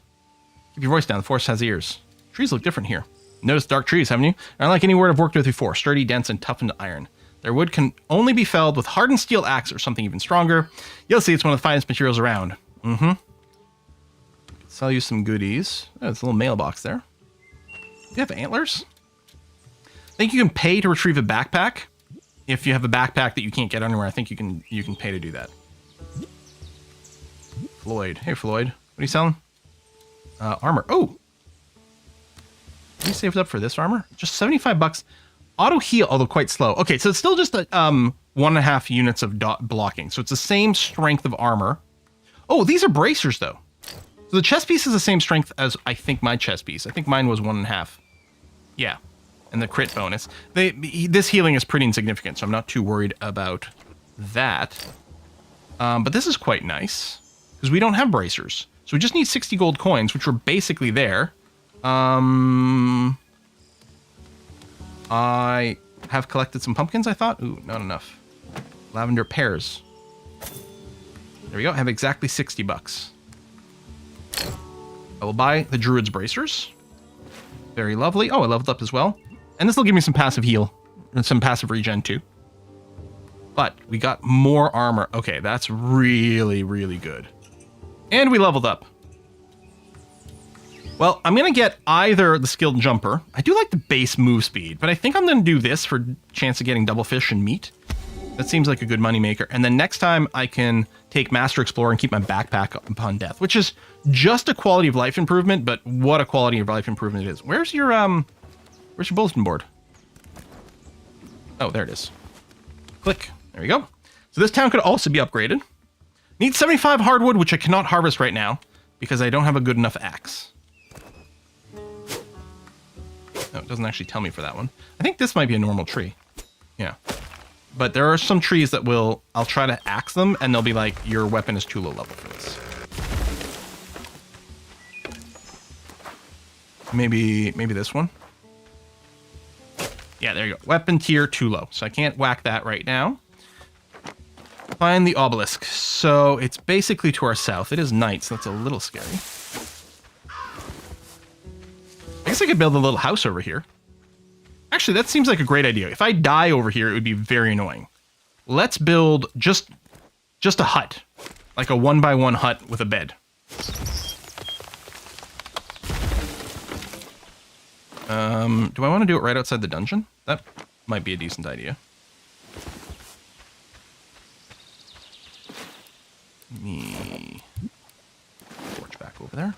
Keep your voice down. The forest has ears. Trees look different here. Notice dark trees, haven't you? Unlike any wood I've worked with before. Sturdy, dense, and toughened iron. Their wood can only be felled with hardened steel axe or something even stronger. You'll see it's one of the finest materials around. Mm-hmm. Sell you some goodies. Oh, there's a little mailbox there. Do you have antlers? I think you can pay to retrieve a backpack. If you have a backpack that you can't get anywhere, I think you can pay to do that. Floyd. Hey, Floyd. What are you selling? Armor. Oh! We saved up for this armor? Just 75 bucks. Auto heal, although quite slow. Okay, so it's still just a, 1.5 units of blocking. So it's the same strength of armor. Oh, these are bracers, though. So the chest piece is the same strength as, I think, my chest piece. I think mine was 1.5. Yeah. And the crit bonus. This healing is pretty insignificant, so I'm not too worried about that. But this is quite nice, because we don't have bracers. So we just need 60 gold coins, which were basically there. I have collected some pumpkins, I thought. Ooh, not enough. Lavender pears. There we go. I have exactly 60 bucks. I will buy the druid's bracers. Very lovely. Oh, I leveled up as well. And this will give me some passive heal. And some passive regen too. But we got more armor. Okay, that's really, really good. And we leveled up. Well, I'm going to get either the skilled jumper. I do like the base move speed, but I think I'm going to do this for chance of getting double fish and meat. That seems like a good moneymaker. And then next time I can take Master Explorer and keep my backpack upon death, which is just a quality of life improvement, but what a quality of life improvement it is. Where's your bulletin board? Oh, there it is. Click. There we go. So this town could also be upgraded. Need 75 hardwood, which I cannot harvest right now because I don't have a good enough axe. No, it doesn't actually tell me for that one. I think this might be a normal tree. Yeah. But there are some trees that I'll try to axe them, and they'll be like, your weapon is too low level for this. Maybe this one? Yeah, there you go. Weapon tier too low. So I can't whack that right now. Find the obelisk. So it's basically to our south. It is night, so that's a little scary. I guess I could build a little house over here. Actually, that seems like a great idea. If I die over here, it would be very annoying. Let's build just a hut. Like a 1x1 hut with a bed. Do I want to do it right outside the dungeon? That might be a decent idea. Let me torch back over there.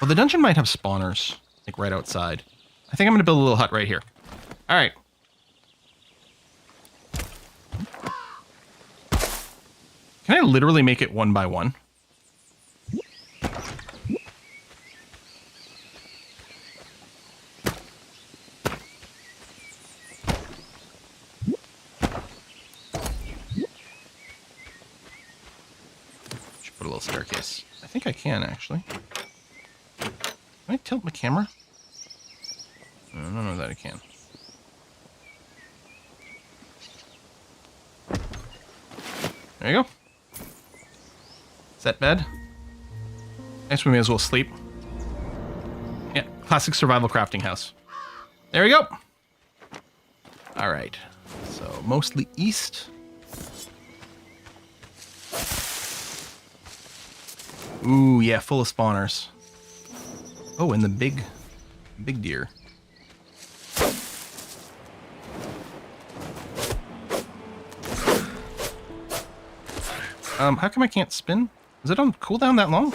Well, the dungeon might have spawners, like right outside. I think I'm going to build a little hut right here. All right. Can I literally make it 1x1? Should put a little staircase. I think I can, actually. Can I tilt my camera? I don't know that I can. There you go. Set bed. Next we may as well sleep. Yeah, classic survival crafting house. There we go. All right. So mostly east. Ooh, yeah, full of spawners. Oh, and the big deer. How come I can't spin? Is it on cooldown that long?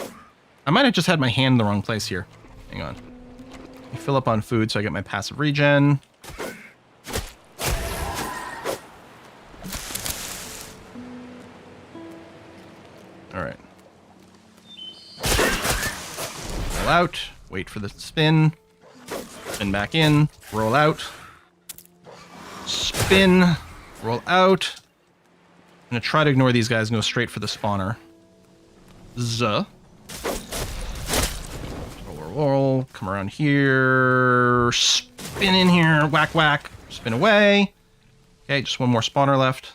I might have just had my hand in the wrong place here. Hang on. Let me fill up on food so I get my passive regen. Alright. Roll out. Wait for the spin. Spin back in. Roll out. Spin. Roll out. I'm going to try to ignore these guys and go straight for the spawner. Zuh. Roll. Come around here. Spin in here. Whack, whack. Spin away. Okay, just one more spawner left.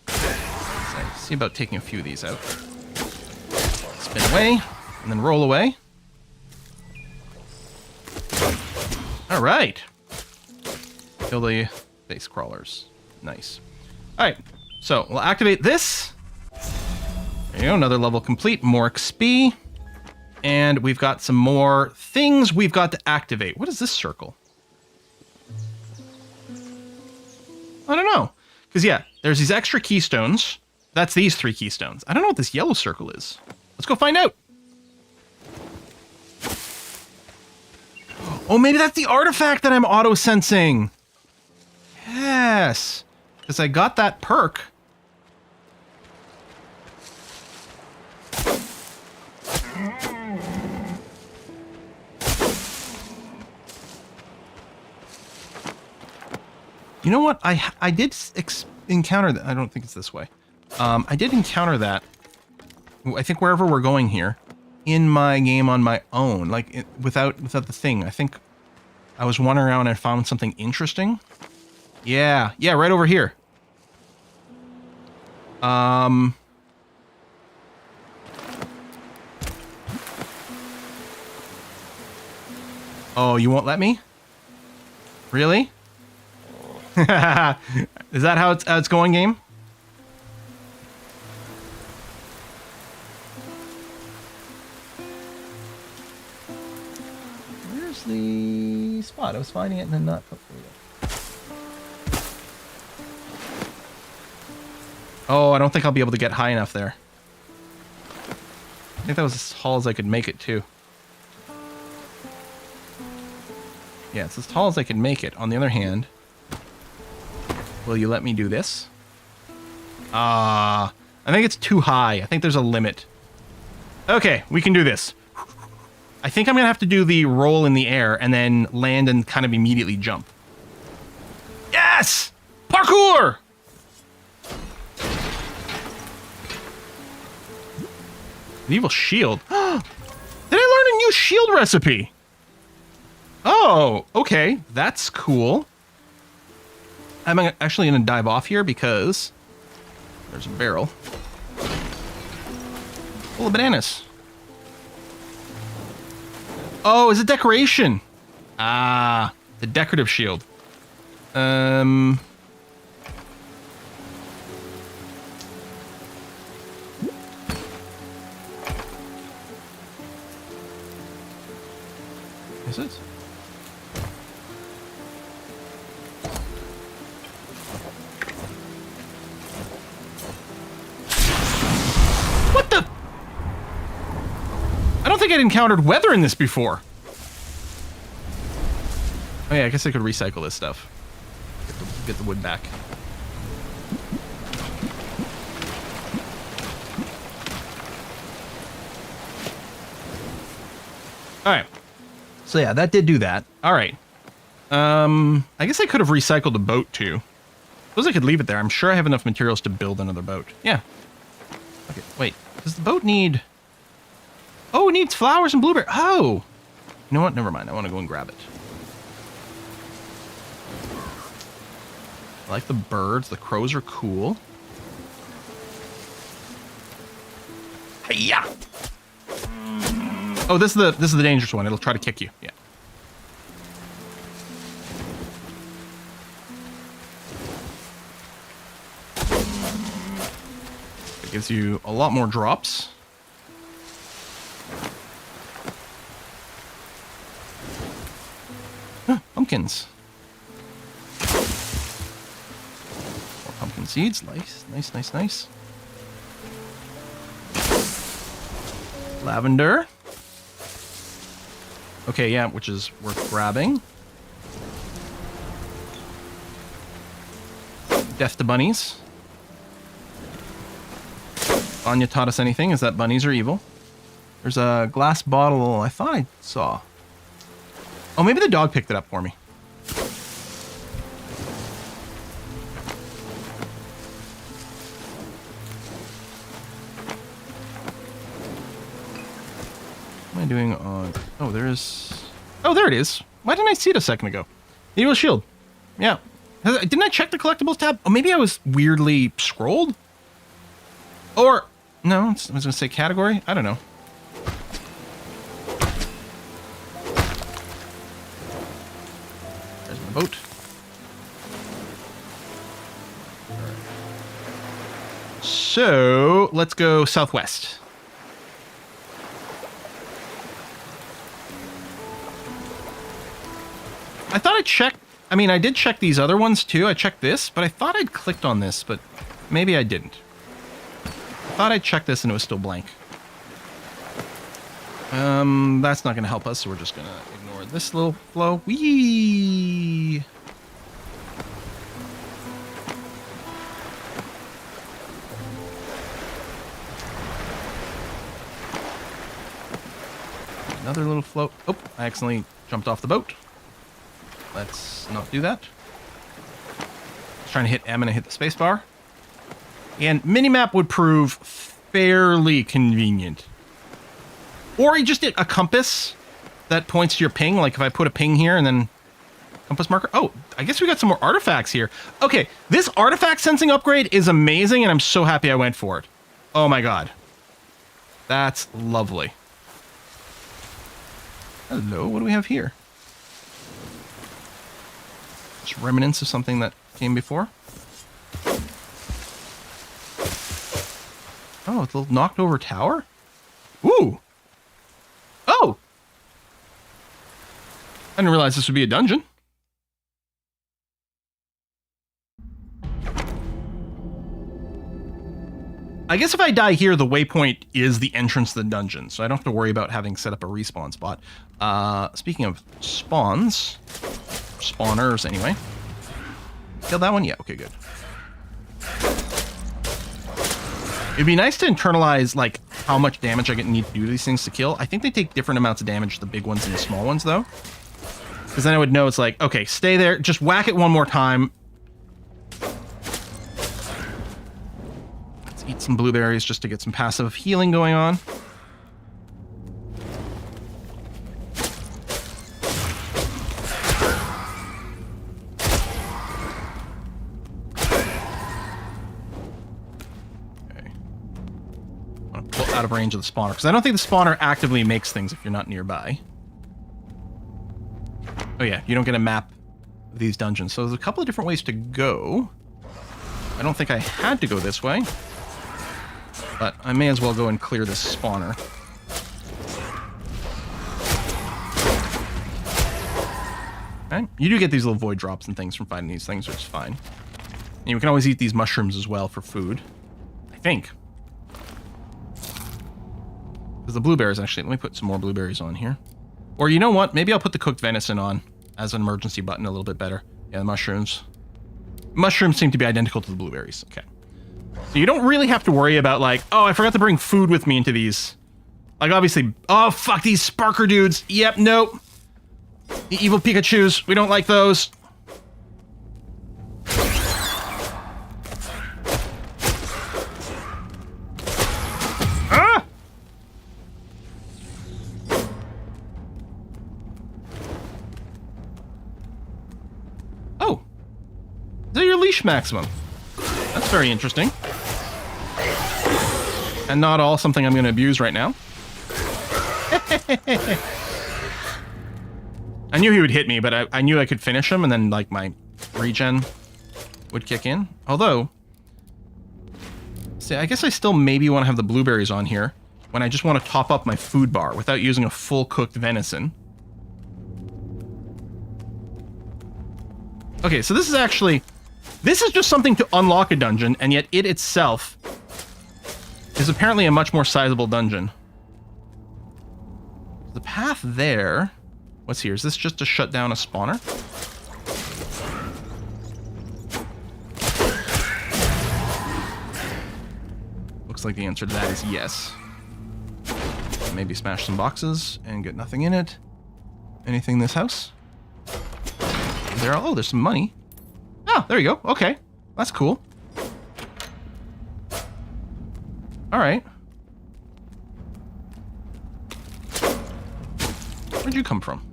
Let's see about taking a few of these out. Spin away. And then roll away. All right. Kill the base crawlers. Nice. All right. So we'll activate this. There you go. Another level complete. More XP. And we've got some more things we've got to activate. What is this circle? I don't know. Because, yeah, there's these extra keystones. That's these 3 keystones. I don't know what this yellow circle is. Let's go find out. Oh, maybe that's the artifact that I'm auto-sensing. Yes. Because I got that perk. You know what? I did encounter that. I don't think it's this way. I did encounter that. I think wherever we're going here, in my game on my own, like without the thing. I think I was wandering around and found something interesting. Yeah, right over here. Oh, you won't let me? Really? Is that how it's going, game? Where's the spot? I was finding it and then not. Oh, there we go. Oh, I don't think I'll be able to get high enough there. I think that was as tall as I could make it, too. Yeah, it's as tall as I could make it. On the other hand, will you let me do this? I think it's too high. I think there's a limit. Okay, we can do this. I think I'm going to have to do the roll in the air and then land and kind of immediately jump. Yes! Parkour! Medieval shield. Did I learn a new shield recipe? Oh, okay. That's cool. I'm actually going to dive off here because there's a barrel full of bananas. Oh, it's a decoration. Ah, the decorative shield. Is it? What the? I don't think I'd encountered weather in this before. Oh yeah, I guess I could recycle this stuff. Get the wood back. Alright. So yeah, that did do that. Alright. I guess I could have recycled a boat too. Suppose I could leave it there. I'm sure I have enough materials to build another boat. Yeah. Okay, wait. Does the boat need... Oh, it needs flowers and blueberry. Oh! You know what? Never mind. I want to go and grab it. I like the birds. The crows are cool. Hey-ya! Oh, this is the dangerous one. It'll try to kick you. Yeah. It gives you a lot more drops. Pumpkins. More pumpkin seeds. Nice, nice, nice, nice. Lavender. Okay, yeah, which is worth grabbing. Death to bunnies. Anya taught us anything, is that bunnies are evil. There's a glass bottle I thought I saw. Oh, maybe the dog picked it up for me. What am I doing on... Oh, there is... Oh, there it is. Why didn't I see it a second ago? Evil shield. Yeah. Didn't I check the collectibles tab? Oh, maybe I was weirdly scrolled? Or... No, I was going to say category. I don't know. There's my boat. So, let's go southwest. I thought I checked... I mean, I did check these other ones too. I checked this, but I thought I'd clicked on this, but maybe I didn't. I thought I checked this and it was still blank. That's not going to help us, so we're just going to ignore this little flow. Whee! Another little float. Oh, I accidentally jumped off the boat. Let's not do that. I was trying to hit M and I hit the spacebar. And minimap would prove fairly convenient. Or you just did a compass that points to your ping. Like if I put a ping here and then compass marker. Oh, I guess we got some more artifacts here. Okay, this artifact sensing upgrade is amazing and I'm so happy I went for it. Oh my god. That's lovely. Hello, what do we have here? Just remnants of something that came before. Oh, it's a little knocked over tower? Ooh! Oh! I didn't realize this would be a dungeon. I guess if I die here, the waypoint is the entrance to the dungeon, so I don't have to worry about having set up a respawn spot. Speaking of spawns, spawners anyway. Killed that one? Yeah, okay, good. It'd be nice to internalize, like, how much damage I need to do these things to kill. I think they take different amounts of damage, the big ones and the small ones, though. Because then I would know it's like, okay, stay there, just whack it one more time. Let's eat some blueberries just to get some passive healing going on. Out of range of the spawner, because I don't think the spawner actively makes things if you're not nearby. Oh yeah, you don't get a map of these dungeons, so there's a couple of different ways to go. I don't think I had to go this way, but I may as well go and clear this spawner. Okay. You do get these little void drops and things from fighting these things, which is fine. And you can always eat these mushrooms as well for food, I think. Because the blueberries, actually, let me put some more blueberries on here. Or you know what? Maybe I'll put the cooked venison on as an emergency button a little bit better. Yeah, the mushrooms. Mushrooms seem to be identical to the blueberries. Okay. So you don't really have to worry about like, oh, I forgot to bring food with me into these. Like obviously, oh, fuck these Sparker dudes. Yep, nope. The evil Pikachus, we don't like those. Maximum. That's very interesting. And not all something I'm going to abuse right now. I knew he would hit me, but I knew I could finish him, and then like my regen would kick in. Although, see, I guess I still maybe want to have the blueberries on here when I just want to top up my food bar without using a full cooked venison. Okay, so this is actually... This is just something to unlock a dungeon, and yet it itself is apparently a much more sizable dungeon. The path there... What's here? Is this just to shut down a spawner? Looks like the answer to that is yes. Maybe smash some boxes and get nothing in it. Anything in this house? Oh, there's some money. Oh, there you go. Okay. That's cool. All right. Where'd you come from?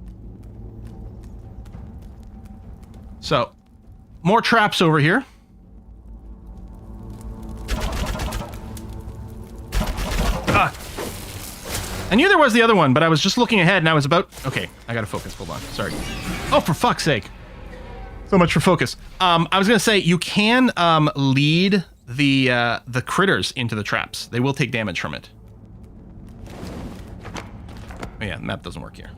So, more traps over here. Ah. I knew there was the other one, but I was just looking ahead and I was about... Okay, I gotta focus. Hold on. Sorry. Oh, for fuck's sake. So much for focus. I was gonna say, you can lead the critters into the traps. They will take damage from it. Oh yeah, the map doesn't work here.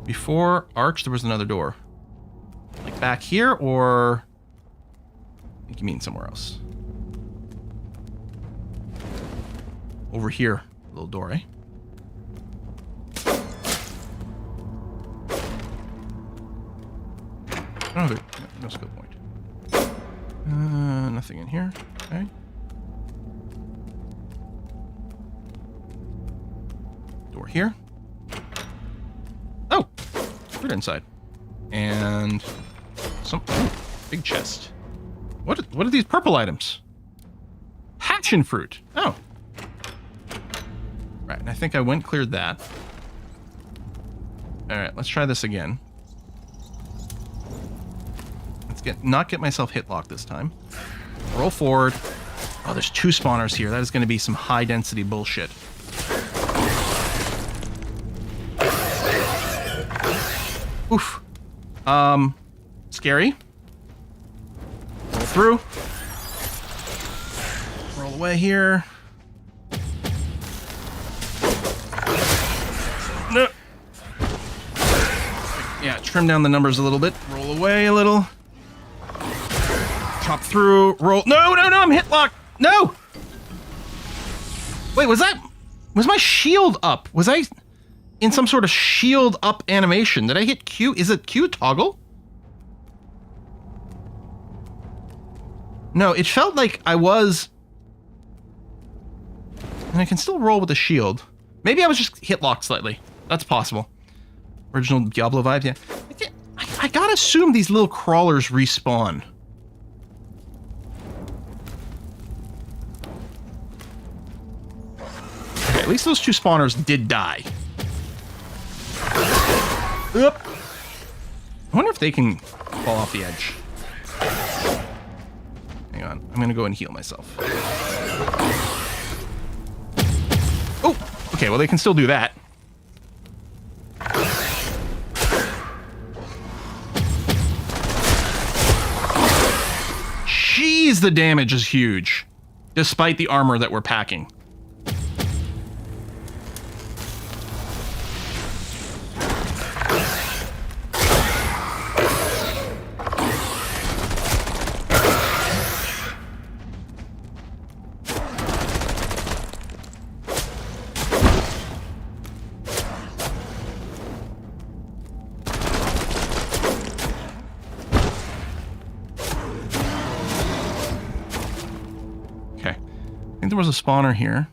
Before Arch, there was another door. Like back here, or... I think you mean somewhere else. Over here. Little door, eh? Oh, no skill point. Nothing in here. Okay. Door here. Oh! Fruit inside. And... some... Ooh, big chest. What are these purple items? Passion fruit. Oh. Right, and I think I cleared that. Alright, let's try this again. Let's not get myself hit locked this time. Roll forward. Oh, there's 2 spawners here. That is going to be some high density bullshit. Oof. Scary. Roll through. Roll away here. No. Yeah, trim down the numbers a little bit. Roll away a little. Chop through. Roll. No, I'm hit locked. No. Wait, was my shield up? Was I in some sort of shield up animation? Did I hit Q? Is it Q toggle? No, it felt like I was... And I can still roll with the shield. Maybe I was just hit locked slightly. That's possible. Original Diablo vibe, yeah. I gotta assume these little crawlers respawn. Okay, at least those 2 spawners did die. Oop. I wonder if they can fall off the edge. Hang on, I'm gonna go and heal myself. Oh, okay, well they can still do that. Jeez, the damage is huge, despite the armor that we're packing. There was a spawner here.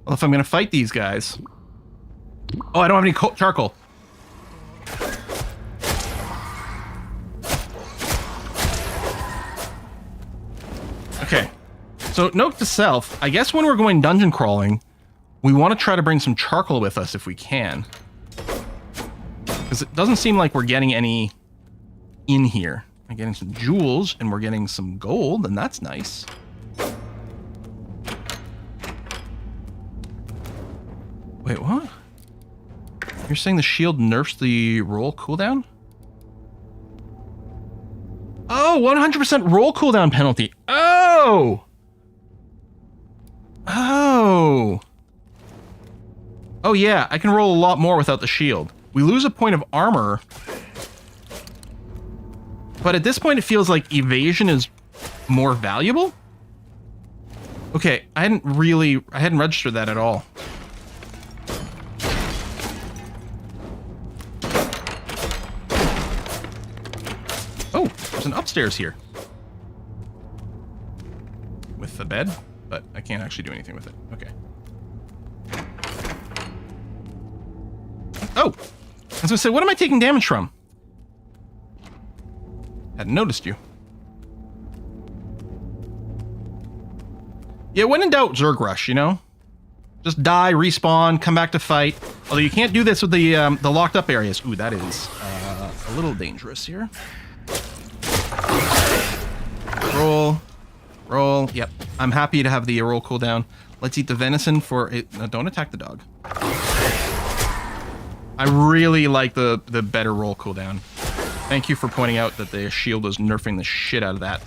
Well, if I'm gonna fight these guys... Oh, I don't have any charcoal. Okay. So, note to self, I guess when we're going dungeon crawling, we want to try to bring some charcoal with us if we can. Because it doesn't seem like we're getting any in here. We're getting some jewels, and we're getting some gold, and that's nice. Wait, what? You're saying the shield nerfs the roll cooldown? Oh, 100% roll cooldown penalty. Oh! Oh! Oh yeah, I can roll a lot more without the shield. We lose a point of armor. But at this point it feels like evasion is more valuable? Okay, I hadn't registered that at all. There's an upstairs here. With the bed, but I can't actually do anything with it. Okay. Oh! I was gonna say, what am I taking damage from? Hadn't noticed you. Yeah, when in doubt, Zerg Rush, you know? Just die, respawn, come back to fight. Although you can't do this with the locked up areas. Ooh, that is a little dangerous here. Roll. Roll. Yep. I'm happy to have the roll cooldown. Let's eat the venison for it. No, don't attack the dog. I really like the better roll cooldown. Thank you for pointing out that the shield was nerfing the shit out of that.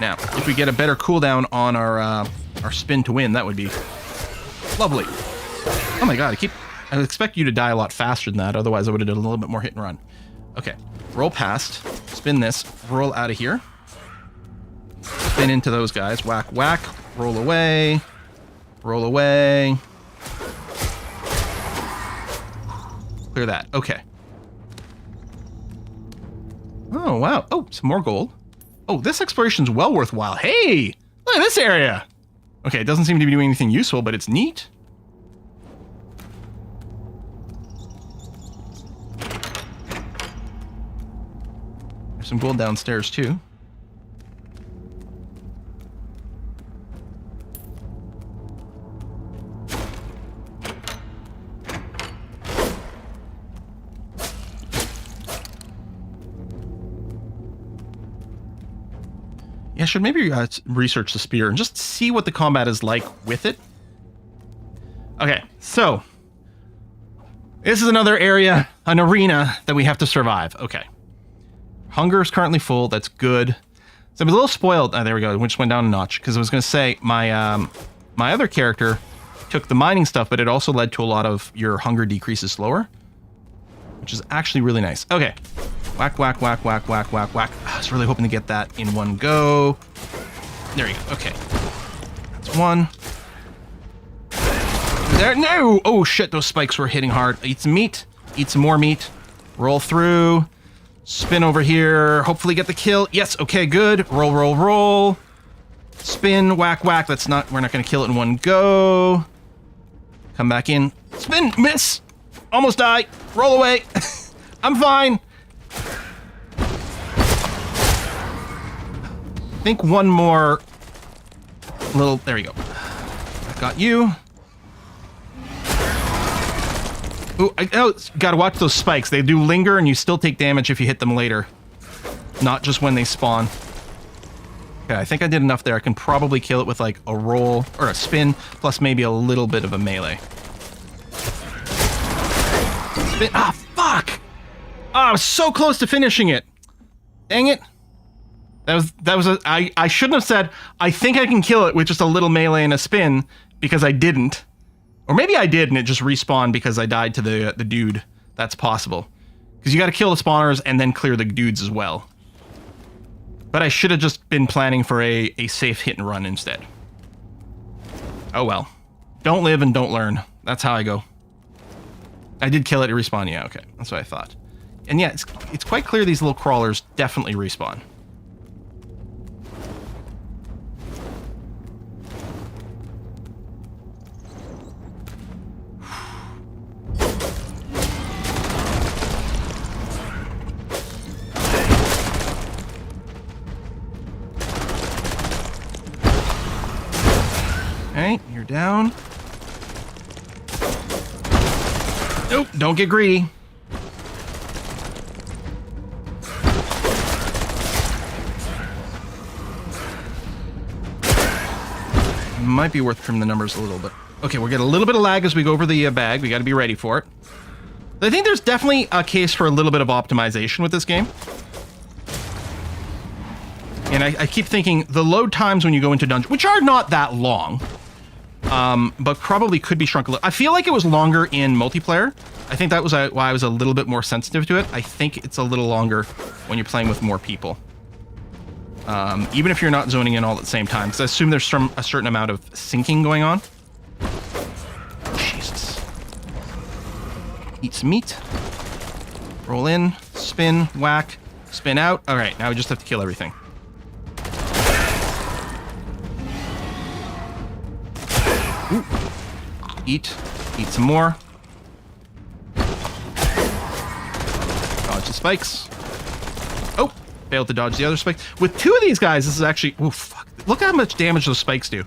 Now, if we get a better cooldown on our spin to win, that would be lovely. Oh my god, I expect you to die a lot faster than that, otherwise I would have done a little bit more hit and run. Okay, roll past, spin this, roll out of here. Spin into those guys, whack, whack, roll away, roll away. Clear that, okay. Oh, wow. Oh, some more gold. Oh, this exploration's well worthwhile. Hey, look at this area. Okay, it doesn't seem to be doing anything useful, but it's neat. There's some gold downstairs, too. Yeah, I should maybe research the spear and just see what the combat is like with it. Okay, so this is another area, an arena that we have to survive. Okay. Hunger is currently full. That's good. So I'm a little spoiled. There we go. Which went down a notch because I was going to say my my other character took the mining stuff, but it also led to a lot of your hunger decreases slower, which is actually really nice. Okay. Whack, whack, whack, whack, whack, whack, whack. I was really hoping to get that in one go. There you go. Okay. That's one. There. No! Oh, shit. Those spikes were hitting hard. Eat some meat. Eat some more meat. Roll through. Spin over here. Hopefully get the kill. Yes. Okay, good. Roll, roll, roll. Spin. Whack, whack. We're not going to kill it in one go. Come back in. Spin. Miss. Almost die. Roll away. I'm fine. I think one more little... There we go. I got you. Ooh, gotta watch those spikes. They do linger and you still take damage if you hit them later. Not just when they spawn. Okay, I think I did enough there. I can probably kill it with like a roll or a spin, plus maybe a little bit of a melee. Spin. Ah, fuck! Ah, I was so close to finishing it. Dang it. I shouldn't have said, I think I can kill it with just a little melee and a spin, because I didn't. Or maybe I did and it just respawned because I died to the dude. That's possible. Because you gotta kill the spawners and then clear the dudes as well. But I should have just been planning for a safe hit and run instead. Oh well. Don't live and don't learn. That's how I go. I did kill it, it respawned. Yeah, okay. That's what I thought. And yeah, it's quite clear these little crawlers definitely respawn. Okay, you're down. Nope, don't get greedy. Might be worth trimming the numbers a little bit. Okay, we'll get a little bit of lag as we go over the bag. We got to be ready for it. I think there's definitely a case for a little bit of optimization with this game. And I keep thinking the load times when you go into dungeons, which are not that long, but probably could be shrunk a little. I feel like it was longer in multiplayer. I think that was why I was a little bit more sensitive to it. I think it's a little longer when you're playing with more people. Even if you're not zoning in all at the same time, because I assume there's a certain amount of syncing going on. Jesus. Eat some meat. Roll in, spin, whack, Spin out. All right, now we just have to kill everything. Ooh. Eat some more. Dodge the spikes. Oh, failed to dodge the other spikes. With 2 of these guys, this is actually... Oh, fuck. Look how much damage those spikes do. 2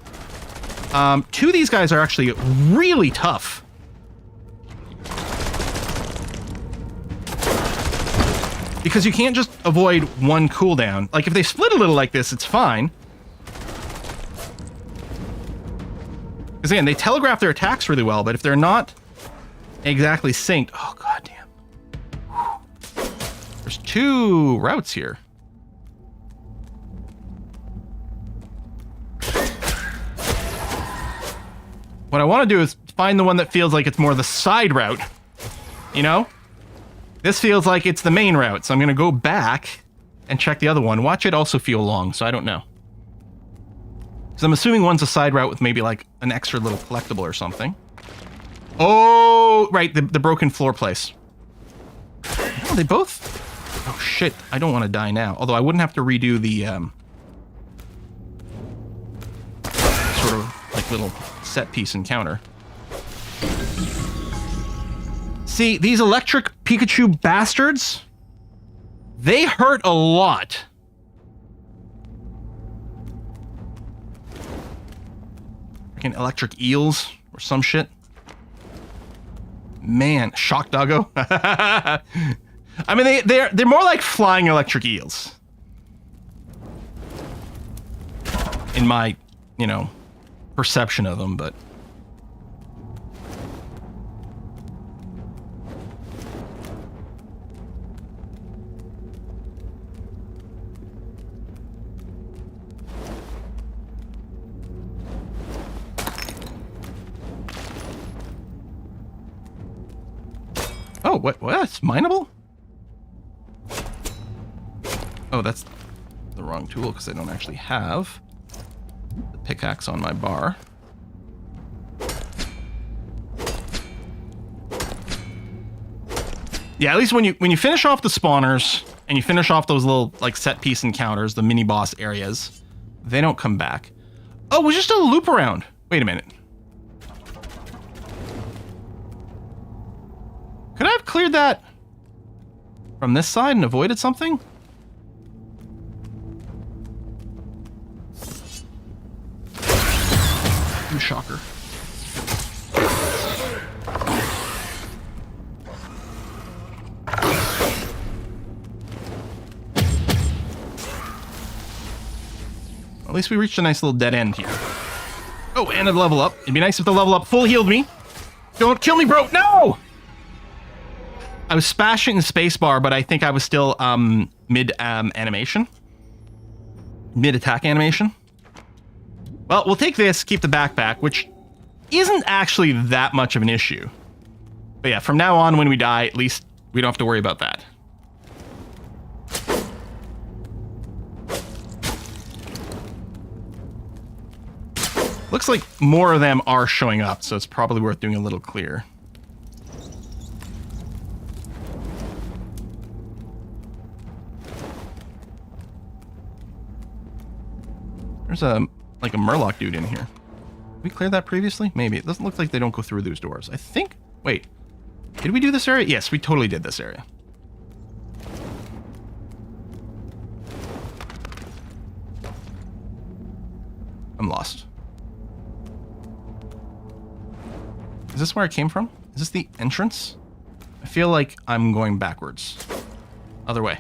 of these guys are actually really tough. Because you can't just avoid one cooldown. Like, if they split a little like this, it's fine. Because, again, they telegraph their attacks really well, but if they're not exactly synced... Oh, goddamn. There's 2 routes here. What I want to do is find the one that feels like it's more the side route. You know? This feels like it's the main route, so I'm going to go back and check the other one. Watch it also feel long, so I don't know. Because I'm assuming one's a side route with maybe like an extra little collectible or something. Oh, right, the broken floor place. Oh, they both... Oh, shit, I don't want to die now. Although I wouldn't have to redo the... sort of like little set piece encounter. See, these electric Pikachu bastards, they hurt a lot. Freaking electric eels or some shit. Man, shock doggo. I mean, they're more like flying electric eels. In my, you know, perception of them, but... Oh, what? It's mineable? Oh, that's the wrong tool because I don't actually have the pickaxe on my bar. Yeah, at least when you finish off the spawners and you finish off those little like set piece encounters, the mini boss areas, they don't come back. Oh, it was just a loop around. Wait a minute. Could I have cleared that from this side and avoided something? Shocker. At least we reached a nice little dead end here. Oh, and a level up. It'd be nice if the level up full healed me. Don't kill me, bro. No! I was smashing the spacebar, but I think I was still mid animation. Mid-attack animation. Well, we'll take this, keep the backpack, which isn't actually that much of an issue. But yeah, from now on, when we die, at least we don't have to worry about that. Looks like more of them are showing up, so it's probably worth doing a little clear. There's like a Murloc dude in here. Did we clear that previously? Maybe. It doesn't look like they don't go through those doors. I think... Wait. Did we do this area? Yes, we totally did this area. I'm lost. Is this where I came from? Is this the entrance? I feel like I'm going backwards. Other way.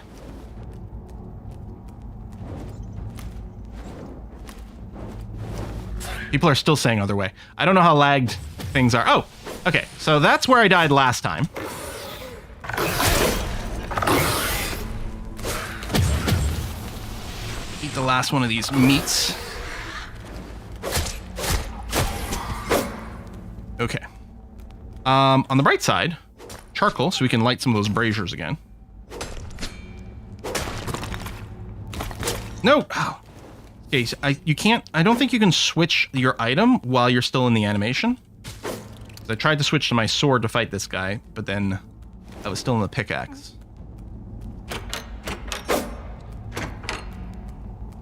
People are still saying other way. I don't know how lagged things are. Oh, okay. So that's where I died last time. Eat the last one of these meats. Okay. On the bright side, charcoal, so we can light some of those braziers again. No! Oh. Okay, so you can't... I don't think you can switch your item while you're still in the animation. So I tried to switch to my sword to fight this guy, but then I was still in the pickaxe.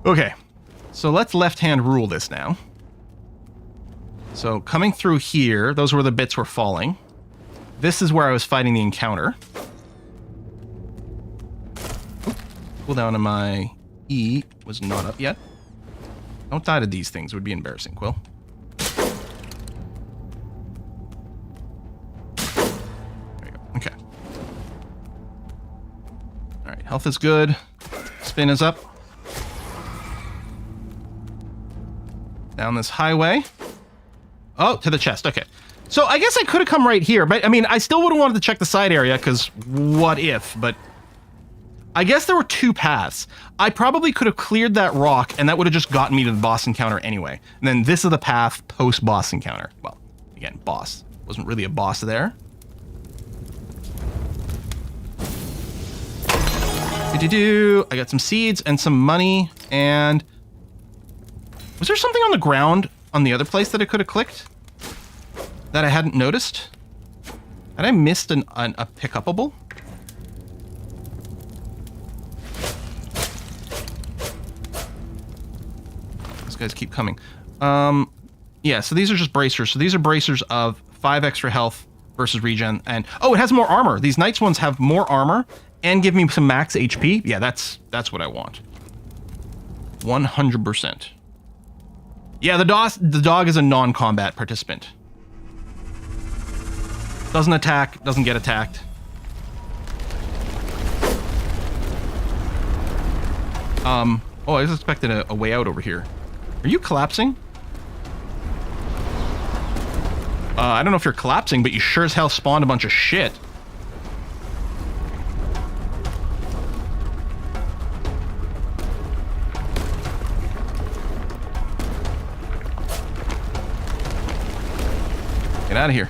Okay, so let's left-hand rule this now. So coming through here, those were the bits were falling. This is where I was fighting the encounter. Cooldown on my E was not up yet. Don't die to these things. It would be embarrassing, Quill. There you go. Okay. Alright, health is good. Spin is up. Down this highway. Oh, to the chest. Okay. So I guess I could have come right here, but I mean, I still would have wanted to check the side area, because what if? But I guess there were two paths. I probably could have cleared that rock, and that would have just gotten me to the boss encounter anyway. And then this is the path post-boss encounter. Well, again, boss. Wasn't really a boss there. I got some seeds and some money, and... Was there something on the ground on the other place that I could have clicked? That I hadn't noticed? Had I missed a pick-upable? These guys keep coming. Yeah, so these are just bracers. So these are bracers of 5 extra health versus regen. And oh, it has more armor. These Knights ones have more armor and give me some max HP. Yeah, that's what I want. 100%. Yeah, the dog is a non-combat participant. Doesn't attack, doesn't get attacked. Oh, I was expecting a way out over here. Are you collapsing? I don't know if you're collapsing, but you sure as hell spawned a bunch of shit. Get out of here.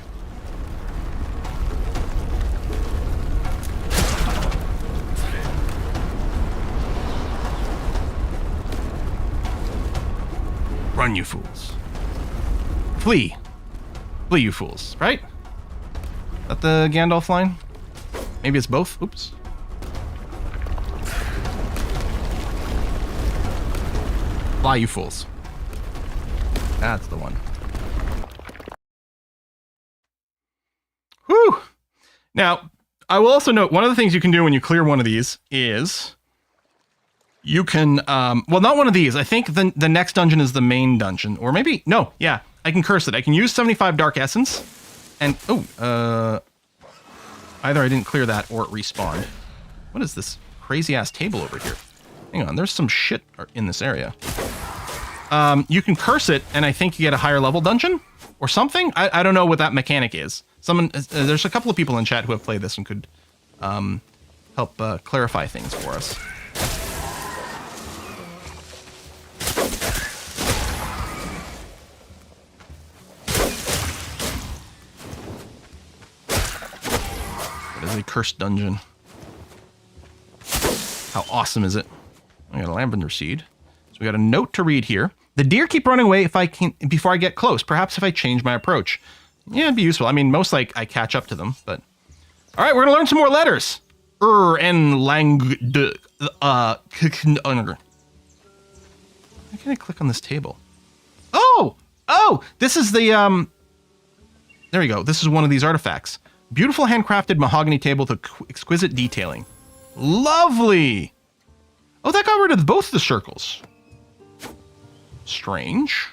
Run, you fools. Flee. Flee, you fools, right? Is that the Gandalf line? Maybe it's both? Oops. Fly, you fools. That's the one. Whew! Now, I will also note, one of the things you can do when you clear one of these is... You can, well, not one of these. I think the next dungeon is the main dungeon. Or maybe, no, yeah. I can curse it. I can use 75 Dark Essence. And, oh, either I didn't clear that or it respawned. What is this crazy-ass table over here? Hang on, there's some shit in this area. You can curse it, and I think you get a higher level dungeon? Or something? I don't know what that mechanic is. There's a couple of people in chat who have played this and could help clarify things for us. A cursed dungeon. How awesome is it? I got a lavender seed. So we got a note to read here. The deer keep running away before I get close. Perhaps if I change my approach. Yeah, it'd be useful. I mean, most like I catch up to them, but... Alright, we're gonna learn some more letters. And lang... How can I click on this table? Oh! Oh! This is the, There we go. This is one of these artifacts. Beautiful handcrafted mahogany table with exquisite detailing. Lovely! Oh, that got rid of both the circles. Strange.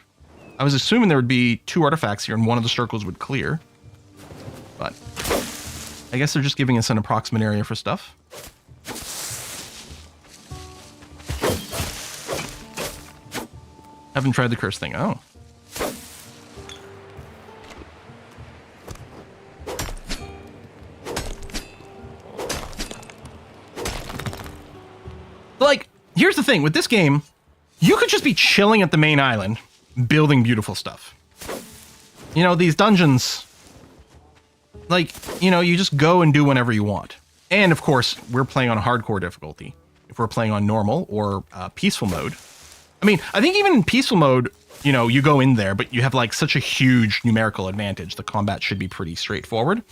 I was assuming there would be 2 artifacts here and one of the circles would clear. But I guess they're just giving us an approximate area for stuff. Haven't tried the curse thing. Oh. Like, here's the thing. With this game, you could just be chilling at the main island, building beautiful stuff. You know, these dungeons, like, you know, you just go and do whenever you want. And, of course, we're playing on hardcore difficulty. If we're playing on normal or peaceful mode. I mean, I think even in peaceful mode, you know, you go in there, but you have, like, such a huge numerical advantage. The combat should be pretty straightforward.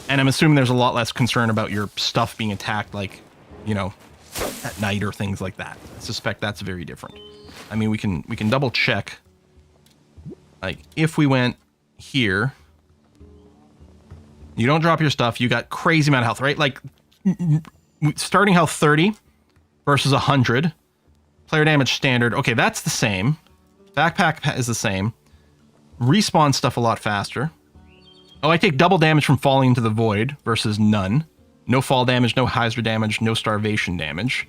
And I'm assuming there's a lot less concern about your stuff being attacked, like, you know... at night or things like that. I suspect that's very different. I mean, we can double check. Like, if we went here, you don't drop your stuff, you got crazy amount of health, right? Like, starting health 30 versus 100. Player damage standard. Okay, that's the same. Backpack is the same. Respawn stuff a lot faster. Oh, I take double damage from falling into the void versus none. No fall damage, no hazard damage, no starvation damage.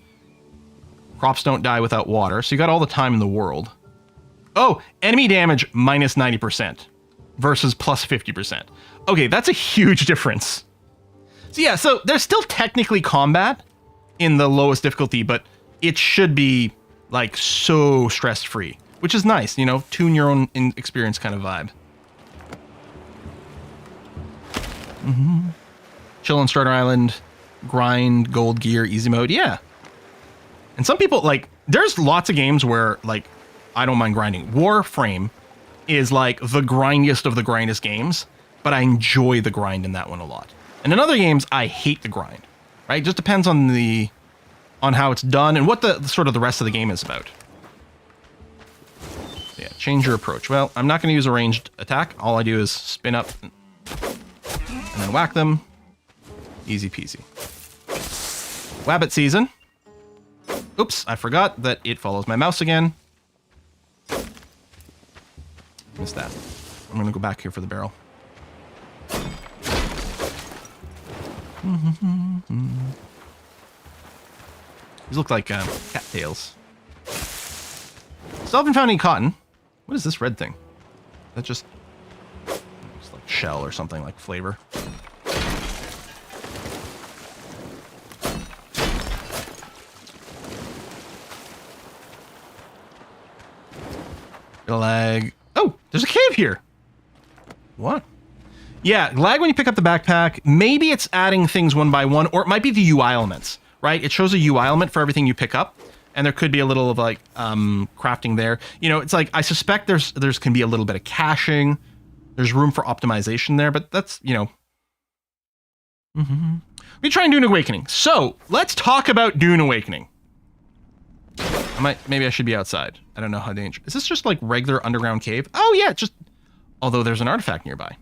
Crops don't die without water, so you got all the time in the world. Oh, enemy damage minus 90% versus plus 50%. Okay, that's a huge difference. So yeah, so there's still technically combat in the lowest difficulty, but it should be like so stress-free, which is nice, you know, tune your own experience kind of vibe. Chill on Starter Island, grind, gold gear, easy mode, yeah. And some people, like, there's lots of games where, like, I don't mind grinding. Warframe is like the grindiest of the grindest games, but I enjoy the grind in that one a lot. And in other games, I hate the grind, right? It just depends on how it's done and what the sort of the rest of the game is about. So yeah, change your approach. Well, I'm not going to use a ranged attack. All I do is spin up and then whack them. Easy peasy. Wabbit season. Oops, I forgot that it follows my mouse again. Missed that. I'm going to go back here for the barrel. These look like cattails. Still haven't found any cotton. What is this red thing? That just like shell or something, like flavor. Lag. Oh, there's a cave here. What? Yeah, lag when you pick up the backpack. Maybe it's adding things one by one, or it might be the UI elements, right? It shows a UI element for everything you pick up, and there could be a little of like crafting there. You know, it's like I suspect there's can be a little bit of caching. There's room for optimization there, but that's, you know. We try and Dune Awakening. So let's talk about Dune Awakening. Maybe I should be outside. I don't know how dangerous. Is this just like regular underground cave? Oh yeah, just, although there's an artifact nearby.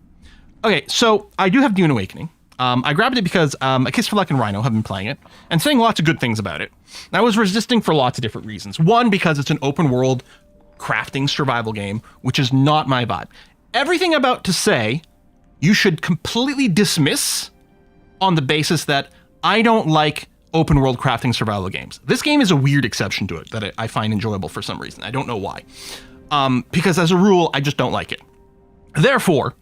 Okay, so I do have Dune Awakening. I grabbed it because A Kiss for Luck and Rhino have been playing it and saying lots of good things about it. I was resisting for lots of different reasons. One, because it's an open world crafting survival game, which is not my vibe. Everything I'm about to say, you should completely dismiss on the basis that I don't like open world crafting survival games. This game is a weird exception to it that I find enjoyable for some reason. I don't know why. Because as a rule, I just don't like it. Therefore,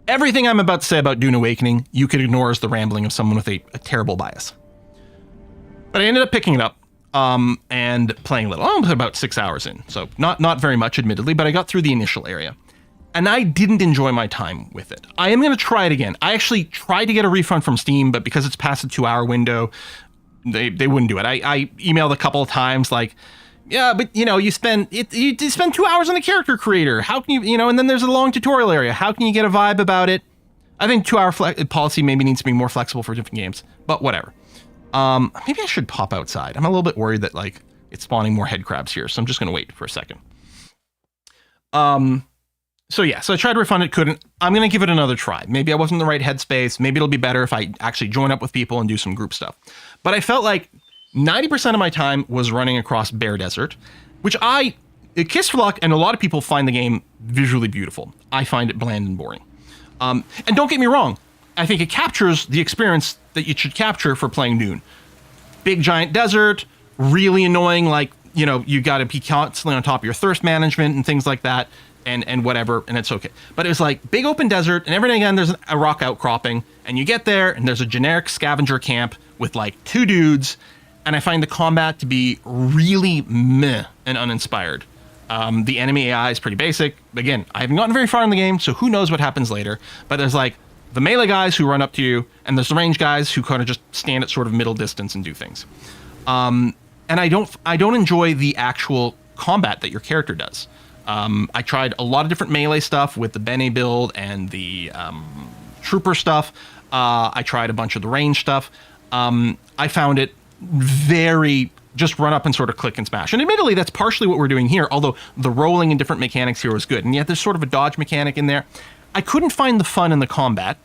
everything I'm about to say about Dune Awakening, you could ignore as the rambling of someone with a terrible bias. But I ended up picking it up and playing a little. I'm about 6 hours in, so not very much, admittedly, but I got through the initial area. And I didn't enjoy my time with it. I am going to try it again. I actually tried to get a refund from Steam, but because it's past the 2-hour window, they wouldn't do it. I emailed a couple of times like, yeah, but you know, you spend 2 hours on the character creator. How can you know, and then there's a long tutorial area. How can you get a vibe about it? I think 2-hour policy maybe needs to be more flexible for different games, but whatever. Maybe I should pop outside. I'm a little bit worried that like it's spawning more head crabs here, so I'm just going to wait for a second. So yeah, so I tried to refund it, couldn't. I'm going to give it another try. Maybe I wasn't in the right headspace. Maybe it'll be better if I actually join up with people and do some group stuff. But I felt like 90% of my time was running across bare desert, which Kiss for Luck and a lot of people find the game visually beautiful. I find it bland and boring. And don't get me wrong, I think it captures the experience that you should capture for playing Dune. Big giant desert, really annoying, like, you know, you got to be constantly on top of your thirst management and things like that. And whatever, and it's okay. But it was like big open desert, and every now and again there's a rock outcropping, and you get there, and there's a generic scavenger camp with like 2 dudes, and I find the combat to be really meh and uninspired. The enemy AI is pretty basic. Again, I haven't gotten very far in the game, so who knows what happens later. But there's like the melee guys who run up to you, and there's the range guys who kind of just stand at sort of middle distance and do things. And I don't enjoy the actual combat that your character does. I tried a lot of different melee stuff with the Bene build and the trooper stuff. I tried a bunch of the range stuff. I found it very just run up and sort of click and smash. And admittedly, that's partially what we're doing here, although the rolling and different mechanics here was good. And yet there's sort of a dodge mechanic in there. I couldn't find the fun in the combat.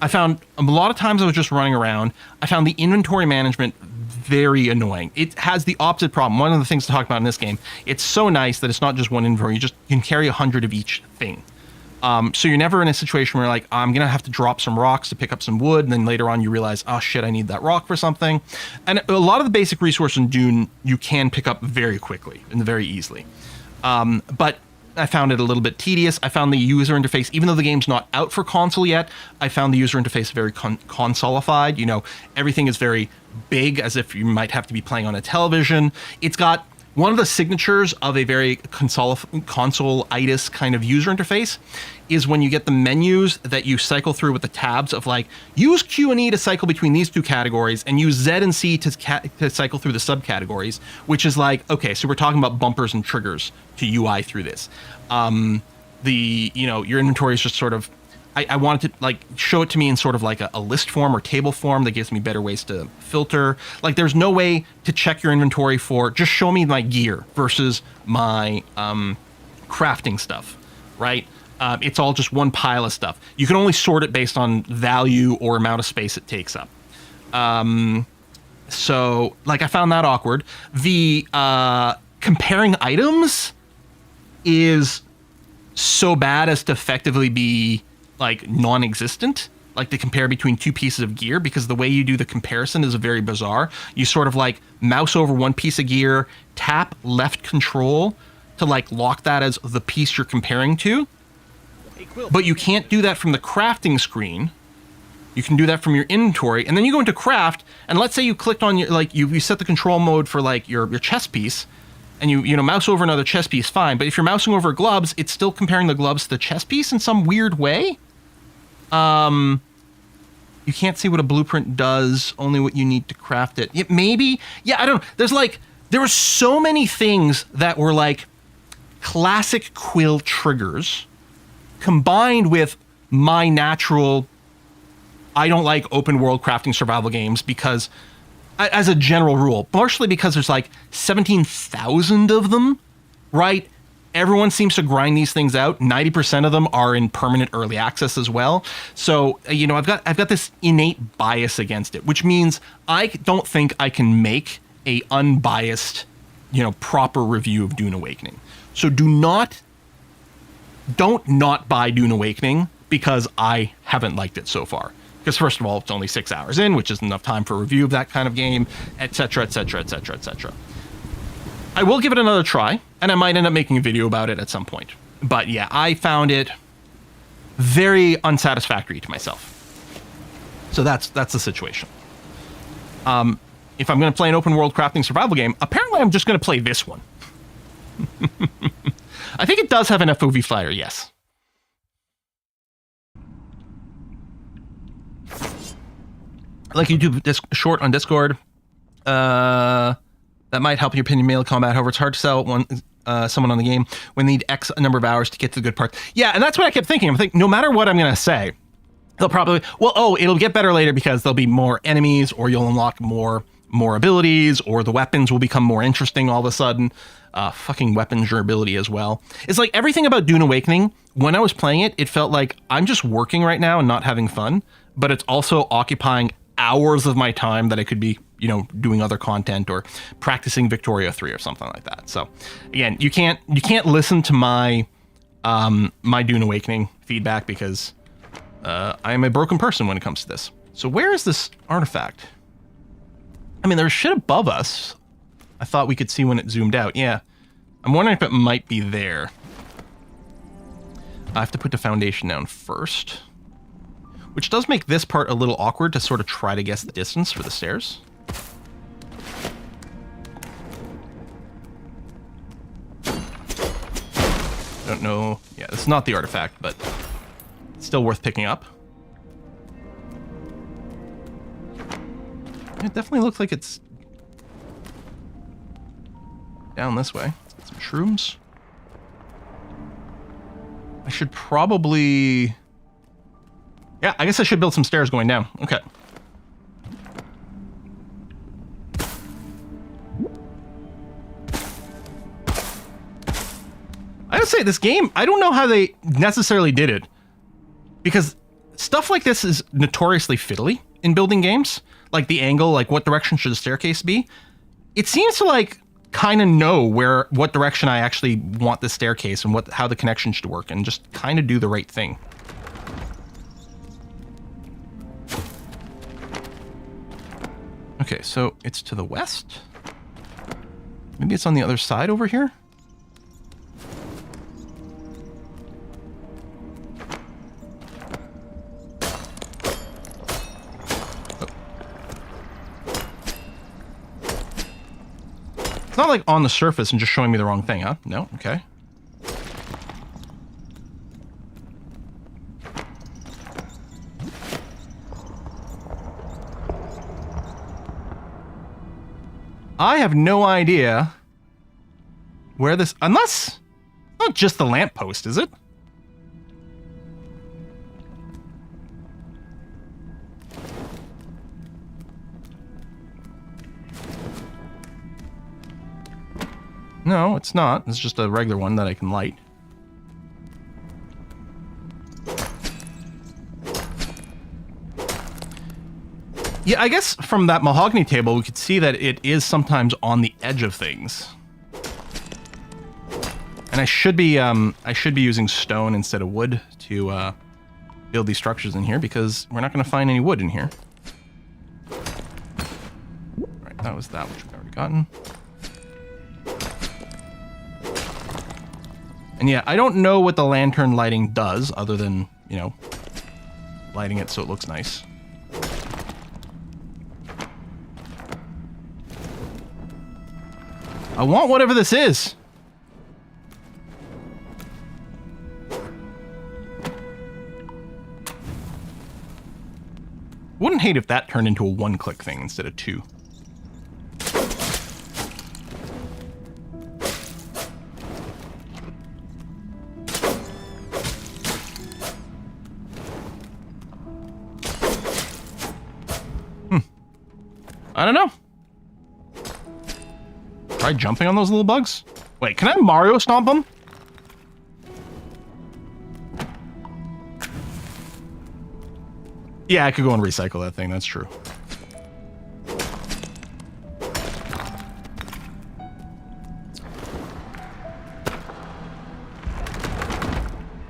I found a lot of times I was just running around. I found the inventory management very annoying. It has the opposite problem. One of the things to talk about in this game, it's so nice that it's not just one inventory. You can carry 100 of each thing. So you're never in a situation where you're like, I'm going to have to drop some rocks to pick up some wood. And then later on you realize, oh shit, I need that rock for something. And a lot of the basic resources in Dune, you can pick up very quickly and very easily. But I found it a little bit tedious. I found the user interface, even though the game's not out for console yet, I found the user interface very consolified. You know, everything is very big, as if you might have to be playing on a television. It's got one of the signatures of a very console-itis kind of user interface is when you get the menus that you cycle through with the tabs of like, use Q and E to cycle between these two categories and use Z and C to cycle through the subcategories, which is like, okay, so we're talking about bumpers and triggers to UI through this. Your inventory is just sort of, I wanted to like show it to me in sort of like a list form or table form that gives me better ways to filter. Like there's no way to check your inventory for just show me my gear versus my crafting stuff, right? It's all just one pile of stuff. You can only sort it based on value or amount of space it takes up. So like I found that awkward. The comparing items is so bad as to effectively be like non-existent, like to compare between two pieces of gear, because the way you do the comparison is very bizarre. You sort of like mouse over one piece of gear, tap left control to like lock that as the piece you're comparing to. But you can't do that from the crafting screen. You can do that from your inventory, and then you go into craft, and let's say you clicked on your, like you set the control mode for like your chest piece, and you mouse over another chest piece, fine. But if you're mousing over gloves, it's still comparing the gloves to the chest piece in some weird way. You can't see what a blueprint does, only what you need to craft it. Maybe, yeah, I don't know. There were so many things that were like classic Quill triggers combined with my natural, I don't like open world crafting survival games because, as a general rule, partially because there's like 17,000 of them, right? Everyone seems to grind these things out. 90% of them are in permanent early access as well. So, I've got this innate bias against it, which means I don't think I can make a unbiased, proper review of Dune Awakening. So don't not buy Dune Awakening because I haven't liked it so far. Because first of all, it's only 6 hours in, which isn't enough time for a review of that kind of game, etc., etc., etc., etc. I will give it another try, and I might end up making a video about it at some point. But yeah, I found it very unsatisfactory to myself. So that's the situation. If I'm going to play an open world crafting survival game, apparently I'm just going to play this one. I think it does have an FOV flyer, yes. Like YouTube short on Discord. That might help your opinion mail combat. However, it's hard to sell someone on the game when they need X number of hours to get to the good parts. Yeah, and that's what I kept thinking. I'm thinking, no matter what I'm going to say, they'll probably, it'll get better later because there'll be more enemies, or you'll unlock more abilities, or the weapons will become more interesting all of a sudden. Fucking weapons durability as well. It's like everything about Dune Awakening, when I was playing it, it felt like I'm just working right now and not having fun, but it's also occupying hours of my time that I could be, doing other content or practicing Victoria 3 or something like that. So again, you can't listen to my my Dune Awakening feedback because I am a broken person when it comes to this. So where is this artifact? I mean, there's shit above us. I thought we could see when it zoomed out. Yeah. I'm wondering if it might be there. I have to put the foundation down first, which does make this part a little awkward to sort of try to guess the distance for the stairs. I don't know. Yeah, it's not the artifact, but it's still worth picking up. It definitely looks like it's down this way. Let's get some shrooms. I should probably... Yeah, I guess I should build some stairs going down. Okay. gotta say, this game, I don't know how they necessarily did it. Because stuff like this is notoriously fiddly in building games. Like the angle, like what direction should the staircase be? It seems to like kind of know what direction I actually want the staircase and how the connection should work, and just kind of do the right thing. Okay, so it's to the west. Maybe it's on the other side over here. It's not like on the surface and just showing me the wrong thing, huh? No? Okay. I have no idea where this... Unless... Not just the lamppost, is it? No, it's not. It's just a regular one that I can light. Yeah, I guess from that mahogany table, we could see that it is sometimes on the edge of things. And I should be using stone instead of wood to build these structures in here, because we're not going to find any wood in here. Right, that was that, which we've already gotten. And yeah, I don't know what the lantern lighting does, other than, you know, lighting it so it looks nice. I want whatever this is. Wouldn't hate if that turned into a one-click thing instead of two. I don't know. Try jumping on those little bugs? Wait, can I Mario stomp them? Yeah, I could go and recycle that thing, that's true.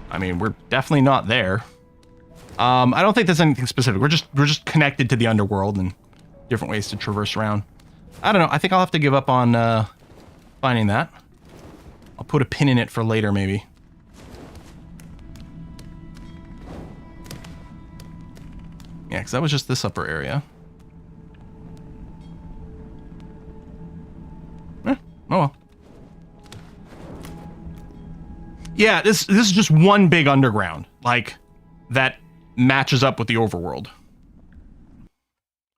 I mean, we're definitely not there. I don't think there's anything specific. We're just connected to the underworld and different ways to traverse around. I don't know. I think I'll have to give up on finding that. I'll put a pin in it for later, maybe. Yeah, because that was just this upper area. Oh well. Yeah, this is just one big underground, like, that matches up with the overworld.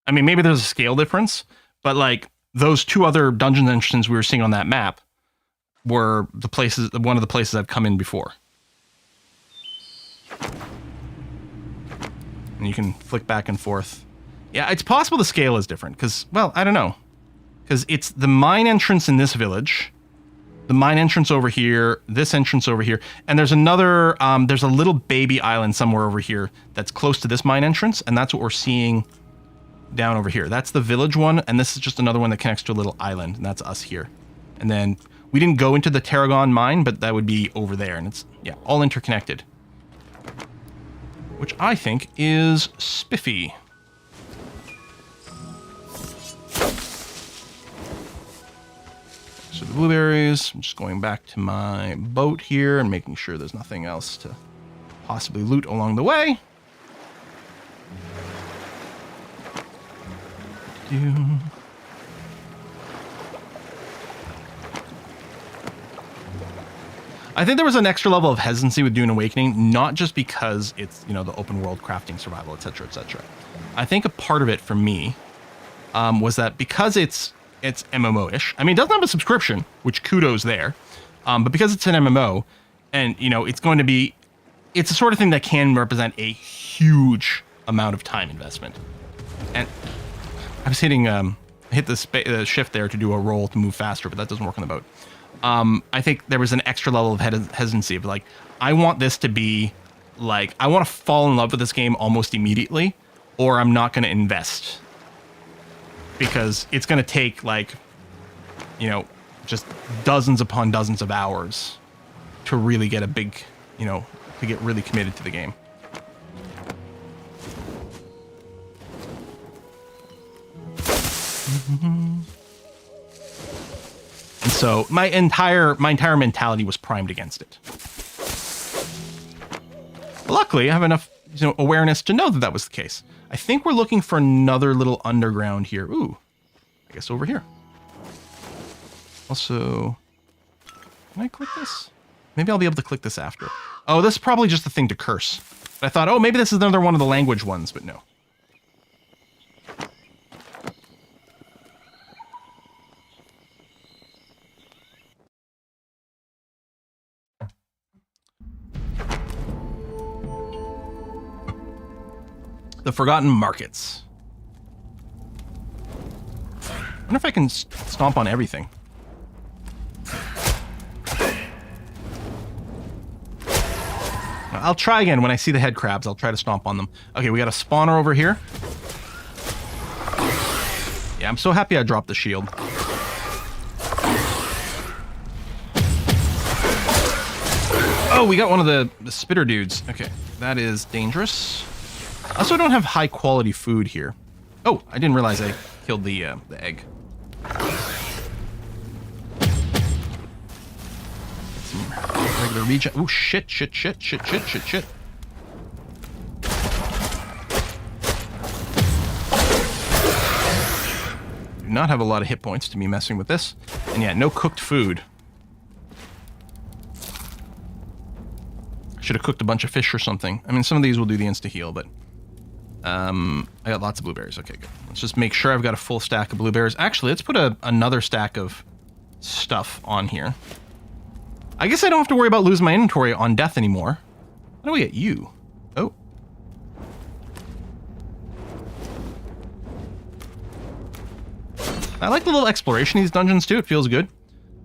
I mean, maybe there's a scale difference, but like those two other dungeon entrances we were seeing on that map were the places, one of the places I've come in before. And you can flick back and forth. Yeah, it's possible the scale is different because, well, I don't know. Because it's the mine entrance in this village, the mine entrance over here, this entrance over here, and there's another, there's a little baby island somewhere over here that's close to this mine entrance, and that's what we're seeing down over here. That's the village one, and this is just another one that connects to a little island, and that's us here. And then we didn't go into the Tarragon mine, but that would be over there, and it's, yeah, all interconnected. Which I think is spiffy. So the blueberries, I'm just going back to my boat here and making sure there's nothing else to possibly loot along the way. I think there was an extra level of hesitancy with Dune Awakening, not just because it's, you know, the open world crafting, survival, etc., etc. I think a part of it for me was that because it's MMO-ish. I mean, it doesn't have a subscription, which kudos there, but because it's an MMO, and you know, it's going to be, it's the sort of thing that can represent a huge amount of time investment. And I was hitting, I hit the shift there to do a roll to move faster, but that doesn't work on the boat. I think there was an extra level of hesitancy of like, I want this to be like, I want to fall in love with this game almost immediately, or I'm not going to invest. Because it's going to take like, you know, just dozens upon dozens of hours to really get a big, you know, to get really committed to the game. And so my entire mentality was primed against it. But luckily, I have enough, you know, awareness to know that that was the case. I think we're looking for another little underground here. Ooh, I guess over here. Also, can I click this? Maybe I'll be able to click this after. Oh, this is probably just the thing to curse. But I thought, oh, maybe this is another one of the language ones, but no. The Forgotten Markets. I wonder if I can stomp on everything. I'll try again when I see the head crabs. I'll try to stomp on them. Okay, we got a spawner over here. Yeah, I'm so happy I dropped the shield. Oh, we got one of the spitter dudes. Okay, that is dangerous. I also don't have high quality food here. Oh, I didn't realize I killed the egg. Some regular regen. Oh shit! Do not have a lot of hit points to be messing with this, and yeah, no cooked food. Should have cooked a bunch of fish or something. I mean, some of these will do the insta heal, but. I got lots of blueberries. Okay, good. Let's just make sure I've got a full stack of blueberries. Actually, let's put another stack of stuff on here. I guess I don't have to worry about losing my inventory on death anymore. How do we get you? Oh. I like the little exploration in these dungeons too. It feels good.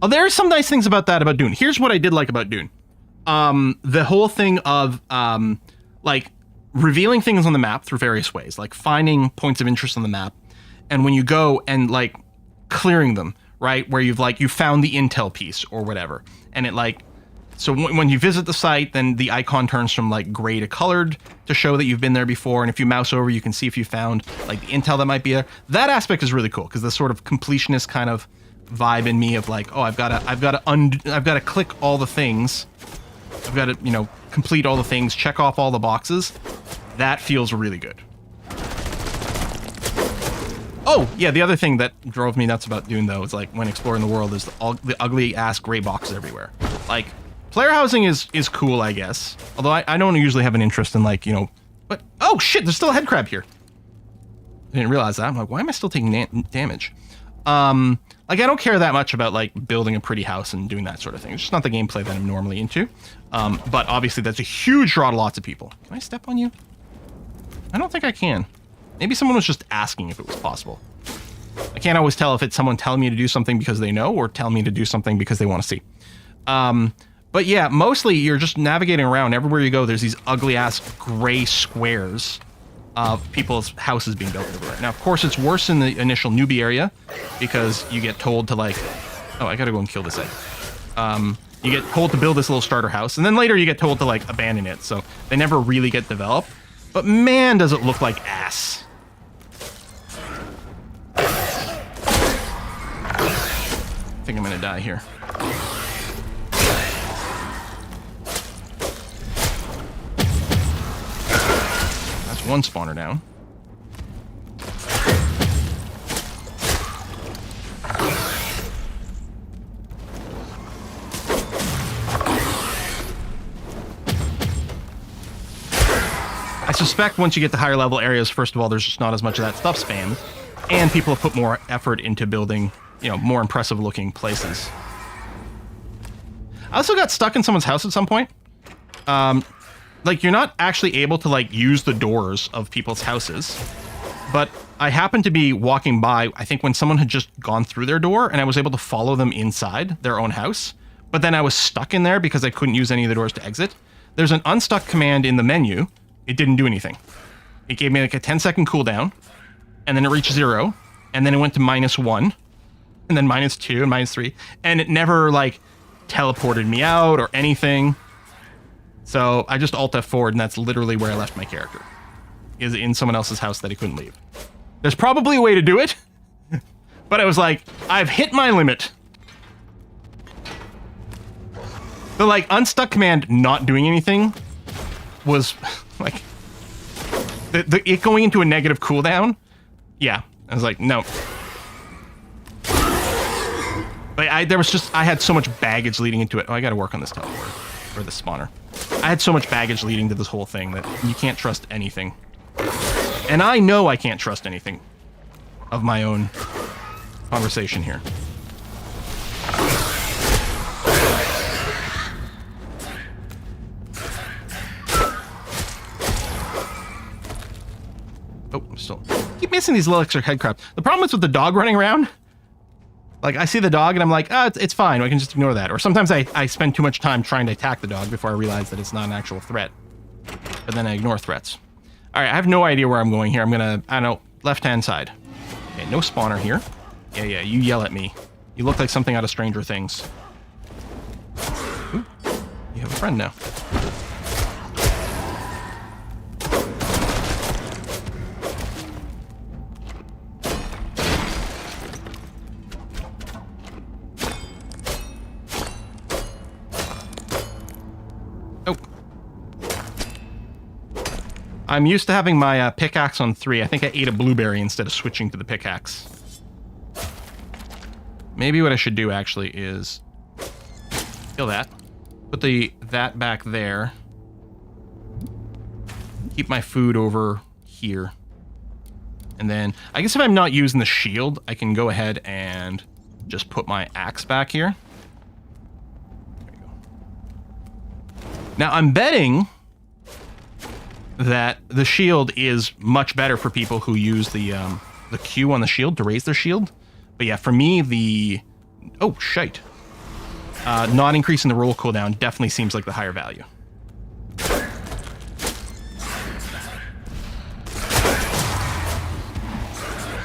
Oh, there are some nice things about Dune. Here's what I did like about Dune. The whole thing of, like, revealing things on the map through various ways, like finding points of interest on the map, and when you go and like clearing them, right, where you found the intel piece or whatever, and it like, so when you visit the site, then the icon turns from like gray to colored to show that you've been there before, and if you mouse over, you can see if you found like the intel that might be there. That aspect is really cool because the sort of completionist kind of vibe in me of like, oh, I've got to click all the things, I've got to, you know, complete all the things, check off all the boxes. That feels really good. Oh, yeah, the other thing that drove me nuts about Dune, though, is like when exploring the world is the ugly-ass gray boxes everywhere. Like, player housing is cool, I guess. Although I don't usually have an interest in, like, you know... But, oh, shit, there's still a head crab here. I didn't realize that. I'm like, why am I still taking damage? Like, I don't care that much about, like, building a pretty house and doing that sort of thing. It's just not the gameplay that I'm normally into. But obviously, that's a huge draw to lots of people. Can I step on you? I don't think I can. Maybe someone was just asking if it was possible. I can't always tell if it's someone telling me to do something because they know or telling me to do something because they want to see. But yeah, mostly you're just navigating around. Everywhere you go, there's these ugly-ass gray squares of people's houses being built everywhere. Now, of course, it's worse in the initial newbie area because you get told to, like... Oh, I gotta go and kill this egg. You get told to build this little starter house, and then later you get told to, like, abandon it, so they never really get developed. But man, does it look like ass. I think I'm gonna die here. That's one spawner down. I suspect once you get to higher level areas, first of all, there's just not as much of that stuff spammed, and people have put more effort into building, you know, more impressive looking places. I also got stuck in someone's house at some point. Like, you're not actually able to, like, use the doors of people's houses, but I happened to be walking by, I think when someone had just gone through their door, and I was able to follow them inside their own house. But then I was stuck in there because I couldn't use any of the doors to exit. There's an unstuck command in the menu. It didn't do anything. It gave me like a 10-second cooldown, and then it reached 0, and then it went to -1, and then -2 and -3, and it never like teleported me out or anything. So I just Alt F4, and that's literally where I left my character, is in someone else's house that he couldn't leave. There's probably a way to do it, but I was like, I've hit my limit. The like unstuck command not doing anything was like it going into a negative cooldown. Yeah, I was like, no. Like I had so much baggage leading into it. Oh, I got to work on this teleport or the spawner. I had so much baggage leading to this whole thing that you can't trust anything. And I know I can't trust anything of my own conversation here. Oh, I'm still keep missing these little extra head crabs. The problem is with the dog running around. Like, I see the dog and I'm like, it's fine. I can just ignore that. Or sometimes I spend too much time trying to attack the dog before I realize that it's not an actual threat. But then I ignore threats. All right, I have no idea where I'm going here. I'm gonna, I don't know, left-hand side. Okay, no spawner here. Yeah, you yell at me. You look like something out of Stranger Things. Ooh, you have a friend now. I'm used to having my pickaxe on 3. I think I ate a blueberry instead of switching to the pickaxe. Maybe what I should do actually is kill that. Put that back there. Keep my food over here. And then, I guess if I'm not using the shield, I can go ahead and just put my axe back here. There you go. Now, I'm betting that the shield is much better for people who use the Q on the shield to raise their shield. But yeah, for me, oh, shite. Not increasing the roll cooldown definitely seems like the higher value.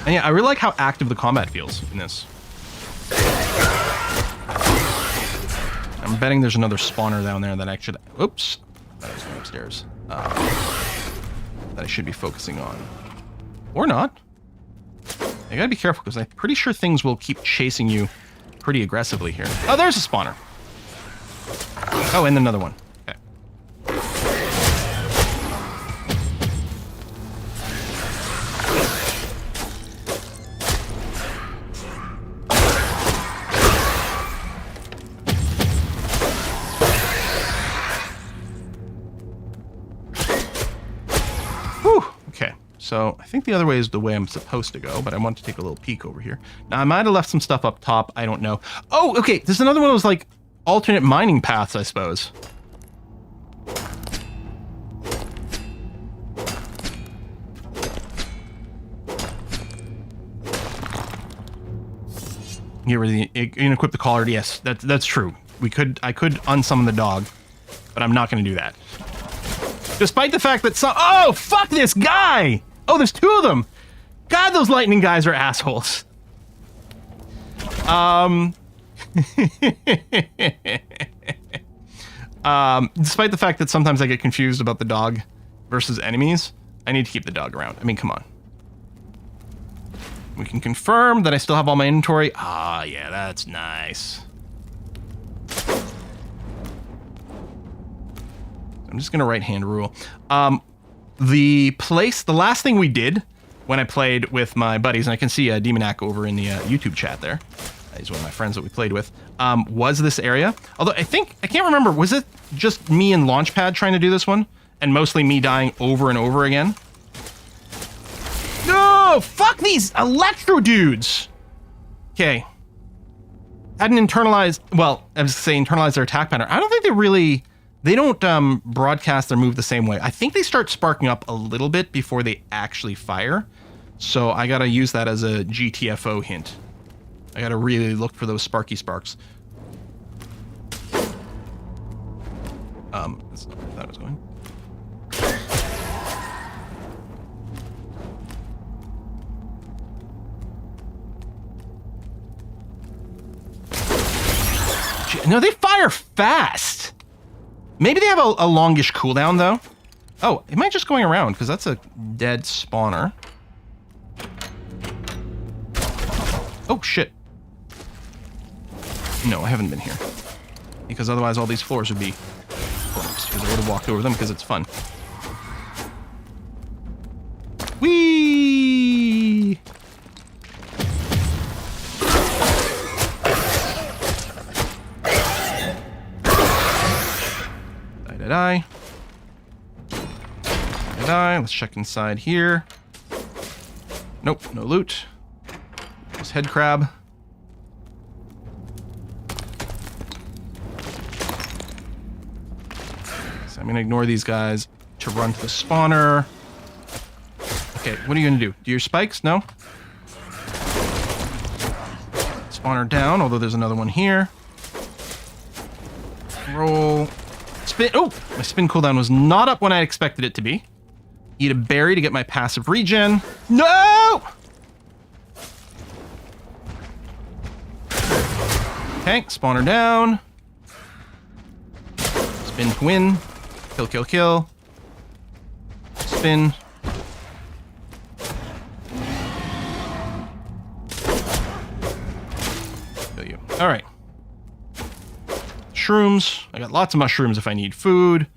And yeah, I really like how active the combat feels in this. I'm betting there's another spawner down there that I should... Oops. That was going upstairs. That I should be focusing on. Or not. I gotta be careful, because I'm pretty sure things will keep chasing you pretty aggressively here. Oh, there's a spawner. Oh, and another one. Okay. So I think the other way is the way I'm supposed to go, but I want to take a little peek over here. Now, I might have left some stuff up top. I don't know. Oh, okay. There's another one of those, like, alternate mining paths, I suppose. Here, equip the collar. Yes, that's true. I could unsummon the dog, but I'm not going to do that. Despite the fact that oh, fuck this guy! Oh, there's 2 of them! God, those lightning guys are assholes. Despite the fact that sometimes I get confused about the dog versus enemies, I need to keep the dog around. I mean, come on. We can confirm that I still have all my inventory. Ah, yeah, that's nice. I'm just gonna right-hand rule. The last thing we did when I played with my buddies, and I can see Demonac over in the YouTube chat there. He's one of my friends that we played with. Was this area? Although I can't remember, was it just me and Launchpad trying to do this one? And mostly me dying over and over again? No! Fuck these electro dudes! Okay. Hadn't internalized, well, I was saying internalized their attack pattern. I don't think they don't broadcast their move the same way. I think they start sparking up a little bit before they actually fire. So I gotta use that as a GTFO hint. I gotta really look for those sparky sparks. That's not where I thought I was going. No, they fire fast. Maybe they have a longish cooldown, though. Oh, am I just going around? Because that's a dead spawner. Oh, shit. No, I haven't been here. Because otherwise all these floors would be closed. Because I would have walked over them because it's fun. Whee! Die. Let's check inside here. Nope, no loot. This head crab. So I'm gonna ignore these guys to run to the spawner. Okay, what are you gonna do? Do your spikes? No? Spawner down, although there's another one here. Roll. Spin. Oh, my spin cooldown was not up when I expected it to be. Eat a berry to get my passive regen. No! Okay, spawner down. Spin to win. Kill, kill, kill. Spin. Kill you. All right. Shrooms. I got lots of mushrooms if I need food.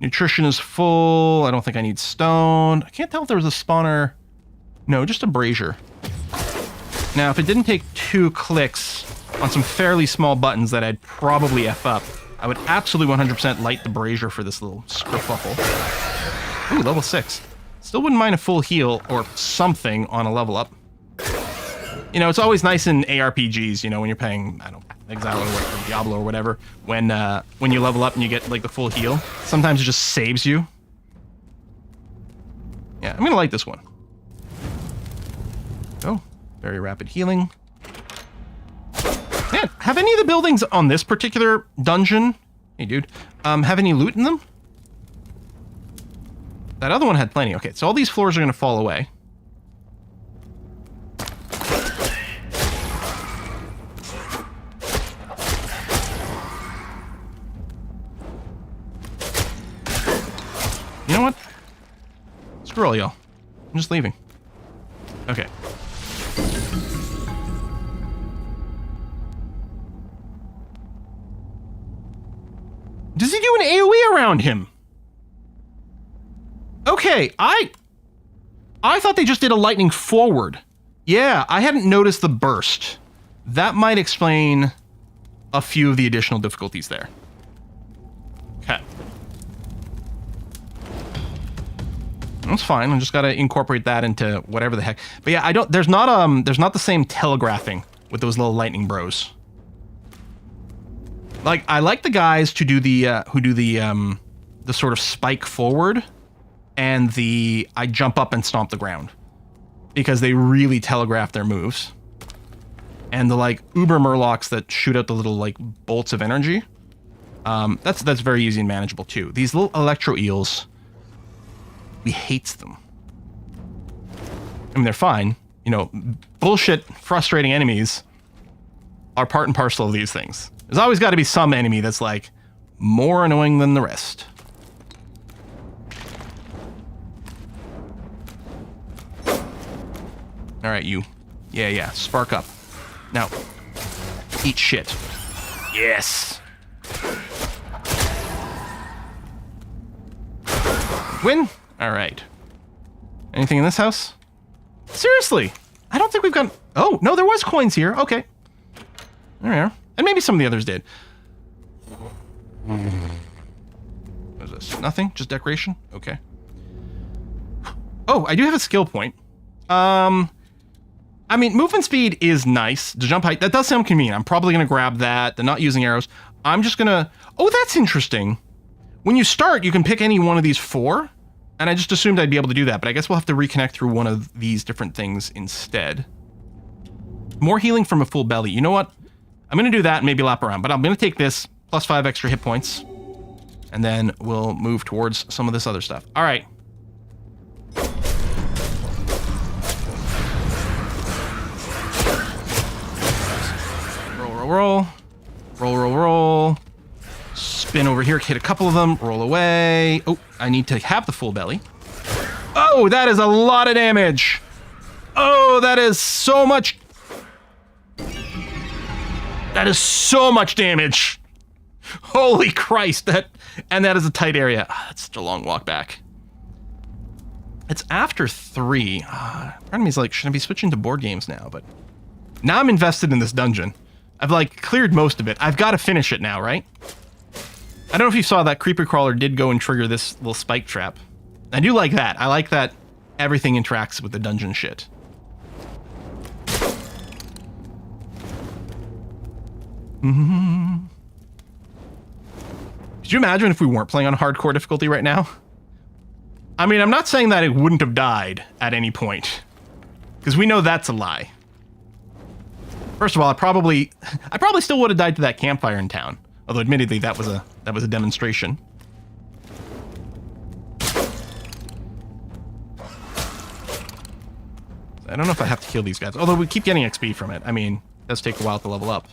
Nutrition is full. I don't think I need stone. I can't tell if there was a spawner. No, just a brazier. Now, if it didn't take 2 clicks on some fairly small buttons that I'd probably F up, I would absolutely 100% light the brazier for this little skerfuffle. Ooh, level 6. Still wouldn't mind a full heal or something on a level up. You know, it's always nice in ARPGs, you know, when you're playing, I don't know, Exile or Diablo or whatever, when you level up and you get, like, the full heal. Sometimes it just saves you. Yeah, I'm gonna like this one. Oh, very rapid healing. Man, have any of the buildings on this particular dungeon, hey dude, have any loot in them? That other one had plenty. Okay, so all these floors are gonna fall away. You know what? Screw all y'all. I'm just leaving. Okay. Does he do an AoE around him? Okay, I thought they just did a lightning forward. Yeah, I hadn't noticed the burst. That might explain a few of the additional difficulties there. Okay. That's fine. I just gotta incorporate that into whatever the heck. But yeah, there's not the same telegraphing with those little lightning bros. Like, I like the guys to do who do the sort of spike forward and the I jump up and stomp the ground, because they really telegraph their moves. And the like uber murlocs that shoot out the little like bolts of energy, that's very easy and manageable too. These little electro eels, we hates them. I mean, they're fine. You know, bullshit, frustrating enemies are part and parcel of these things. There's always got to be some enemy that's like more annoying than the rest. All right, you. Yeah, spark up. Now, eat shit. Yes. Win? All right. Anything in this house? Seriously, I don't think we've got... Oh, no, there was coins here. Okay. There we are. And maybe some of the others did. What is this? Nothing? Just decoration? Okay. Oh, I do have a skill point. I mean, movement speed is nice. The jump height, that does sound convenient. I'm probably going to grab that. They're not using arrows. I'm just going to... Oh, that's interesting. When you start, you can pick any one of these 4. And I just assumed I'd be able to do that, but I guess we'll have to reconnect through one of these different things instead. More healing from a full belly. You know what? I'm going to do that and maybe lap around, but I'm going to take this plus 5 extra hit points, and then we'll move towards some of this other stuff. All right. Roll. Roll. Spin over here, hit a couple of them, roll away. Oh, I need to have the full belly. Oh, that is a lot of damage. Oh, that is so much. That is so much damage. Holy Christ, that is a tight area. That's such a long walk back. It's after 3. Part of me is like, should I be switching to board games now? But now I'm invested in this dungeon. I've like cleared most of it. I've got to finish it now, right? I don't know if you saw that creeper crawler did go and trigger this little spike trap. I do like that. I like that everything interacts with the dungeon shit. Could you imagine if we weren't playing on hardcore difficulty right now? I mean, I'm not saying that it wouldn't have died at any point, because we know that's a lie. First of all, I probably still would have died to that campfire in town. Although, admittedly, that was a demonstration. I don't know if I have to kill these guys. Although we keep getting XP from it. I mean, it does take a while to level up.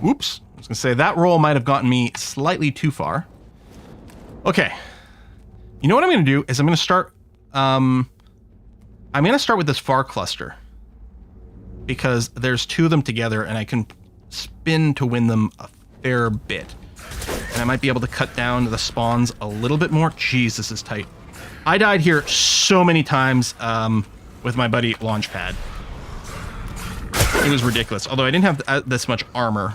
Whoops. I was going to say, that roll might have gotten me slightly too far. Okay. You know what I'm going to do is I'm going to start... I'm going to start with this far cluster. Because there's 2 of them together, and I can spin to win them a fair bit. And I might be able to cut down the spawns a little bit more. Jeez, this is tight. I died here so many times with my buddy Launchpad. It was ridiculous. Although I didn't have this much armor.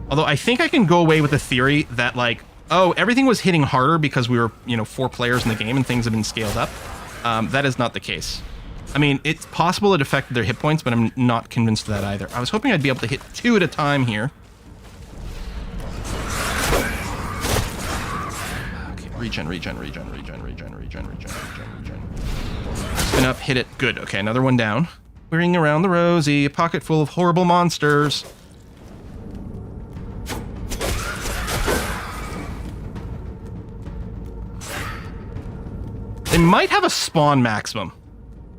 Although I think I can go away with the theory that, like, oh, everything was hitting harder because we were, 4 players in the game and things have been scaled up. That is not the case. I mean, it's possible it affected their hit points, but I'm not convinced of that either. I was hoping I'd be able to hit 2 at a time here. Okay, regen. Spin up, hit it. Good. Okay, another one down. Whirring around the rosy, a pocket full of horrible monsters. They might have a spawn maximum.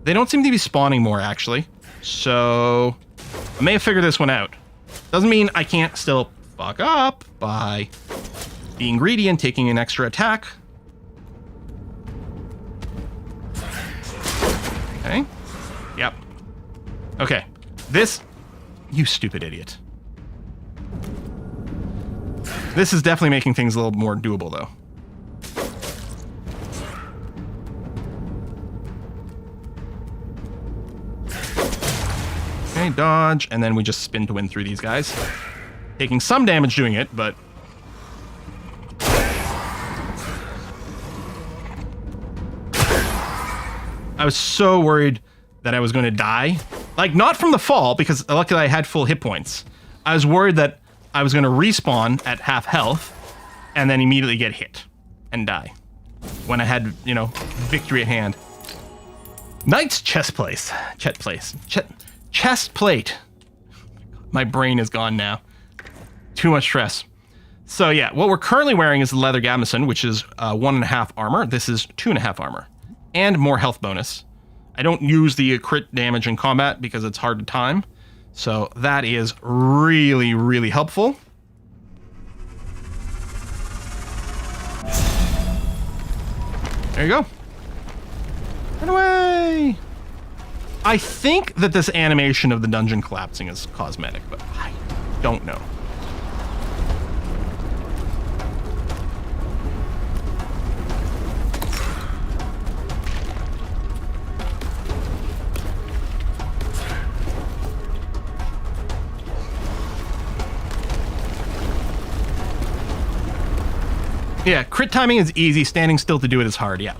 They don't seem to be spawning more, actually. So, I may have figured this one out. Doesn't mean I can't still fuck up by being greedy and taking an extra attack. Okay. Yep. Okay. This... You stupid idiot. This is definitely making things a little more doable, though. Okay, dodge, and then we just spin to win through these guys. Taking some damage doing it, but... I was so worried that I was going to die. Like, not from the fall, because luckily I had full hit points. I was worried that I was going to respawn at half health, and then immediately get hit and die. When I had, victory at hand. Knight's chest plate. Chest plate. My brain is gone now. Too much stress. So yeah, what we're currently wearing is the leather gambeson, which is 1.5 armor. This is 2.5 armor. And more health bonus. I don't use the crit damage in combat because it's hard to time. So that is really, really helpful. There you go. Run away! I think that this animation of the dungeon collapsing is cosmetic, but I don't know. Yeah, crit timing is easy. Standing still to do it is hard, yeah.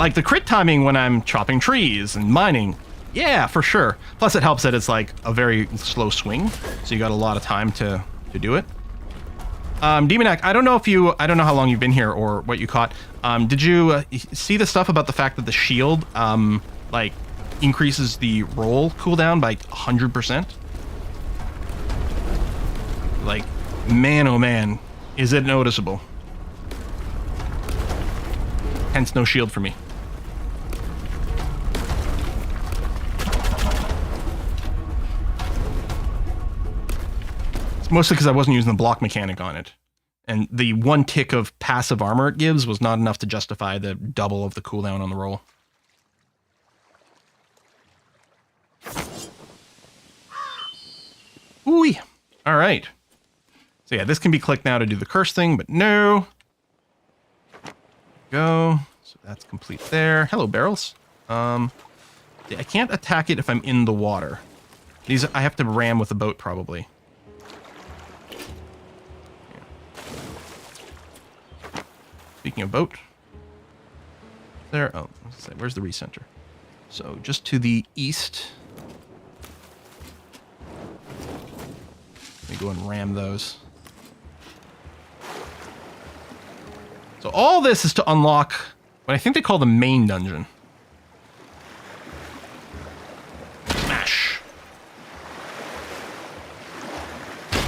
Like the crit timing when I'm chopping trees and mining. Yeah, for sure. Plus it helps that it's like a very slow swing. So you got a lot of time to do it. Demonac, I don't know how long you've been here or what you caught. Did you see the stuff about the fact that the shield, like, increases the roll cooldown by 100%? Like, man, oh man, is it noticeable. Hence no shield for me. It's mostly because I wasn't using the block mechanic on it. And the one tick of passive armor it gives was not enough to justify the double of the cooldown on the roll. Ooh, all right. So yeah, this can be clicked now to do the curse thing, but no. Go. So that's complete there. Hello, barrels. I can't attack it if I'm in the water. These I have to ram with a boat probably. Yeah. Speaking of boat, there. Oh, let's say, where's the recenter? So just to the east. Let me go and ram those. So all this is to unlock what I think they call the main dungeon. Smash.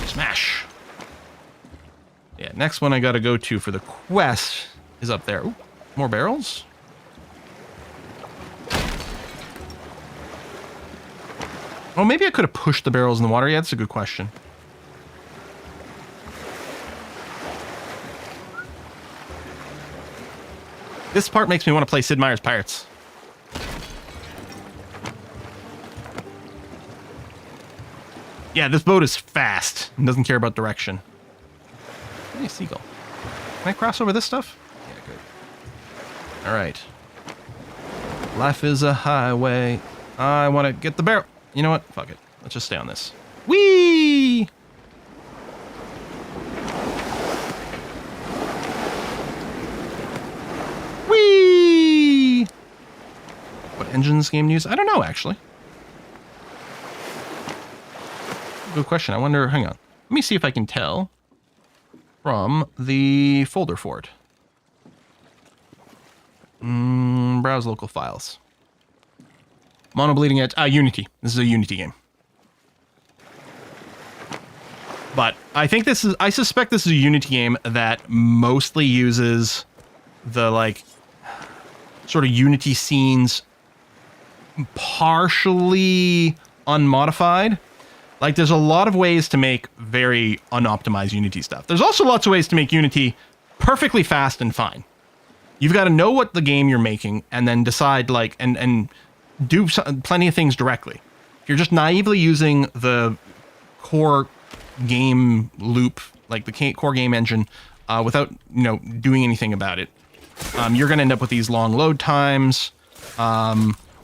Smash. Yeah, next one I gotta go to for the quest is up there. Ooh, more barrels? Oh, maybe I could have pushed the barrels in the water. Yeah, that's a good question. This part makes me want to play Sid Meier's Pirates. Yeah, this boat is fast and doesn't care about direction. Hey, seagull. Can I cross over this stuff? Yeah, good. All right. Life is a highway. I want to get the barrel. You know what? Fuck it. Let's just stay on this. Whee! Whee! What engine this game use? I don't know, actually. Good question. I wonder, hang on. Let me see if I can tell from the folder for it. Browse local files. Mono bleeding edge. Unity. This is a Unity game. But I think I suspect this is a Unity game that mostly uses the, like, sort of Unity scenes partially unmodified. Like, there's a lot of ways to make very unoptimized Unity stuff. There's also lots of ways to make Unity perfectly fast and fine. You've got to know what the game you're making and then decide, like, and do plenty of things directly. If you're just naively using the core game loop, like the core game engine, without, doing anything about it, you're going to end up with these long load times,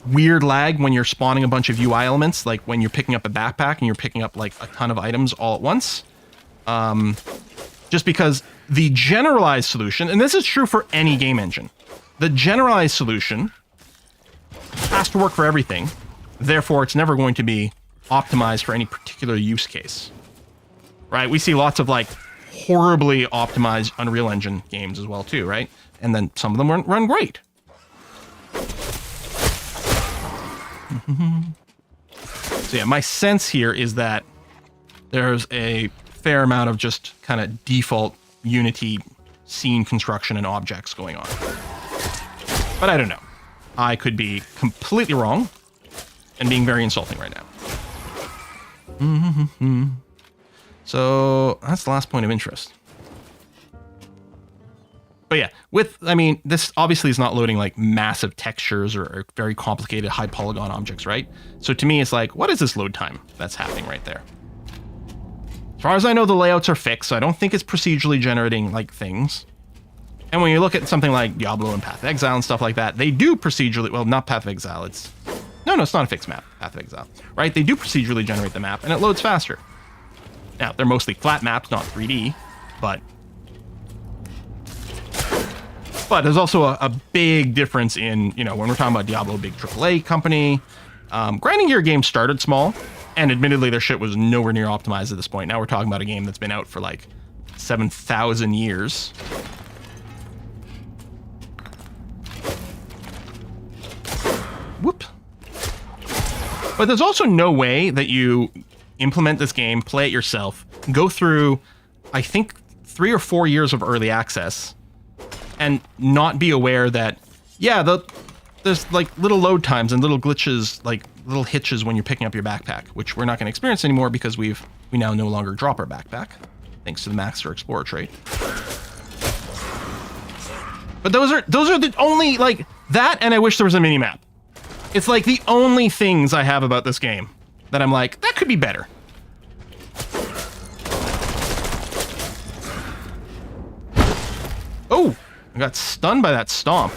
weird lag when you're spawning a bunch of UI elements, like when you're picking up a backpack and you're picking up like a ton of items all at once. Just because the generalized solution, and this is true for any game engine, the generalized solution has to work for everything. Therefore, it's never going to be optimized for any particular use case. Right? We see lots of like horribly optimized Unreal Engine games as well too, right? And then some of them run great. So yeah, my sense here is that there's a fair amount of just kind of default Unity scene construction and objects going on. But I don't know. I could be completely wrong and being very insulting right now. So that's the last point of interest. But yeah, this obviously is not loading like massive textures or very complicated high polygon objects, right? So to me, it's like, what is this load time that's happening right there? As far as I know, the layouts are fixed, so I don't think it's procedurally generating like things. And when you look at something like Diablo and Path of Exile and stuff like that, they do procedurally, well, not Path of Exile, it's not a fixed map, Path of Exile, right? They do procedurally generate the map and it loads faster. Now, they're mostly flat maps, not 3D, but But there's also a big difference in, you know, when we're talking about Diablo, big AAA company. Grinding Gear games started small, and admittedly their shit was nowhere near optimized at this point. Now we're talking about a game that's been out for like 7,000 years. Whoop. But there's also no way that you implement this game, play it yourself, go through, I think, 3 or 4 years of early access, and not be aware that, yeah, there's like little load times and little glitches, like little hitches when you're picking up your backpack, which we're not going to experience anymore because we now no longer drop our backpack, thanks to the Master Explorer trait. But those are the only, like, that, and I wish there was a mini-map. It's like the only things I have about this game that I'm like, that could be better. Oh, I got stunned by that stomp.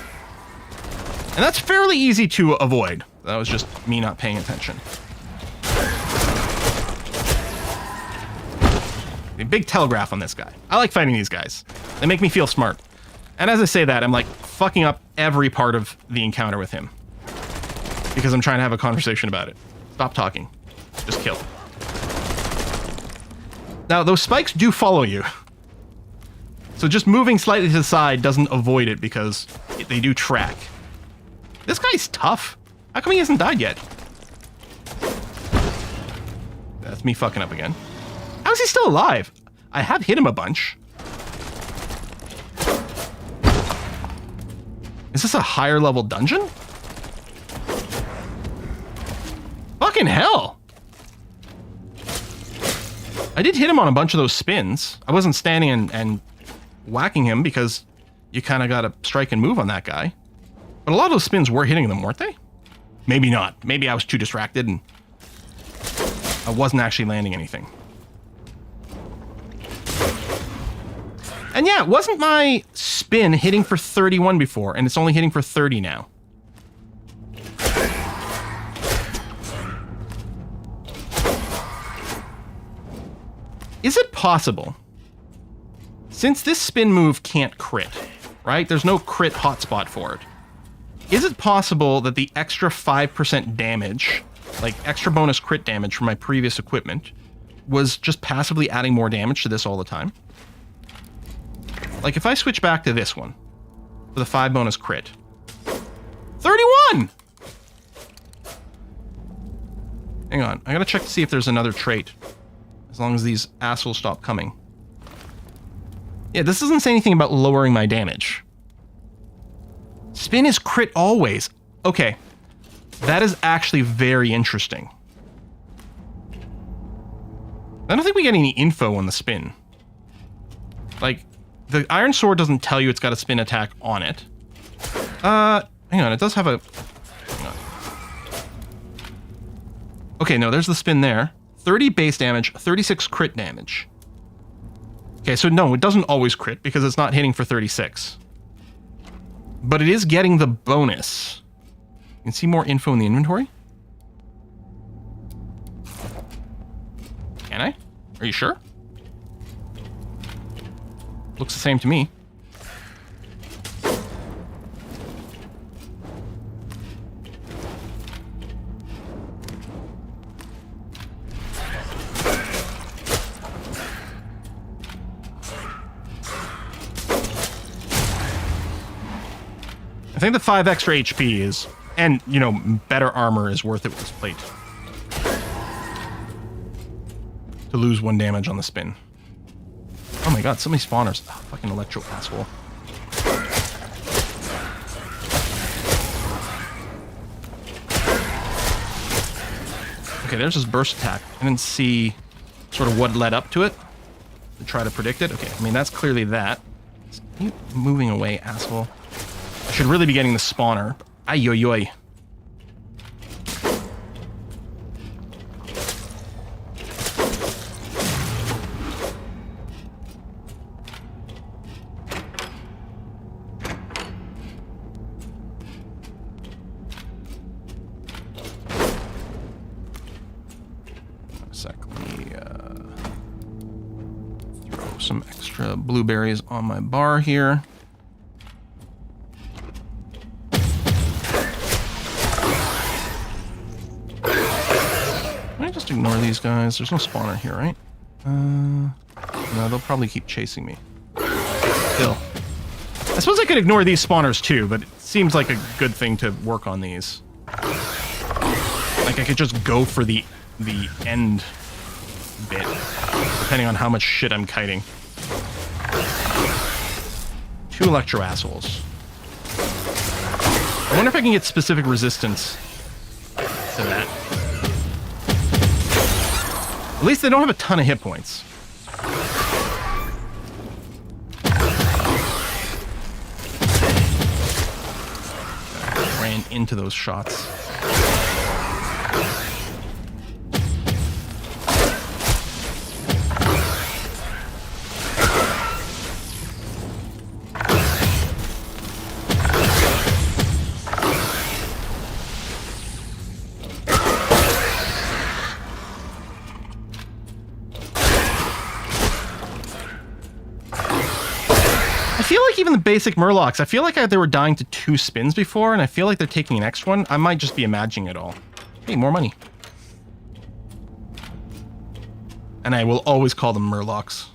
And that's fairly easy to avoid. That was just me not paying attention. A big telegraph on this guy. I like fighting these guys. They make me feel smart. And as I say that, I'm like fucking up every part of the encounter with him. Because I'm trying to have a conversation about it. Stop talking. Just kill. Now, those spikes do follow you. So just moving slightly to the side doesn't avoid it because they do track. This guy's tough. How come he hasn't died yet? That's me fucking up again. How is he still alive? I have hit him a bunch. Is this a higher level dungeon? Fucking hell! I did hit him on a bunch of those spins. I wasn't standing and whacking him because you kind of got to strike and move on that guy. But a lot of those spins were hitting them, weren't they? Maybe not. Maybe I was too distracted and I wasn't actually landing anything. And yeah, it wasn't my spin hitting for 31 before, and it's only hitting for 30 now. Is it possible, since this spin move can't crit, right? There's no crit hotspot for it. Is it possible that the extra 5% damage, like extra bonus crit damage from my previous equipment, was just passively adding more damage to this all the time? Like if I switch back to this one, with a 5 bonus crit. 31! Hang on, I gotta check to see if there's another trait. As long as these assholes stop coming. Yeah, this doesn't say anything about lowering my damage. Spin is crit always. Okay. That is actually very interesting. I don't think we get any info on the spin. Like, the Iron Sword doesn't tell you it's got a spin attack on it. Hang on, it does have a... Hang on. Okay, no, there's the spin there. 30 base damage, 36 crit damage. Okay, so no, it doesn't always crit because it's not hitting for 36. But it is getting the bonus. You can see more info in the inventory. Can I? Are you sure? Looks the same to me. I think the 5 extra HP is, and, you know, better armor is worth it with this plate. To lose 1 damage on the spin. Oh my god, so many spawners. Oh, fucking electro asshole. Okay, there's his burst attack. I didn't see sort of what led up to it to try to predict it. Okay, I mean, that's clearly that. Keep moving away, asshole. I should really be getting the spawner. Ay-yo-yoy. Throw some extra blueberries on my bar here. these guys. There's no spawner here, right? No, they'll probably keep chasing me. Still. I suppose I could ignore these spawners too, but it seems like a good thing to work on these. Like I could just go for the end bit, depending on how much shit I'm kiting. 2 electro assholes. I wonder if I can get specific resistance to that. At least they don't have a ton of hit points. Ran into those shots. Even the basic Murlocs, I feel like they were dying to 2 spins before, and I feel like they're taking an extra one. I might just be imagining it all. Hey, more money. And I will always call them Murlocs.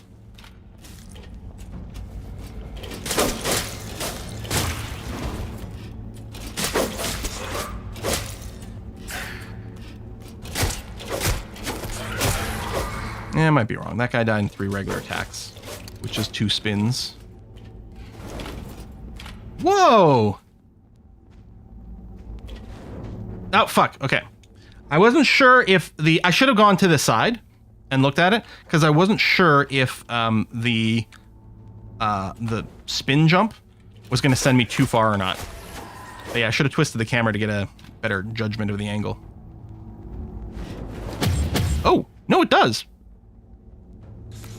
Yeah, I might be wrong. That guy died in 3 regular attacks, which is 2 spins. Whoa! Oh, fuck. Okay. I wasn't sure if I should have gone to the side and looked at it, because I wasn't sure if the spin jump was going to send me too far or not. But yeah, I should have twisted the camera to get a better judgment of the angle. Oh, no, it does.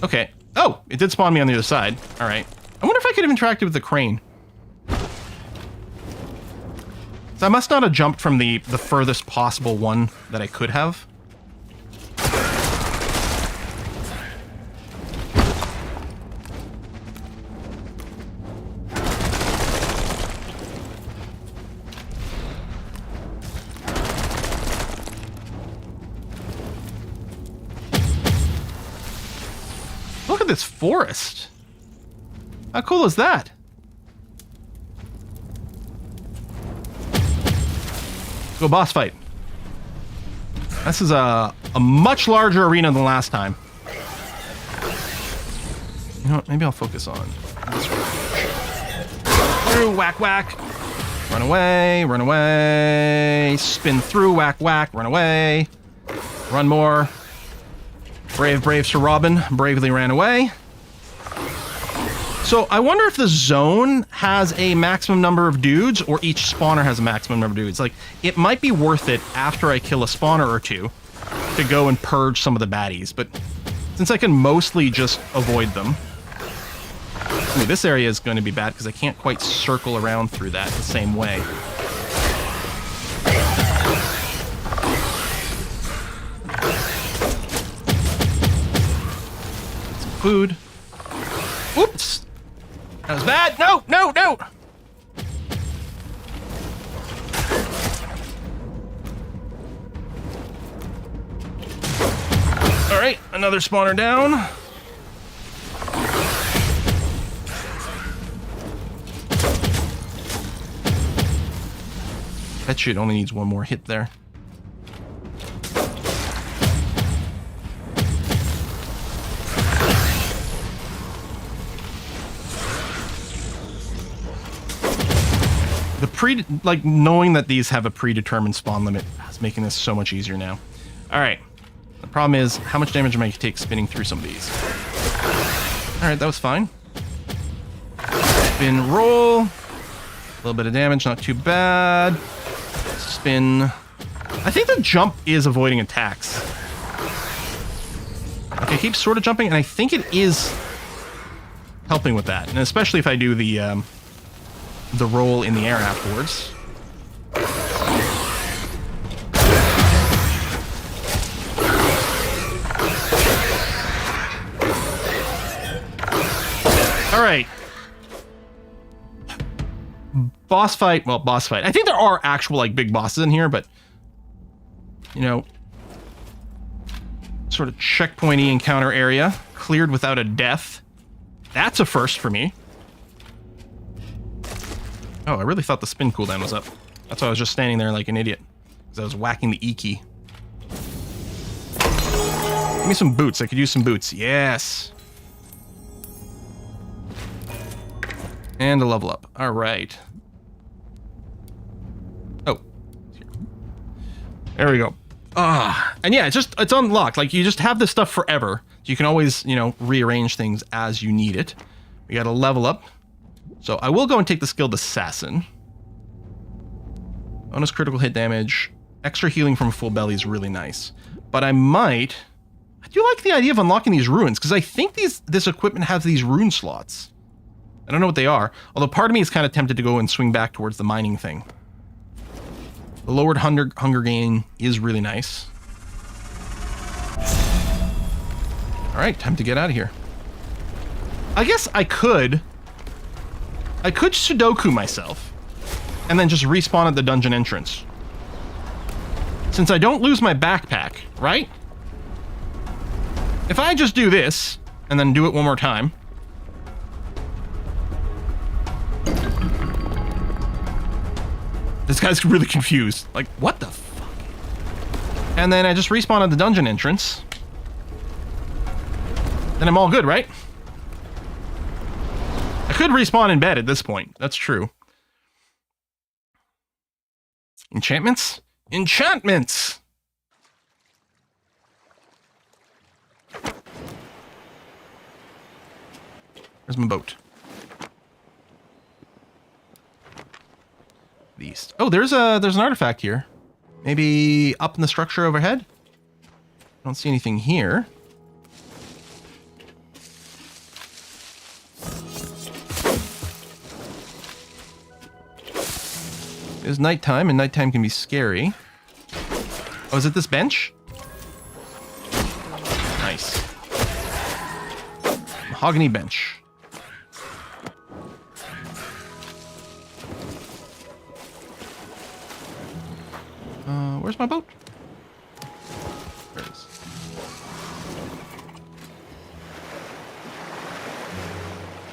Okay. Oh, it did spawn me on the other side. All right. I wonder if I could have interacted with the crane. So I must not have jumped from the furthest possible one that I could have. Look at this forest. How cool is that? Go boss fight. This is a much larger arena than last time. You know what? Maybe I'll focus on this one. Through, whack, whack. Run away, run away. Spin through, whack, whack. Run away. Run more. Brave, brave Sir Robin bravely ran away. So I wonder if the zone has a maximum number of dudes or each spawner has a maximum number of dudes. Like, it might be worth it after I kill a spawner or two to go and purge some of the baddies. But since I can mostly just avoid them. Ooh, this area is going to be bad because I can't quite circle around through that the same way. Some food. Oops! That was bad. No, no, no. All right, another spawner down. That shit only needs one more hit there. Knowing that these have a predetermined spawn limit is making this so much easier now. All right. The problem is, how much damage am I going to take spinning through some of these? All right, that was fine. Spin, roll. A little bit of damage, not too bad. Spin. I think the jump is avoiding attacks. Okay, I keep sort of jumping, and I think it is helping with that. And especially if I do the roll in the air afterwards. All right. Boss fight. Well, boss fight. I think there are actual, like, big bosses in here, but, you know, sort of checkpointy encounter area. Cleared without a death. That's a first for me. Oh, I really thought the spin cooldown was up. That's why I was just standing there like an idiot. Because I was whacking the E key. Give me some boots. I could use some boots. Yes. And a level up. All right. Oh. There we go. And yeah, it's unlocked. Like, you just have this stuff forever. You can always, you know, rearrange things as you need it. We got a level up. So I will go and take the skilled assassin. Bonus critical hit damage. Extra healing from a full belly is really nice. But I do like the idea of unlocking these runes, because I think this equipment has these rune slots. I don't know what they are, although part of me is kind of tempted to go and swing back towards the mining thing. The lowered hunger gain is really nice. Alright, time to get out of here. I guess I could Sudoku myself, and then just respawn at the dungeon entrance. Since I don't lose my backpack, right? If I just do this, and then do it one more time. This guy's really confused. Like, what the fuck? And then I just respawn at the dungeon entrance. Then I'm all good, right? I could respawn in bed at this point. That's true. Enchantments? Enchantments! Where's my boat? The east. Oh, there's an artifact here. Maybe up in the structure overhead? I don't see anything here. It's nighttime, and nighttime can be scary. Oh, is it this bench? Nice. Mahogany bench. Where's my boat? There it is.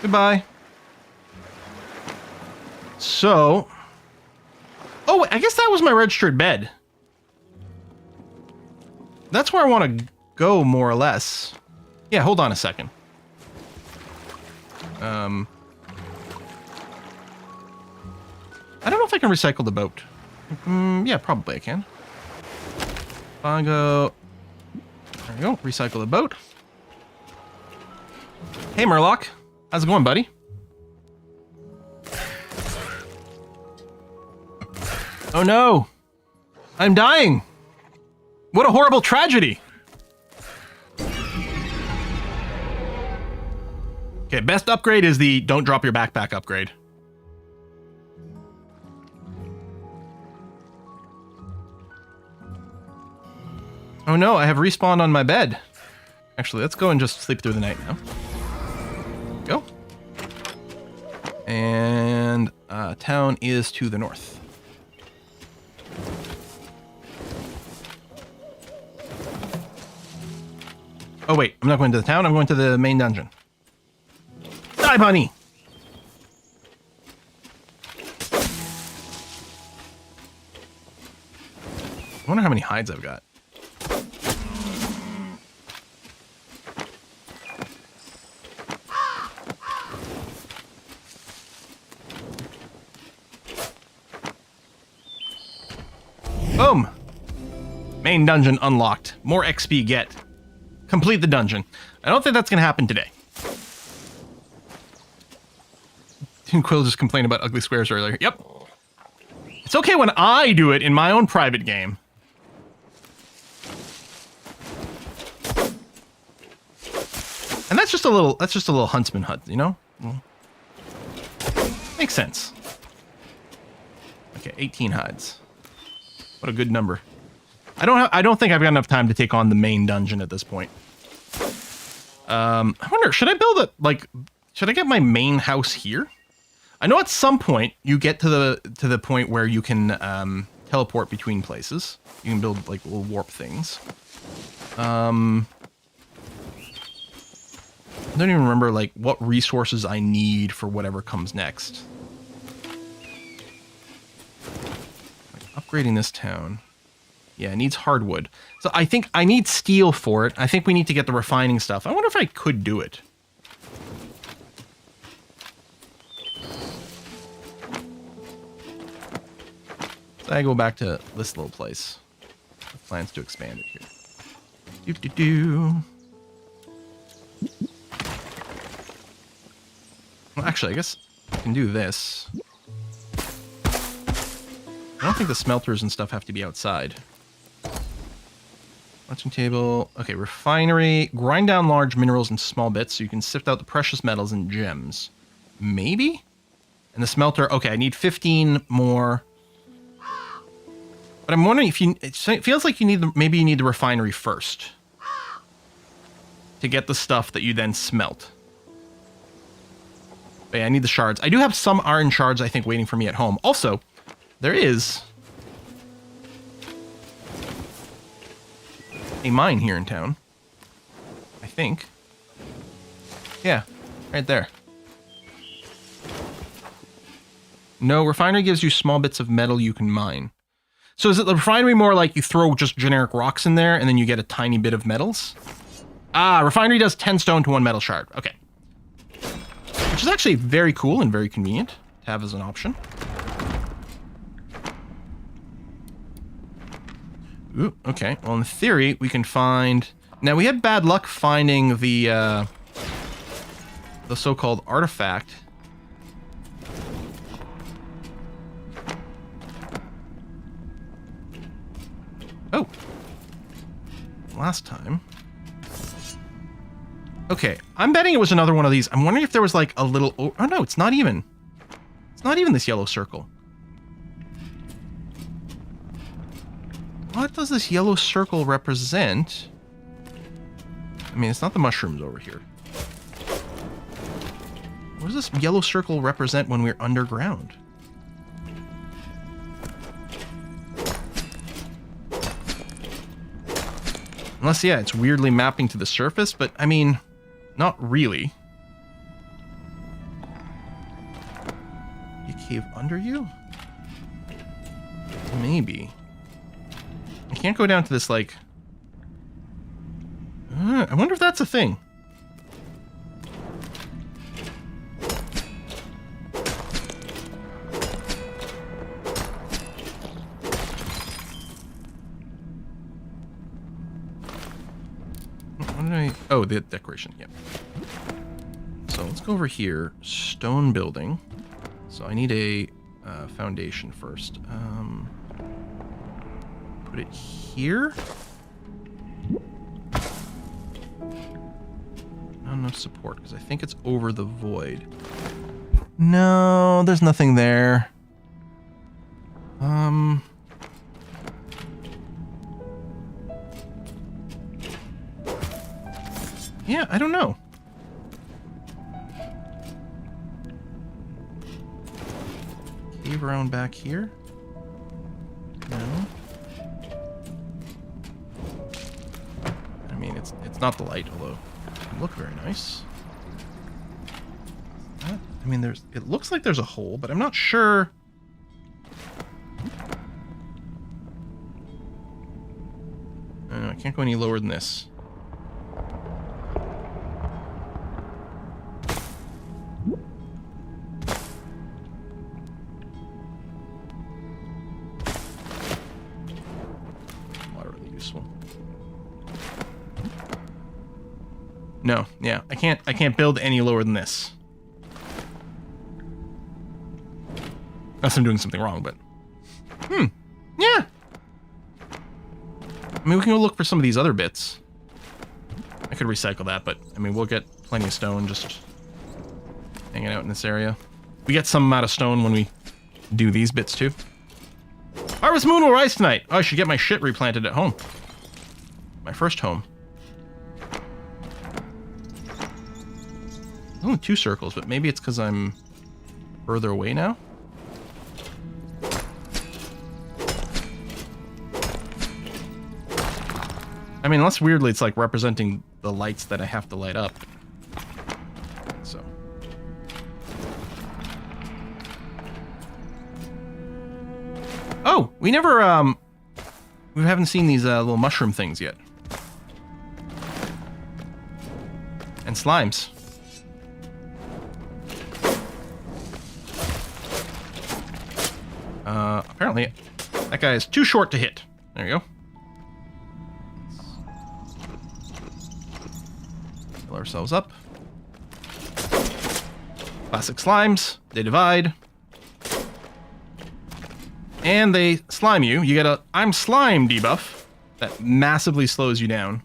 Goodbye. So... Oh, I guess that was my registered bed. That's where I want to go, more or less. Yeah, hold on a second. I don't know if I can recycle the boat. Yeah, probably I can. If I go... There we go, recycle the boat. Hey, Murloc. How's it going, buddy? Oh no! I'm dying! What a horrible tragedy! Okay, best upgrade is the don't drop your backpack upgrade. Oh no, I have respawned on my bed. Actually, let's go and just sleep through the night now. Go. And town is to the north. Oh wait, I'm not going to the town, I'm going to the main dungeon. Die, bunny! I wonder how many hides I've got. Boom! Main dungeon unlocked. More XP get. Complete the dungeon. I don't think that's going to happen today. Quill just complained about ugly squares earlier. Yep. It's okay when I do it in my own private game. And that's just a little huntsman hut, you know? Makes sense. Okay, 18 hides. What a good number. I don't think I've got enough time to take on the main dungeon at this point. I wonder, should I build a, like, should I get my main house here? I know at some point you get to the point where you can teleport between places. You can build like little warp things. I don't even remember, like, what resources I need for whatever comes next. Like, upgrading this town. Yeah, it needs hardwood. So I think I need steel for it. I think we need to get the refining stuff. I wonder if I could do it. So I go back to this little place. Plans to expand it here. Well, actually, I guess I can do this. I don't think the smelters and stuff have to be outside. Lunching table. Okay, refinery. Grind down large minerals in small bits so you can sift out the precious metals and gems. Maybe? And the smelter. Okay, I need 15 more. But I'm wondering if you... It feels like you need maybe you need the refinery first. To get the stuff that you then smelt. But yeah, I need the shards. I do have some iron shards, I think, waiting for me at home. Also, there is... a mine here in town. I think. Yeah, right there. No, refinery gives you small bits of metal you can mine. So is it the refinery more like you throw just generic rocks in there and then you get a tiny bit of metals? Ah, refinery does 10 stone to 1 metal shard. Okay. Which is actually very cool and very convenient to have as an option. Ooh, okay. Well, in theory, we can find... Now, we had bad luck finding the so-called artifact. Oh. Last time. Okay. I'm betting it was another one of these. I'm wondering if there was like a little... Oh, no, it's not even. It's not even this yellow circle. What does this yellow circle represent? I mean, it's not the mushrooms over here. What does this yellow circle represent when we're underground? Unless, yeah, it's weirdly mapping to the surface, but, I mean, not really. You cave under you? Maybe. I can't go down to this, like... I wonder if that's a thing. What did I... Oh, the decoration, yep. So let's go over here. Stone building. So I need a foundation first. Put it here. Not enough support because I think it's over the void. No, there's nothing there. Yeah, I don't know. Cave around back here. No. I mean, it's not the light, although it can look very nice. I mean, it looks like there's a hole, but I'm not sure. I can't go any lower than this. No, yeah, I can't build any lower than this. Unless I'm doing something wrong, but... yeah. I mean, we can go look for some of these other bits. I could recycle that, but, I mean, we'll get plenty of stone just hanging out in this area. We get some amount of stone when we do these bits, too. Harvest Moon will rise tonight! Oh, I should get my shit replanted at home. My first home. Only 2 circles, but maybe it's because I'm further away now. I mean, unless weirdly it's like representing the lights that I have to light up. so. Oh, we haven't seen these little mushroom things yet. And slimes. Apparently, that guy is too short to hit. There you go. Fill ourselves up. Classic slimes. They divide. And they slime you. You get a I'm slime debuff that massively slows you down.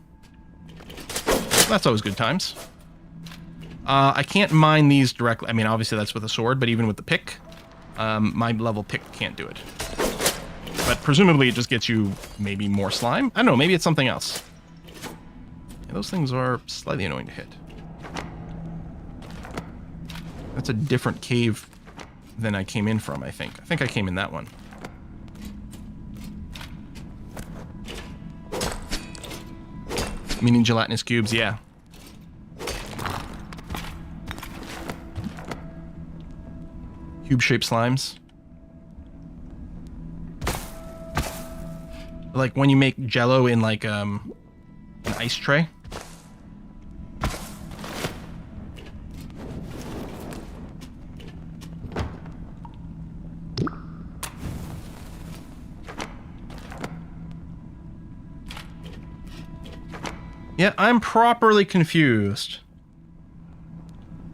That's always good times. I can't mine these directly. I mean, obviously that's with a sword, but even with the pick, my level pick can't do it. But presumably it just gets you maybe more slime. I don't know, maybe it's something else. Yeah, those things are slightly annoying to hit. That's a different cave than I came in from, I think. I think I came in that one. Meaning gelatinous cubes, yeah. Cube-shaped slimes. Like when you make jello in like an ice tray. Yeah, I'm properly confused.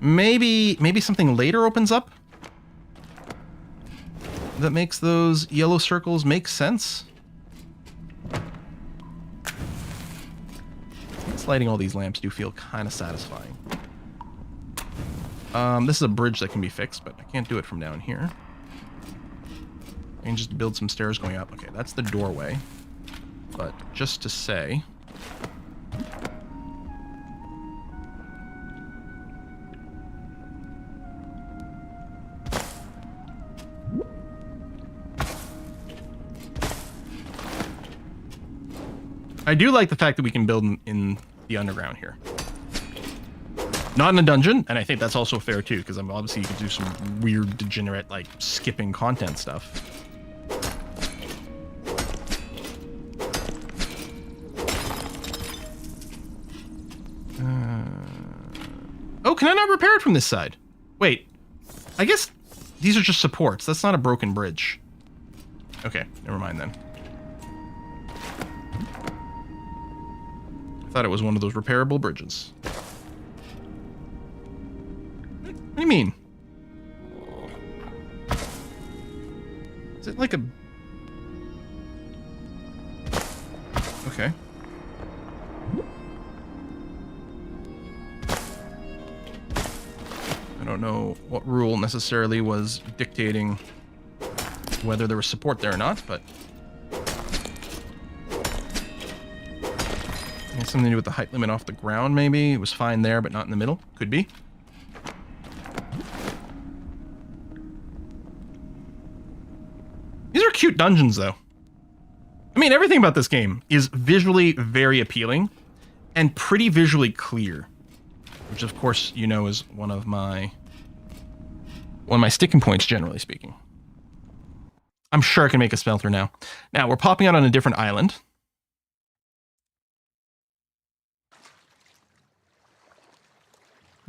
Maybe something later opens up that makes those yellow circles make sense. Lighting all these lamps do feel kind of satisfying. This is a bridge that can be fixed, but I can't do it from down here. I can just build some stairs going up. Okay, that's the doorway. But just to say... I do like the fact that we can build in the underground here. Not in a dungeon, and I think that's also fair too, because obviously you could do some weird, degenerate, like, skipping content stuff. Oh, can I not repair it from this side? Wait, I guess these are just supports. That's not a broken bridge. Okay, never mind then. I thought it was one of those repairable bridges. What do you mean? Is it like a... Okay. I don't know what rule necessarily was dictating whether there was support there or not, but... Something to do with the height limit off the ground, maybe. It was fine there, but not in the middle. Could be. These are cute dungeons, though. I mean, everything about this game is visually very appealing and pretty visually clear, which, of course, you know, is one of my sticking points, generally speaking. I'm sure I can make a smelter now. Now, we're popping out on a different island.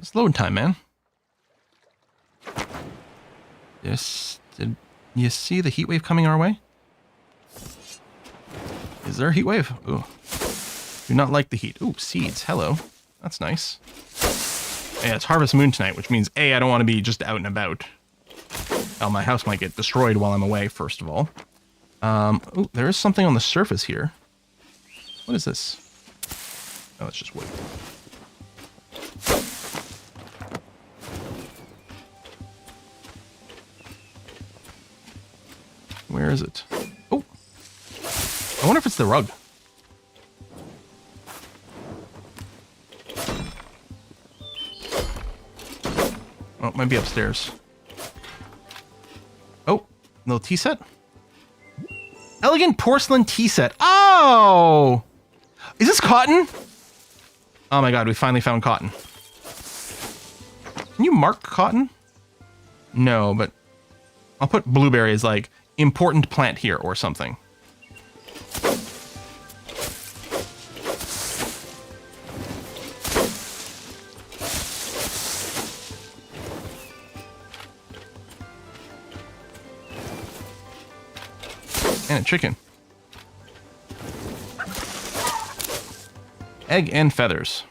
It's load time, man. Yes, did you see the heat wave coming our way? Is there a heat wave? Ooh. Do not like the heat. Ooh, seeds. Hello. That's nice. Yeah, it's Harvest Moon tonight, which means A, I don't want to be just out and about. Oh, my house might get destroyed while I'm away, first of all. Ooh, there is something on the surface here. What is this? Oh, it's just wood. Where is it? Oh! I wonder if it's the rug. Oh, it might be upstairs. Oh! Little tea set? Elegant porcelain tea set. Oh! Is this cotton? Oh my god, we finally found cotton. mark cotton? No, but I'll put blueberry as like important plant here or something. And a chicken. Egg and feathers.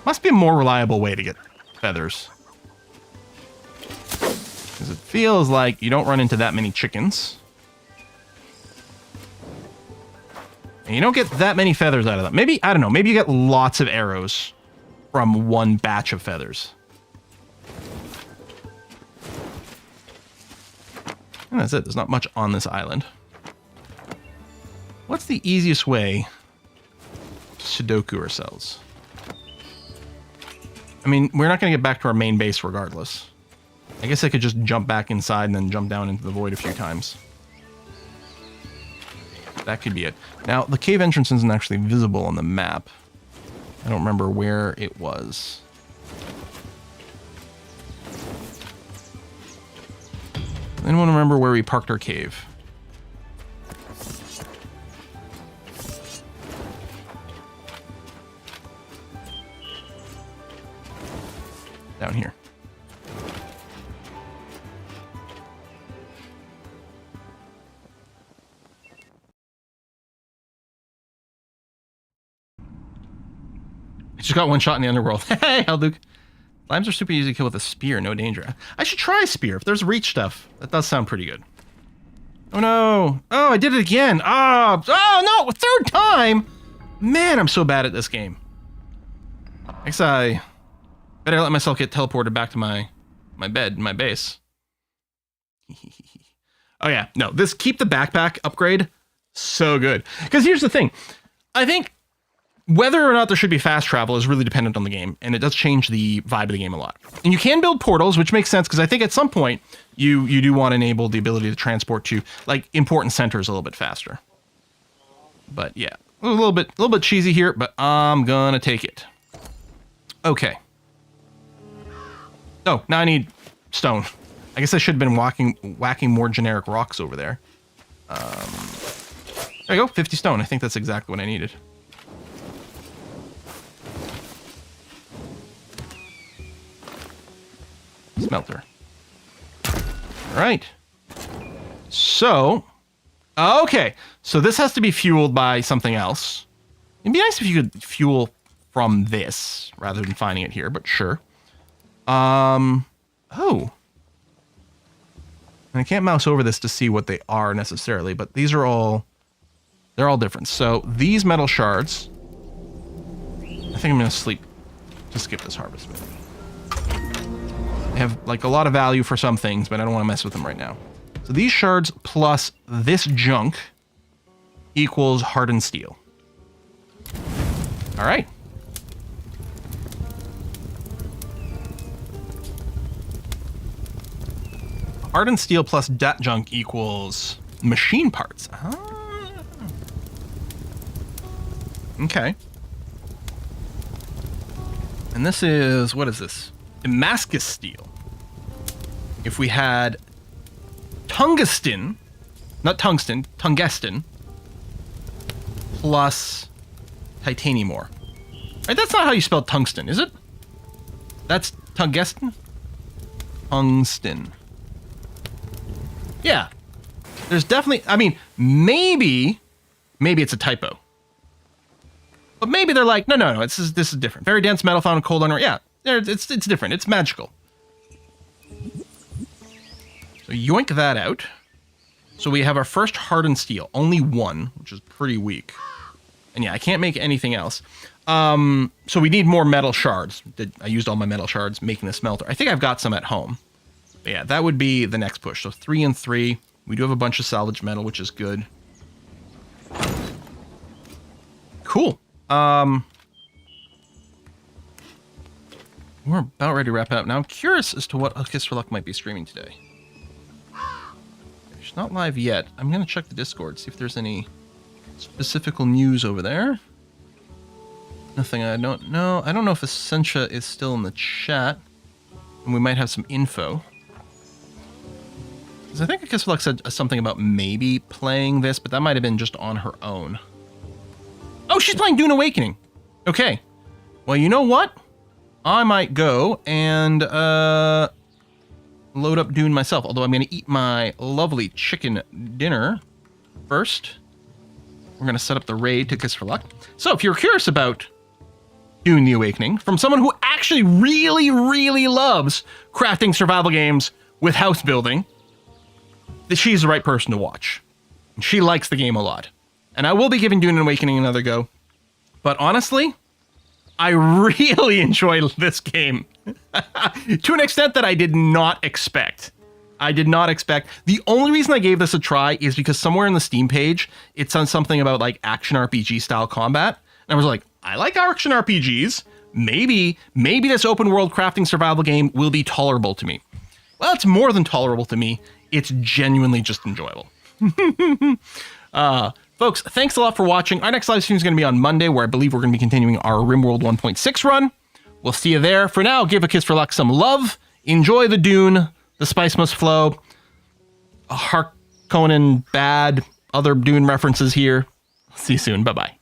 Must be a more reliable way to get feathers. Because it feels like you don't run into that many chickens. And you don't get that many feathers out of them. Maybe, I don't know, maybe you get lots of arrows from one batch of feathers. And that's it. There's not much on this island. What's the easiest way to Sudoku ourselves? I mean, we're not going to get back to our main base regardless. I guess I could just jump back inside and then jump down into the void a few times. That could be it. Now, the cave entrance isn't actually visible on the map. I don't remember where it was. Anyone remember where we parked our cave? Down here. I just got one shot in the underworld. Hey, Halduke. Limes are super easy to kill with a spear, no danger. I should try a spear. If there's reach stuff, that does sound pretty good. Oh no. Oh, I did it again. Oh no, third time. Man, I'm so bad at this game. I guess I better let myself get teleported back to my bed, my base. Oh yeah, no, this keep the backpack upgrade, so good. Because here's the thing. I think whether or not there should be fast travel is really dependent on the game, and it does change the vibe of the game a lot. And you can build portals, which makes sense, because I think at some point you do want to enable the ability to transport to like important centers a little bit faster. But yeah, a little bit cheesy here, but I'm gonna take it. Okay. Oh, now I need stone. I guess I should have been whacking more generic rocks over there. There you go, 50 stone. I think that's exactly what I needed. Smelter. All right. So, okay. So this has to be fueled by something else. It'd be nice if you could fuel from this rather than finding it here, but sure. Oh. And I can't mouse over this to see what they are necessarily, but these are all, they're all different. So these metal shards, I think I'm going to skip this harvest bit. They have like a lot of value for some things, but I don't want to mess with them right now. So these shards plus this junk equals hardened steel. All right. Hardened steel plus that junk equals machine parts. Ah. Okay. And this is, what is this? Damascus steel. If we had tungsten, not tungsten, tungsten, plus titanium ore. Right, that's not how you spell tungsten, is it? That's tungsten? Tungsten. Yeah. There's definitely, I mean, maybe it's a typo. But maybe they're like, no, this is different. Very dense metal found in cold iron ore. Yeah. It's different. It's magical. So yoink that out. So we have our first hardened steel. Only one, which is pretty weak. And yeah, I can't make anything else. So we need more metal shards. I used all my metal shards making the smelter. I think I've got some at home. But yeah, that would be the next push. So 3 and 3. We do have a bunch of salvage metal, which is good. Cool. We're about ready to wrap it up. Now I'm curious as to what A Kiss for Luck might be streaming today. She's not live yet. I'm going to check the Discord, see if there's any specific news over there. Nothing I don't know. I don't know if Essentia is still in the chat. And we might have some info. Because I think Kiss for Luck said something about maybe playing this, but that might have been just on her own. Oh, she's playing Dune Awakening. Okay. Well, you know what? I might go and load up Dune myself. Although I'm going to eat my lovely chicken dinner first. We're going to set up the raid to Kiss for Luck. So if you're curious about Dune the Awakening, from someone who actually really, really loves crafting survival games with house building, that she's the right person to watch. She likes the game a lot. And I will be giving Dune Awakening another go. But honestly, I really enjoy this game to an extent that I did not expect. The only reason I gave this a try is because somewhere in the Steam page, it said something about like action RPG style combat. And I was like, I like action RPGs. Maybe this open world crafting survival game will be tolerable to me. Well, it's more than tolerable to me. It's genuinely just enjoyable. Folks, thanks a lot for watching. Our next live stream is going to be on Monday, where I believe we're going to be continuing our RimWorld 1.6 run. We'll see you there. For now, give a Kiss for Luck some love. Enjoy the Dune. The spice must flow. Harkonnen bad. Other Dune references here. See you soon. Bye-bye.